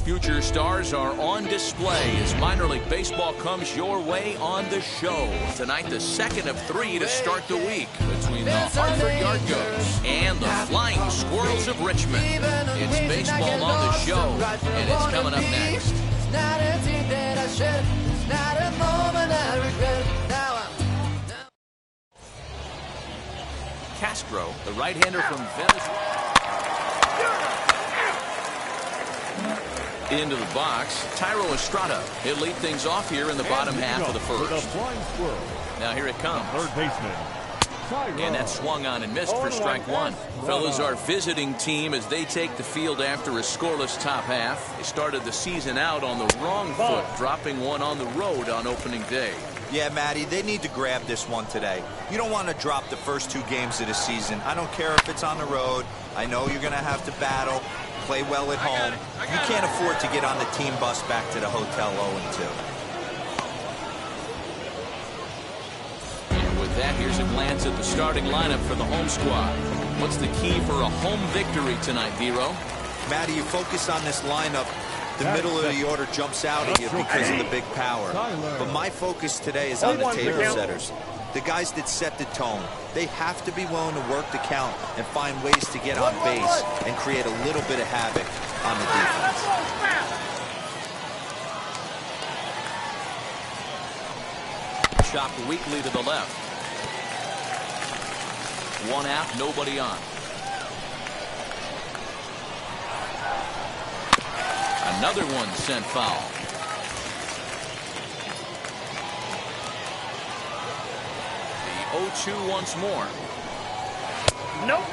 A: Future stars are on display as minor league baseball comes your way on the show. Tonight, the second of 3 to start the week between the Hartford Yard Goats and the Flying Squirrels of Richmond. It's baseball on the show, and it's coming up next. Castro, the right-hander from Venezuela. Into the box, Tyro Estrada. He'll lead things off here in the bottom half of the first. Now here it comes.
D: Third baseman.
A: And that swung on and missed for strike one. Fellas, our visiting team as they take the field after a scoreless top half. They started the season out on the wrong foot, dropping one on the road on opening day.
C: Yeah, Matty, they need to grab this one today. You don't want to drop the first 2 games of the season. I don't care if it's on the road. I know you're going to have to battle, play well at home. You can't afford to get on the team bus back to the hotel 0-2.
A: And with that, here's a glance at the starting lineup for the home squad. What's the key for a home victory tonight, Vero?
C: Matty, you focus on this lineup. The middle of the order jumps out at you because of the big power. But my focus today is on the table setters. The guys that set the tone. They have to be willing to work the count and find ways to get on base and create a little bit of havoc on the defense.
A: Chopped weakly to the left. One out, nobody on. Another one sent foul. The 0-2 once more.
H: Nope.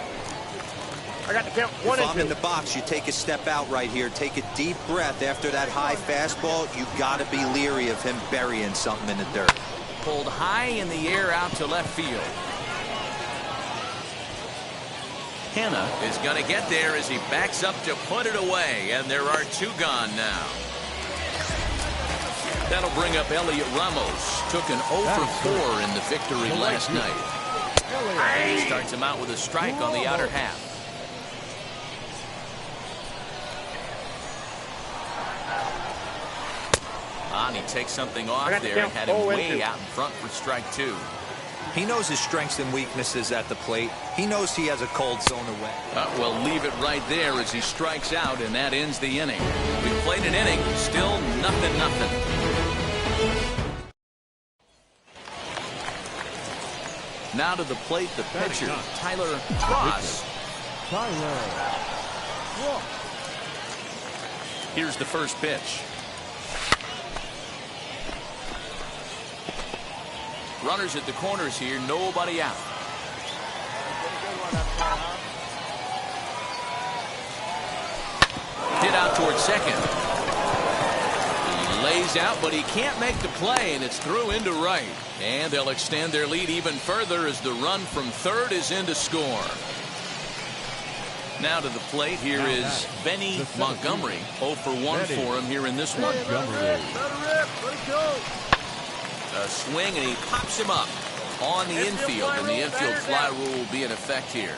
H: I got to count 1 and 2.
C: If I'm in the box, you take a step out right here. Take a deep breath after that high fastball. You got to be leery of him burying something in the dirt.
A: Pulled high in the air out to left field. Hanna is going to get there as he backs up to put it away, and there are 2 gone now. That'll bring up Elliot Ramos. Took an 0 for 4 in the victory last night. He starts him out with a strike on the outer half. And he takes something off there and had him way out in front for strike 2.
C: He knows his strengths and weaknesses at the plate. He knows he has a cold zone away.
A: Well, leave it right there as he strikes out, and that ends the inning. We played an inning, still nothing. Now to the plate, the pitcher, Tyler Cross. Here's the first pitch. Runners at the corners here, nobody out. Hit out towards second. He lays out, but he can't make the play, and it's through into right. And they'll extend their lead even further as the run from third is in to score. Now to the plate, here is Benny Montgomery. 0 for 1 for him here in this one. A swing, and he pops him up on the infield, and the infield fly rule will be in effect here.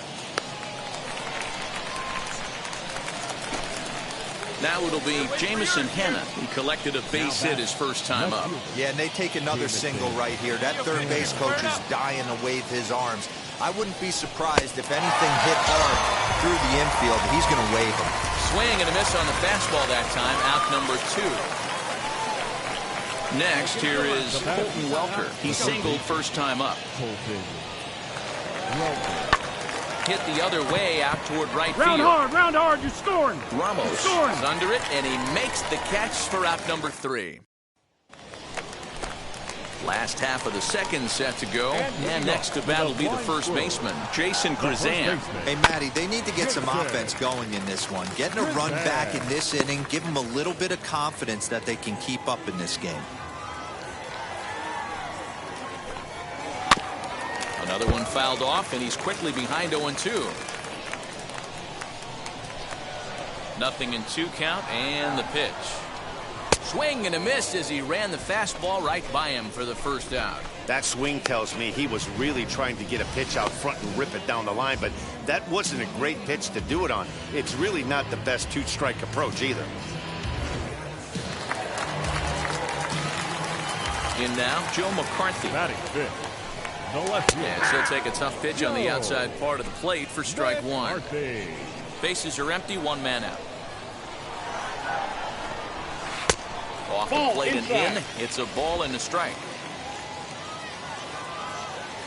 A: Now it'll be Jamison Hanna. He collected a base hit his first time up.
C: Yeah, and they take another single right here. That third base coach is dying to wave his arms. I wouldn't be surprised if anything hit hard through the infield. He's going to wave them.
A: Swing and a miss on the fastball that time. Out number 2. Next, here is Colton Welker. He singled first time up. Hit the other way out toward right field.
E: Round hard, you're scoring.
A: Ramos is under it, and he makes the catch for out number 3. Last half of the second set to go. And next to bat will be the first baseman, Jason Grzan.
C: Hey, Matty, they need to get some offense going in this one. Getting a run back in this inning, give them a little bit of confidence that they can keep up in this game.
A: Another one fouled off, and he's quickly behind 0-2. Nothing in 2 count, and the pitch. Swing and a miss as he ran the fastball right by him for the first out.
B: That swing tells me he was really trying to get a pitch out front and rip it down the line, but that wasn't a great pitch to do it on. It's really not the best 2-strike approach either.
A: In now, Joe McCarthy. Yes, he'll take a tough pitch on the outside part of the plate for strike 1. Bases are empty, 1 man out. Off the plate and in. It's a ball and a strike.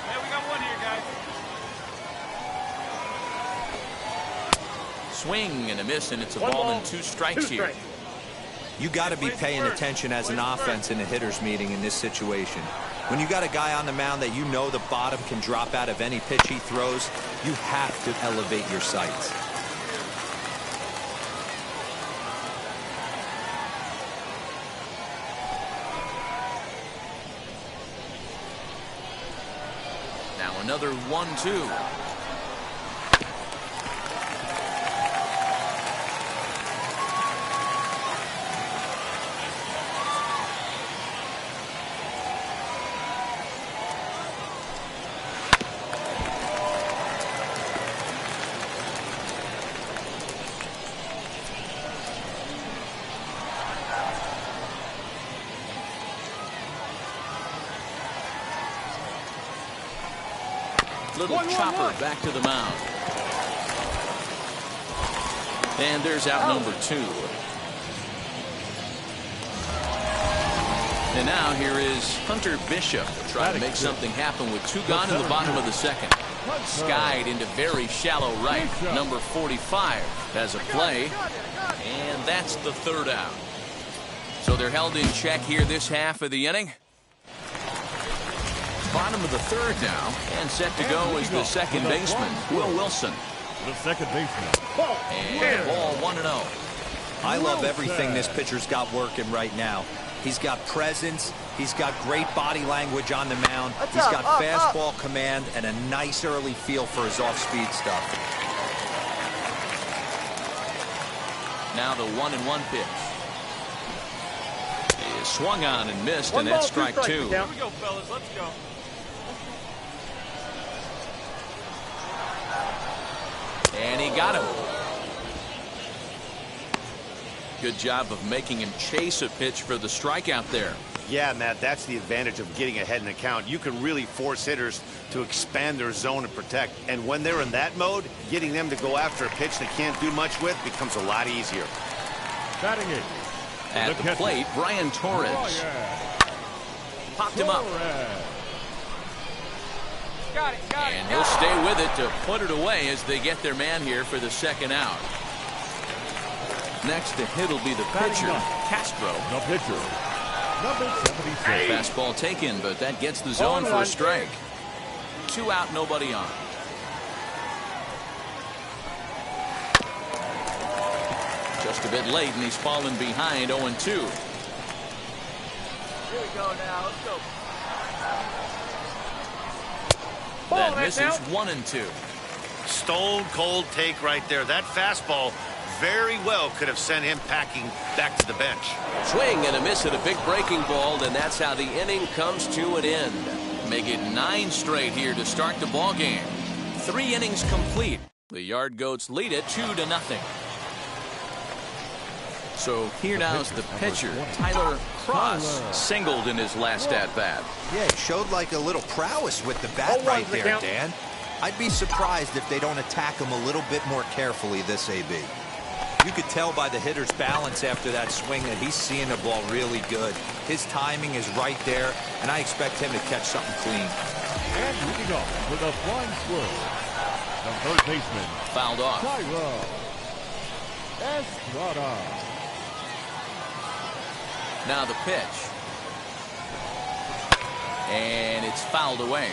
G: Hey, we got one here, guys.
A: Swing and a miss, and it's a ball and 2 strikes here.
C: You got to be paying attention as an offense in a hitter's meeting in this situation. When you got a guy on the mound that you know the bottom can drop out of any pitch he throws, you have to elevate your sights.
A: Now another 1-2. Little chopper back to the mound. And there's out number 2. And now here is Hunter Bishop trying to make something happen with 2 gone in the bottom of the second. Skied into very shallow right. Number 45 has a play. And that's the 3rd out. So they're held in check here this half of the inning. Bottom of the 3rd now, and set to go is the second baseman, Will Wilson.
D: The second baseman.
A: And ball 1-0.
C: I love everything this pitcher's got working right now. He's got presence. He's got great body language on the mound. He's got fastball command and a nice early feel for his off-speed stuff.
A: Now the 1-1 pitch. He is swung on and missed, and that's strike 2.
G: Here we go, fellas. Let's go.
A: And he got him. Good job of making him chase a pitch for the strikeout there.
B: Yeah, Matt, that's the advantage of getting ahead in the count. You can really force hitters to expand their zone and protect. And when they're in that mode, getting them to go after a pitch they can't do much with becomes a lot easier.
D: Batting it.
A: At the plate, Brian Torres. Popped him up.
G: Got it.
A: And he'll stay with it to put it away as they get their man here for the second out. Next to hit will be the pitcher, Castro.
D: The pitcher, number 76.
A: Fastball taken, but that gets the zone for a strike. 2 out, nobody on. Just a bit late, and he's fallen behind 0-2.
G: Here we go now. Let's go.
A: That misses 1-2.
B: Stone cold take right there. That fastball very well could have sent him packing back to the bench.
A: Swing and a miss at a big breaking ball, and that's how the inning comes to an end. Make it 9 straight here to start the ball game. 3 innings complete. The Yard Goats lead it 2-0. So here now is the pitcher, Tyler Cross, singled in his last at-bat.
C: Yeah, he showed like a little prowess with the bat right there, Dan. I'd be surprised if they don't attack him a little bit more carefully this AB. You could tell by the hitter's balance after that swing that he's seeing the ball really good. His timing is right there, and I expect him to catch something clean.
D: And moving off with a flying swerve, the third baseman.
A: Fouled off.
D: Tyra Estrada.
A: Now the pitch. And it's fouled away.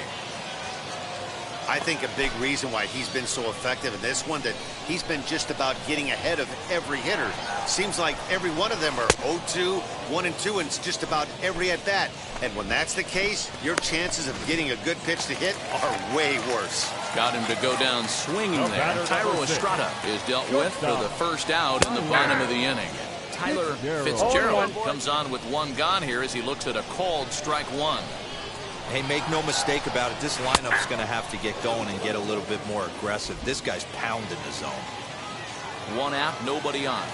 B: I think a big reason why he's been so effective in this one, that he's been just about getting ahead of every hitter. Seems like every one of them are 0-2, 1-2, and it's just about every at-bat. And when that's the case, your chances of getting a good pitch to hit are way worse.
A: Got him to go down swinging there. Tyro Estrada is dealt with for the first out in the bottom of the inning. Tyler Fitzgerald comes on with one gone here as he looks at a called strike one.
C: Hey, make no mistake about it, this lineup's going to have to get going and get a little bit more aggressive. This guy's pounding the zone.
A: One out, nobody on.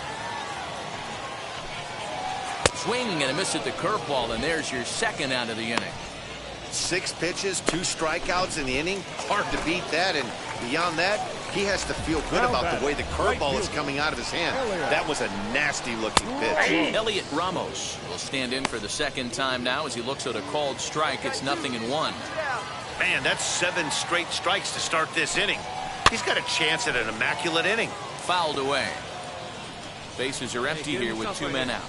A: Swing and a miss at the curveball, and there's your second out of the inning.
B: 6 pitches, 2 strikeouts in the inning. Hard to beat that, and beyond that, he has to feel good about the way the curveball is coming out of his hand. That was a nasty-looking pitch.
A: Elliot Ramos will stand in for the second time now as he looks at a called strike. It's 0-1.
B: Man, that's 7 straight strikes to start this inning. He's got a chance at an immaculate inning.
A: Fouled away. Bases are empty here with 2 men out.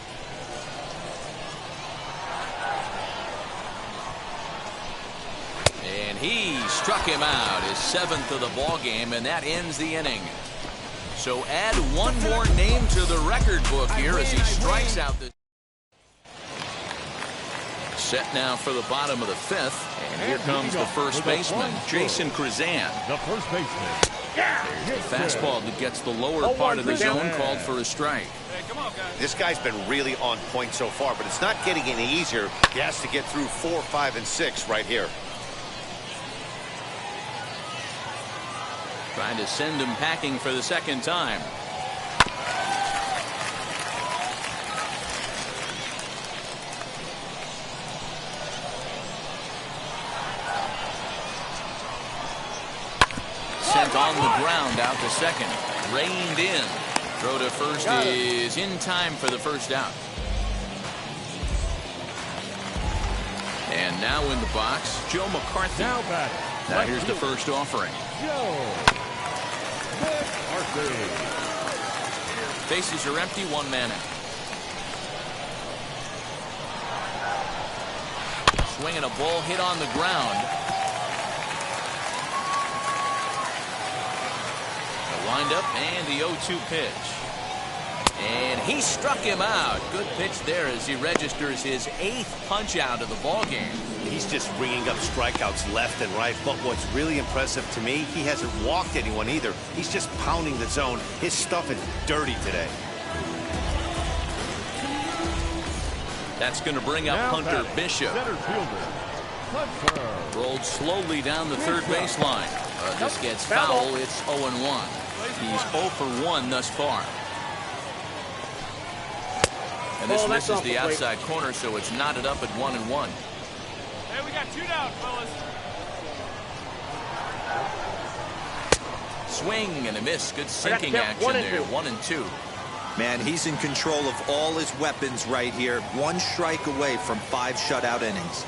A: And he struck him out, his 7th of the ball game, and that ends the inning. So add one more name to the record book here as he strikes out the. Set now for the bottom of the 5th, and here comes the first baseman, Jason Krizan.
D: The first baseman.
A: There's the fastball that gets the lower part of the zone, called for a strike.
B: This guy's been really on point so far, but it's not getting any easier. He has to get through 4, 5, and 6 right here.
A: Trying to send him packing for the second time. Sent on the ground out to second. Reined in. Throw to first is in time for the first out. And now in the box, Joe McCarthy. Now here's the first offering. Bases are empty, 1 man out. Swinging a ball hit on the ground. The windup and the 0-2 pitch. And he struck him out. Good pitch there as he registers his 8th punch out of the ball game.
B: He's just ringing up strikeouts left and right, but what's really impressive to me, he hasn't walked anyone either. He's just pounding the zone. His stuff is dirty today.
A: That's going to bring up Hunter Bishop. Rolled slowly down the third baseline. This gets foul. It's 0-1. He's 0 for 1 thus far. And this misses the outside corner, so it's knotted up at 1-1.
M: Hey, we got 2 down, fellas.
A: Swing and a miss. Good sinking action there. 1-2.
C: Man, he's in control of all his weapons right here. 1 strike away from 5 shutout innings.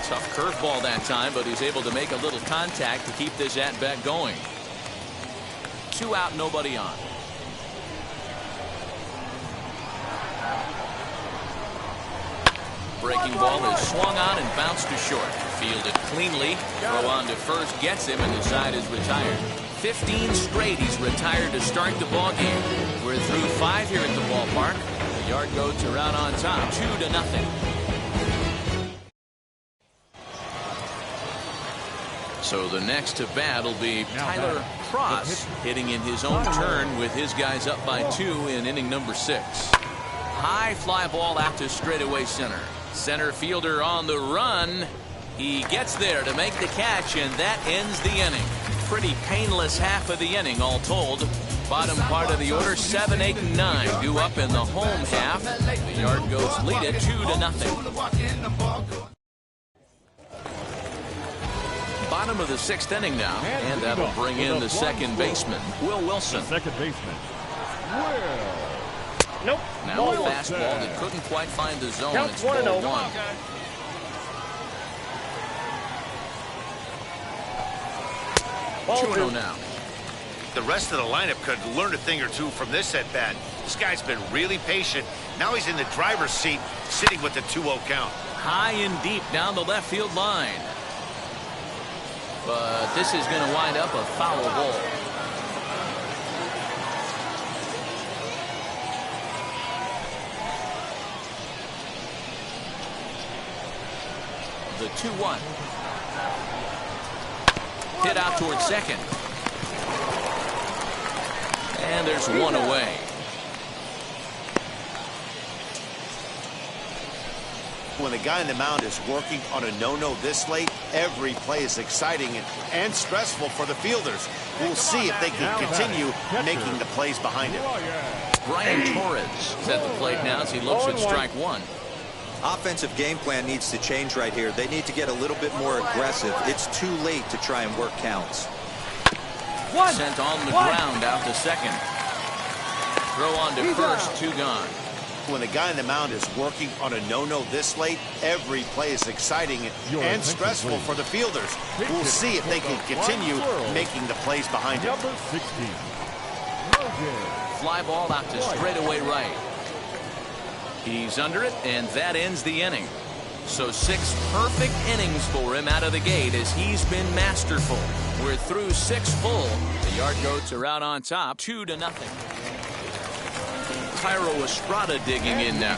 A: Tough curveball that time, but he's able to make a little contact to keep this at-bat going. 2 out, nobody on. Breaking ball is swung on and bounced to short. Fielded cleanly. Throw on to first gets him, and the side is retired. 15 straight he's retired to start the ball game. We're through 5 here at the ballpark. The Yard Goats are out on top, 2-0. So the next to bat will be Tyler Cross, hitting in his own turn with his guys up by 2 in inning number 6. High fly ball out to straightaway center. Center fielder on the run. He gets there to make the catch, and that ends the inning. Pretty painless half of the inning, all told. Bottom part of the order, 7, 8, and 9 due up in the home half. The Yard Goats lead it 2-0. Bottom of the 6th inning now, and that'll bring in the second baseman, Will Wilson.
D: Second baseman, Will.
H: Nope.
A: Now a fastball that couldn't quite find the zone. It's 1-1. 2-0 now.
B: The rest of the lineup could learn a thing or two from this at bat. This guy's been really patient. Now he's in the driver's seat, sitting with the 2-0 count.
A: High and deep down the left field line. But this is going to wind up a foul ball. The 2-1. Hit out towards second. And there's one away.
B: When the guy in the mound is working on a no-no this late, every play is exciting and stressful for the fielders. We'll see if they can continue making the plays behind him.
A: Brian Torres is at the plate now as he looks at strike one.
C: Offensive game plan needs to change right here. They need to get a little bit more aggressive. It's too late to try and work counts.
A: Sent on the ground out to second. Throw on to first, 2 gone.
B: When the guy in the mound is working on a no-no this late, every play is exciting and stressful for the fielders. We'll see if they can continue making the plays behind him.
A: Fly ball out to straightaway right. He's under it, and that ends the inning. So 6 perfect innings for him out of the gate as he's been masterful. We're through 6 full. The Yard Goats are out on top, 2-0. Tyro Estrada digging in now.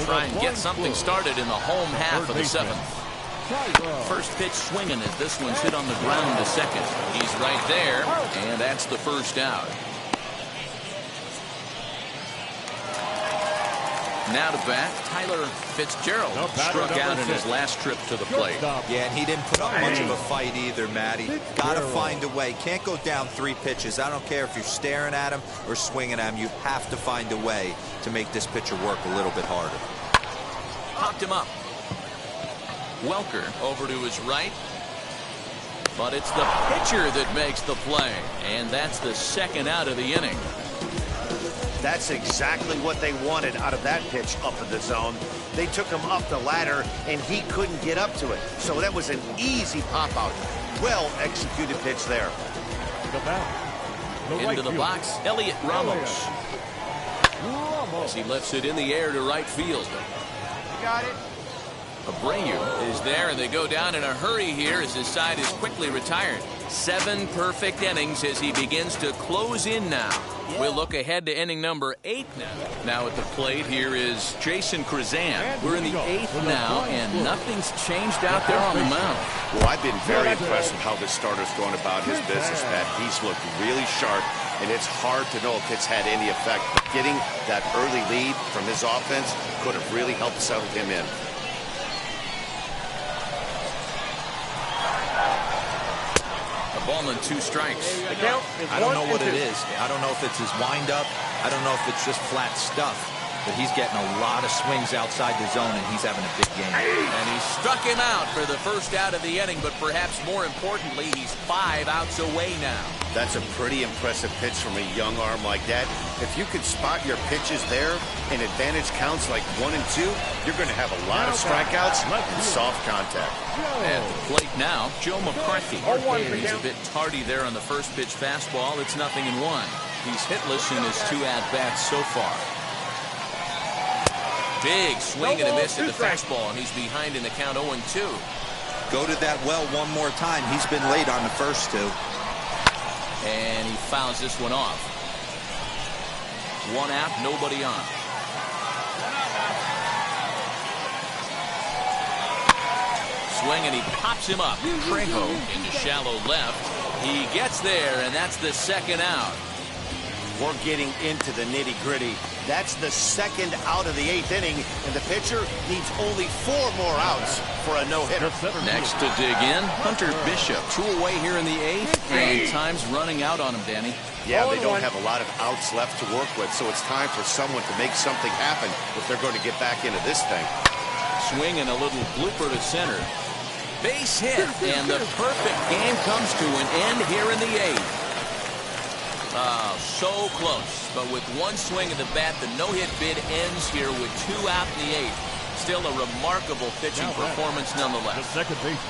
A: Try and get something started in the home half of the 7th. First pitch swinging as this one's hit on the ground to second. He's right there, and that's the first out. Now to bat, Tyler Fitzgerald struck out in his last trip to the plate.
C: Yeah, and he didn't put up much of a fight either, Matty. Got to find a way. Can't go down 3 pitches. I don't care if you're staring at him or swinging at him. You have to find a way to make this pitcher work a little bit harder.
A: Popped him up. Welker over to his right. But it's the pitcher that makes the play. And that's the second out of the inning.
B: That's exactly what they wanted out of that pitch up in the zone. They took him up the ladder, and he couldn't get up to it. So that was an easy pop-out. Well-executed pitch there.
A: Into the box, Elliot Ramos. As he lifts it in the air to right field.
H: Got it.
A: Abreu is there, and they go down in a hurry here as his side is quickly retired. 7 perfect innings as he begins to close in now. We'll look ahead to inning number 8 now. Now at the plate here is Jason Krazan. We're in the 8th now, and nothing's changed out there on the mound.
B: Well, I've been very impressed with how this starter's going about his business, Matt. He's looked really sharp, and it's hard to know if it's had any effect. But getting that early lead from his offense could have really helped settle him in.
A: Ball and 2 strikes.
C: I don't know what it is. I don't know if it's his windup. I don't know if it's just flat stuff. But he's getting a lot of swings outside the zone, and he's having a big game.
A: And he struck him out for the first out of the inning, but perhaps more importantly, he's 5 outs away now.
B: That's a pretty impressive pitch from a young arm like that. If you could spot your pitches there and advantage counts like 1 and 2, you're going to have a lot of strikeouts and soft contact.
A: At the plate now, Joe McCarthy. He's a bit tardy there on the first pitch fastball. It's 0-1. He's hitless in his 2 at-bats so far. Big swing and a miss at the fastball, and he's behind in the count 0-2.
C: Go to that well one more time. He's been late on the first 2.
A: And he fouls this one off. 1 out, nobody on. Swing, and he pops him up. Trejo into shallow left. He gets there, and that's the second out.
B: We're getting into the nitty-gritty. That's the second out of the 8th inning, and the pitcher needs only 4 more outs for a no-hitter.
A: Next to dig in, Hunter Bishop. 2 away here in the 8th, and time's running out on him, Danny.
B: Yeah, they don't have a lot of outs left to work with, so it's time for someone to make something happen if they're going to get back into this thing.
A: Swing and a little blooper to center. Base hit, and the perfect game comes to an end here in the 8th. Oh, so close. But with 1 swing of the bat, the no-hit bid ends here with 2 out in the 8th. Still a remarkable pitching performance nonetheless.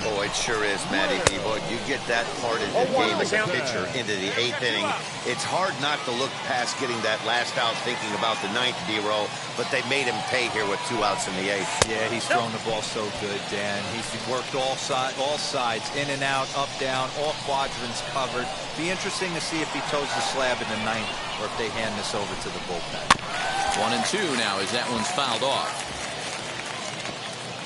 B: Oh, it sure is, Matty B. Boy, you get that part of the game as a pitcher into the 8th inning. It's hard not to look past getting that last out, thinking about the 9th, D-Row, but they made him pay here with 2 outs in the 8th.
C: Yeah, he's thrown the ball so good, Dan. He's worked all sides, in and out, up, down, all quadrants covered. Be interesting to see if he toes the slab in the 9th or if they hand this over to the bullpen.
A: 1-2 now as that one's fouled off.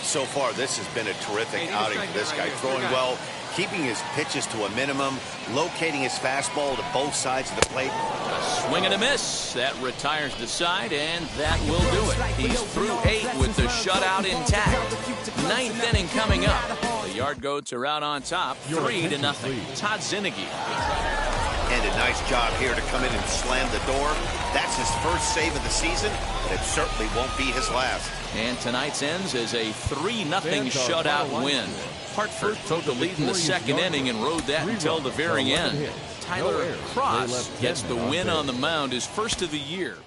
B: So far, this has been a terrific outing for this guy. Throwing well, keeping his pitches to a minimum, locating his fastball to both sides of the plate.
A: A swing and a miss. That retires the side, and that will do it. He's through 8 with the shutout intact. 9th inning coming up. The Yard Goats are out on top, 3-0. Todd Zinnigy.
B: And a nice job here to come in and slam the door. That's his first save of the season, but it certainly won't be his last.
A: And tonight's ends as a 3-0 shutout win. Hartford took the lead in the 2nd inning and rode that until the very end. Tyler Cross gets the win on the mound, his first of the year.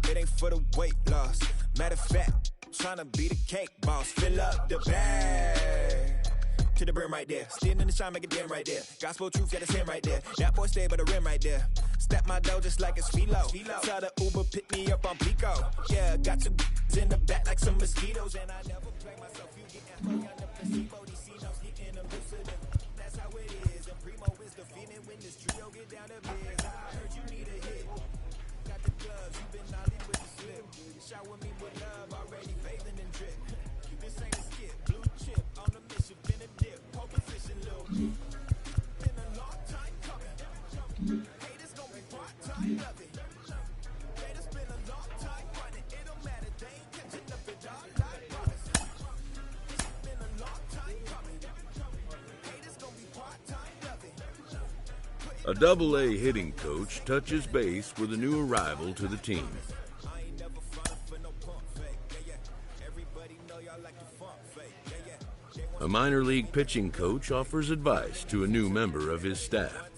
L: It ain't for the weight loss. Matter of fact, trying to be the cake boss. Fill up the bag to the brim right there. Standing in the shine, make it dim right there. Gospel truth, got his hand right there. That boy stay by the rim right there. Step my dough just like it's philo. Tell the Uber pick me up on Pico. Yeah, got two in the back like some mosquitoes, and I never play myself. You getting high on the placebo. These C-notes getting elusive. That's how it is. And Primo is the feeling when this trio get down to biz. I heard you need a hit. Got the gloves, you been all in with the slip. Shower me with love, already bathing in drip. This ain't a skip, blue chip on the mission, been a dip, pole position, little. Been a long time coming. Haters gon' be part-time loving. Haters been a long time running. It don't matter, they ain't catching up with all I promise. Been a long time coming. Haters gon' be part-time loving.
Q: A Double-A hitting coach touches base with a new arrival to the team. A minor league pitching coach offers advice to a new member of his staff.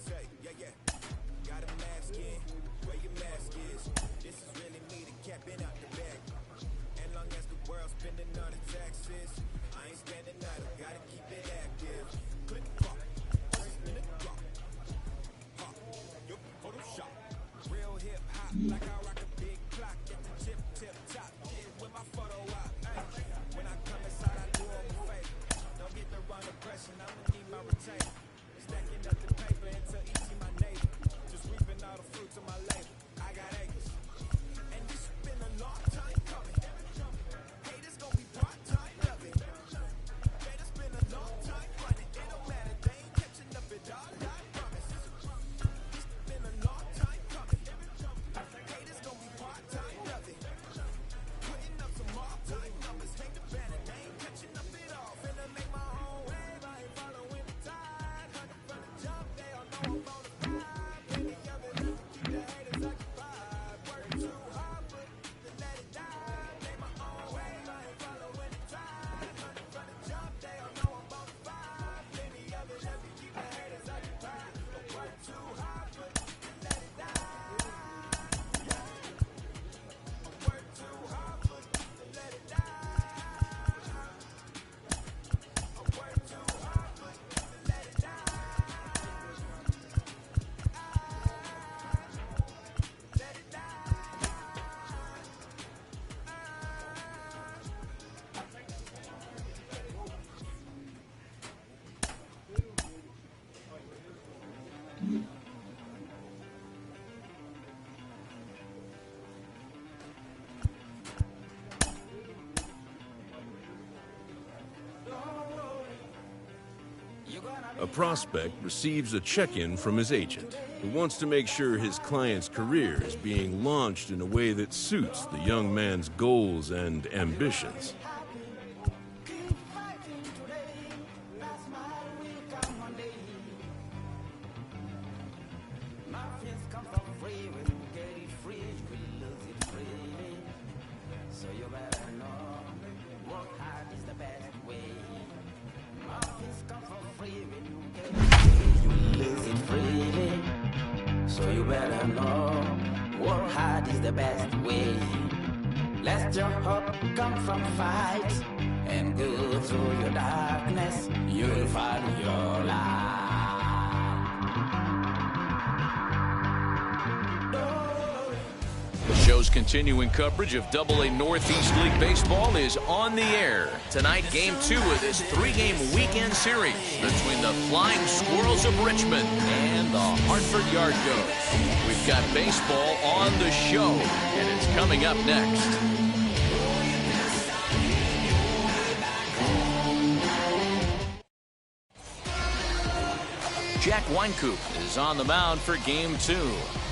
Q: A prospect receives a check-in from his agent, who wants to make sure his client's career is being launched in a way that suits the young man's goals and ambitions.
L: So you better know.
I: the best way. Let your hope come from fight and go through your darkness. You'll find your light.
A: The show's continuing coverage of AA Northeast League Baseball is on the air. Tonight, Game 2 of this 3-game weekend series between the Flying Squirrels of Richmond and the Hartford Yard Goats. We've got baseball on the show, and it's coming up next. Jack Wynkoop is on the mound for Game 2.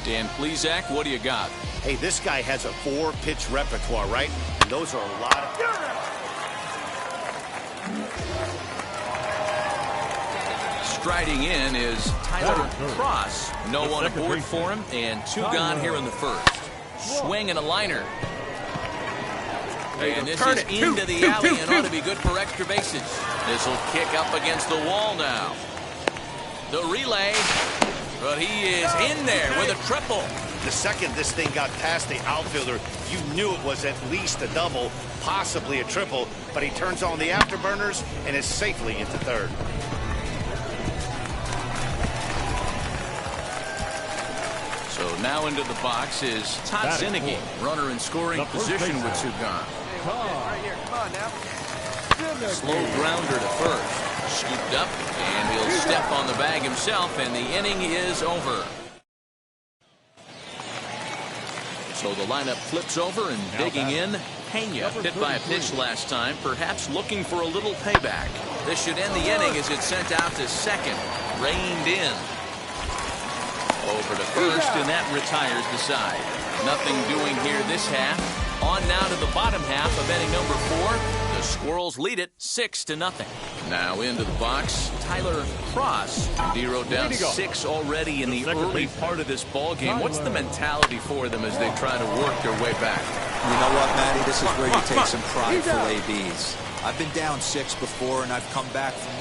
A: Dan Plesac, what do you got?
B: Hey, this guy has a 4-pitch repertoire, right? And those are a lot of...
A: Striding in is Tyler Cross. No one aboard for him, and 2 gone here in the first. Swing and a liner. And this is into the alley and ought to be good for extra bases. This will kick up against the wall now. The relay, but he is in there with a triple.
B: The second this thing got past the outfielder, you knew it was at least a double, possibly a triple, but he turns on the afterburners and is safely into third.
A: So now into the box is Todd Zinnicky, runner in scoring position with 2 gone.
H: Right here, come on now.
A: Slow grounder to first. Scooped up, and he'll step on the bag himself, and the inning is over. So the lineup flips over, and digging in, Pena, hit by a pitch last time, perhaps looking for a little payback. This should end the inning as it's sent out to second. Reined in. Over to first, and that retires the side. Nothing doing here this half. On now to the bottom half of inning number 4. The Squirrels lead it 6-0. Now into the box, Tyler Cross. Dero down 6 already in the early part of this ball game. What's the mentality for them as they try to work their way back?
C: You know what, Matty? This is where you take some pride for ABs. I've been down 6 before, and I've come back from...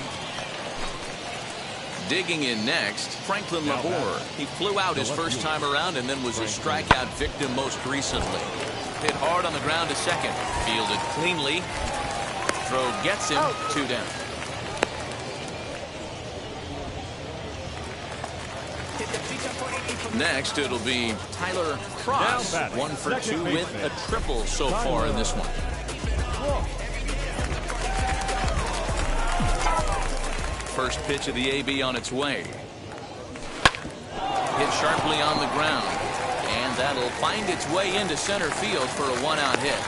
A: Digging in next, Franklin Labor. He flew out his first time around and then was a strikeout victim most recently. Hit hard on the ground to second. Fielded cleanly. Throw gets him. 2 down. Next, it'll be Tyler Cross. 1 for 2 with a triple so far in this one. First pitch of the AB on its way. Hit sharply on the ground. And that'll find its way into center field for a 1-out hit.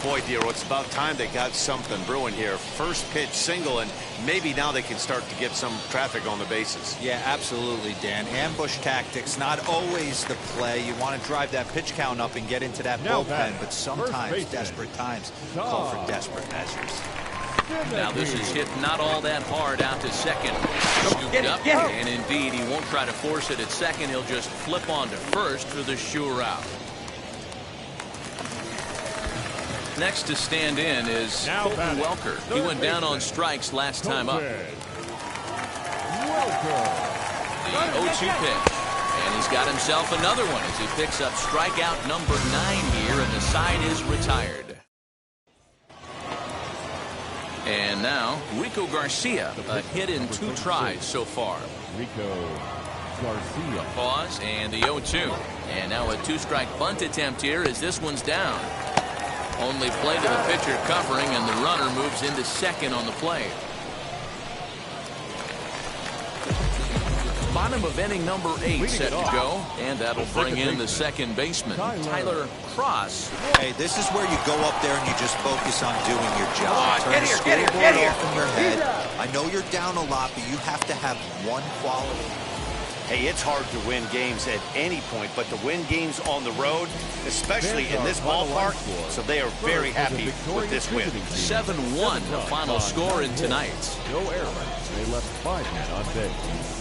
B: Boy, Dero, it's about time they got something brewing here. First pitch single, and maybe now they can start to get some traffic on the bases.
C: Yeah, absolutely, Dan. Ambush tactics, not always the play. You want to drive that pitch count up and get into that bullpen, but sometimes desperate times call for desperate measures.
A: Now this is hit not all that hard out to second. Scooped up, and indeed he won't try to force it at second. He'll just flip on to first for the sure out. Next to stand in is Colton Welker. He went down on strikes last time up. The 0-2 pitch. And he's got himself another one as he picks up strikeout number 9 here, and the side is retired. And now, Rico Garcia, a hit in 2 tries so far.
D: Rico Garcia.
A: A pause, and the 0-2. And now a 2-strike bunt attempt here as this one's down. Only play to the pitcher covering, and the runner moves into second on the play. Bottom of inning number 8 set to go, and that'll bring in the second baseman, Tyler Cross.
C: Hey, this is where you go up there and you just focus on doing your job. Turn the
H: Get
C: scoreboard
H: here.
C: off in your head. I know you're down a lot, but you have to have one quality.
B: Hey, it's hard to win games at any point, but to win games on the road, especially in this ballpark, so they are very happy with this win.
A: 7-1, the final score in tonight's.
D: No errors. They left 5 men on base.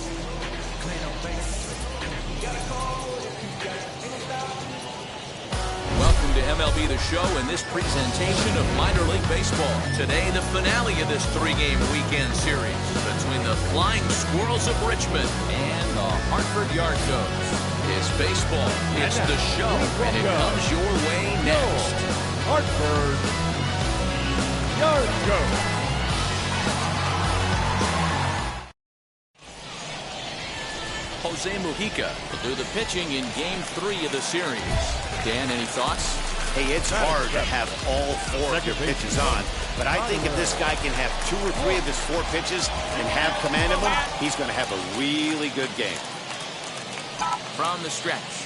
A: Welcome to MLB The Show and this presentation of minor league baseball. Today, the finale of this 3-game weekend series between the Flying Squirrels of Richmond and the Hartford Yard Goats. It's baseball. It's the show, and it comes your way next.
D: Hartford. Yard go.
A: Jose Mujica will do the pitching in Game 3 of the series. Dan, any thoughts?
B: Hey, it's hard to have all 4 of your pitches on, but I think if this guy can have 2 or 3 of his 4 pitches and have command of them, he's going to have a really good game.
A: From the stretch.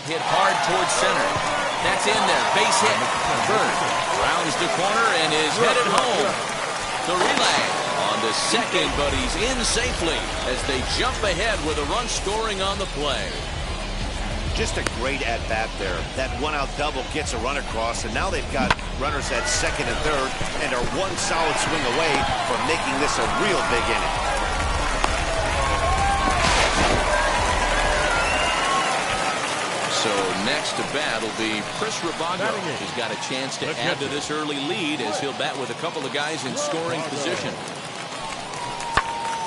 A: Hit hard towards center. That's in there. Base hit. Bird rounds the corner and is headed home. The relay on to second, but he's in safely as they jump ahead with a run scoring on the play.
B: Just a great at-bat there. That one-out double gets a run across, and now they've got runners at second and third, and are one solid swing away from making this a real big inning.
A: So next to bat will be Chris Rabago. He's got a chance to add to this early lead as he'll bat with a couple of guys in scoring position.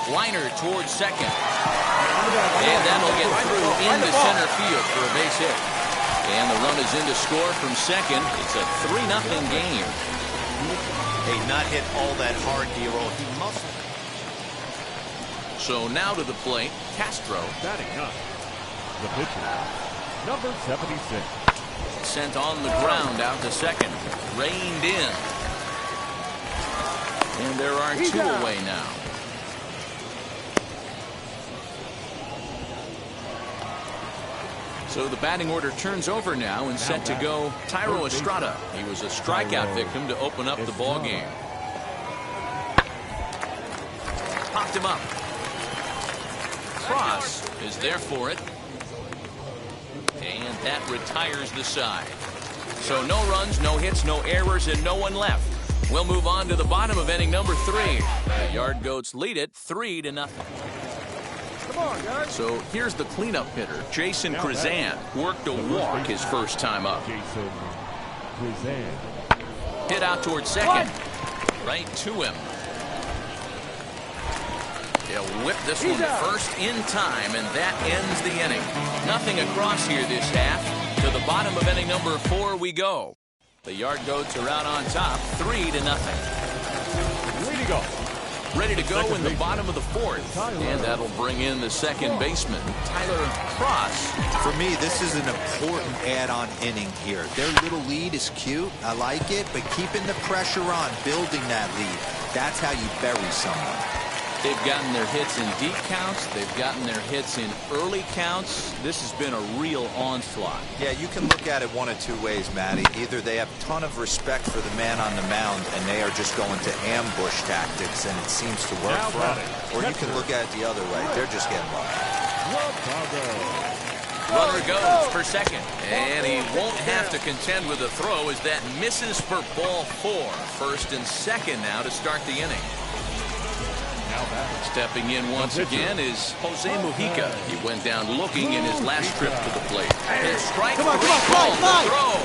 A: Liner towards second. And that'll get through into center field for a base hit. And the run is in to score from second. It's a 3-0 game.
B: Hey, not hit all that hard, D-Roll. He must.
A: So now to the plate, Castro.
D: Batting up. The pitcher, number 76.
A: Sent on the ground out to second. Reined in. And there are 2 away now. So the batting order turns over now and set to go Thairo Estrada. He was a strikeout victim to open up the ball game. Popped him up. Cross is there for it. And that retires the side. So no runs, no hits, no errors, and no one left. We'll move on to the bottom of inning number 3. The Yard Goats lead it 3-0. So here's the cleanup hitter, Jason Krizan. Worked a walk his first time up. Hit out towards second. Right to him. He'll whip this one first in time, and that ends the inning. Nothing across here this half. To the bottom of inning number 4 we go. The Yard Goats are out on top, 3-0. Ready to go in the bottom of the 4th. And that'll bring in the second baseman, Tyler Cross.
C: For me, this is an important add-on inning here. Their little lead is cute. I like it. But keeping the pressure on, building that lead, that's how you bury someone.
A: They've gotten their hits in deep counts. They've gotten their hits in early counts. This has been a real onslaught.
C: Yeah, you can look at it one of 2 ways, Matty. Either they have a ton of respect for the man on the mound and they are just going to ambush tactics and it seems to work for them. Or you can look at it the other way. They're just getting lucky.
A: Runner goes for second. And he won't have to contend with a throw as that misses for ball 4. First and second now to start the inning. Stepping in once again is Jose Mujica. He went down looking in his last trip to the plate. And strike 3 called the throw.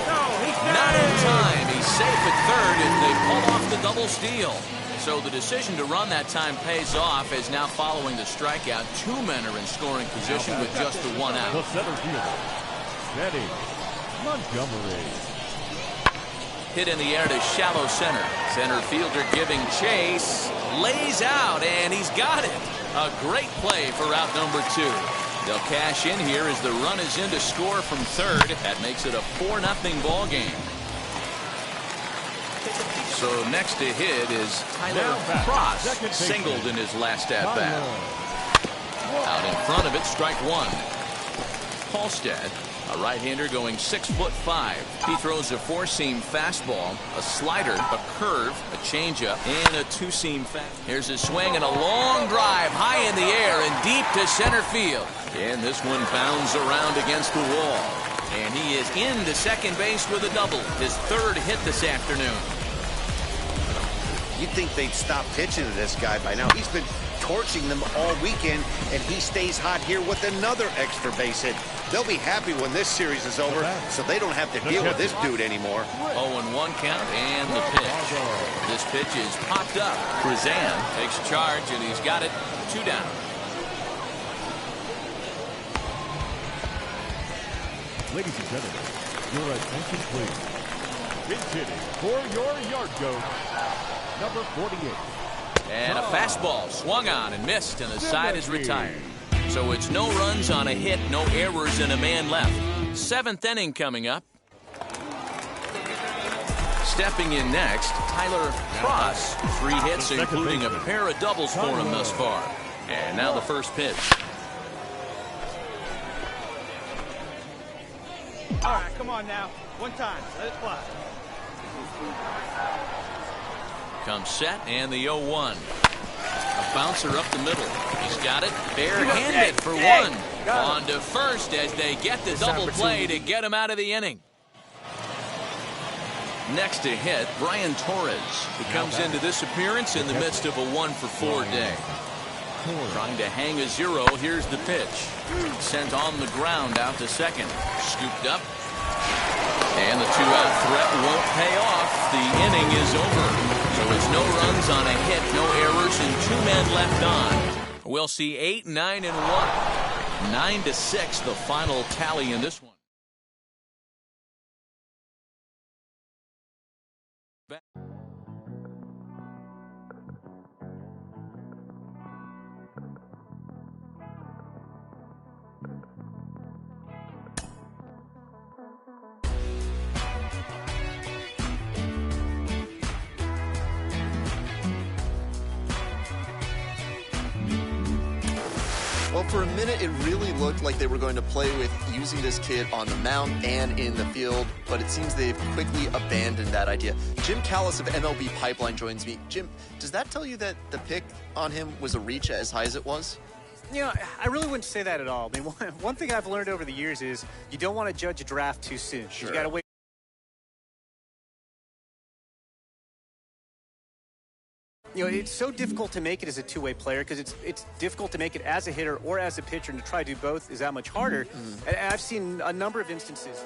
A: Not in time. He's safe at third and they pull off the double steal. So the decision to run that time pays off as now following the strikeout, 2 men are in scoring position with just the 1 out.
D: The center fielder, Eddie Montgomery.
A: Hit in the air to shallow center. Center fielder giving chase. Lays out, and he's got it. A great play for out number 2. They'll cash in here as the run is in to score from third. That makes it a 4-0 ball game. So next to hit is Tyler Cross. Singled in his last at-bat. Out in front of it, strike 1. Halstead. A right-hander going 6'5". He throws a 4-seam fastball, a slider, a curve, a changeup, and a 2-seam fastball. Here's his swing and a long drive high in the air and deep to center field. And this one bounds around against the wall. And he is into second base with a double. His 3rd hit this afternoon.
B: You'd think they'd stop pitching to this guy by now. He's been torching them all weekend, and he stays hot here with another extra base hit. They'll be happy when this series is over, so they don't have to deal with this dude anymore.
A: 0-1 count, and the pitch. This pitch is popped up. Krizan takes charge, and he's got it 2 down.
D: Ladies and gentlemen, your attention please. Pinch hitting for your yard goat, number 48.
A: And a fastball swung on and missed, and the side is retired. So it's no runs on a hit, no errors, and a man left. 7th inning coming up. Stepping in next, Tyler Cross. 3 hits, including a pair of doubles for him thus far. And now the first pitch.
H: All right, come on now. One time. Let it fly.
A: Comes set, and the 0-1. A bouncer up the middle. He's got it barehanded for one. On to first as they get the double play to get him out of the inning. Next to hit, Brian Torres, who comes into this appearance in the midst of a 1-for-4 day. Trying to hang a 0. Here's the pitch. Sent on the ground out to second. Scooped up. And the 2-out threat won't pay off. The inning is over. So it's no runs on a hit, no errors, and 2 men left on. We'll see 8, 9, and 1. 9-6, the final tally in this one.
F: Well, for a minute, it really looked like they were going to play with using this kid on the mound and in the field, but it seems they've quickly abandoned that idea. Jim Callis of MLB Pipeline joins me. Jim, does that tell you that the pick on him was a reach as high as it was?
Z: You know, I really wouldn't say that at all. I mean, one thing I've learned over the years is you don't want to judge a draft too soon.
F: Sure.
Z: You got to wait. You know, it's so difficult to make it as a two-way player because it's difficult to make it as a hitter or as a pitcher, and to try to do both is that much harder. And I've seen a number of instances.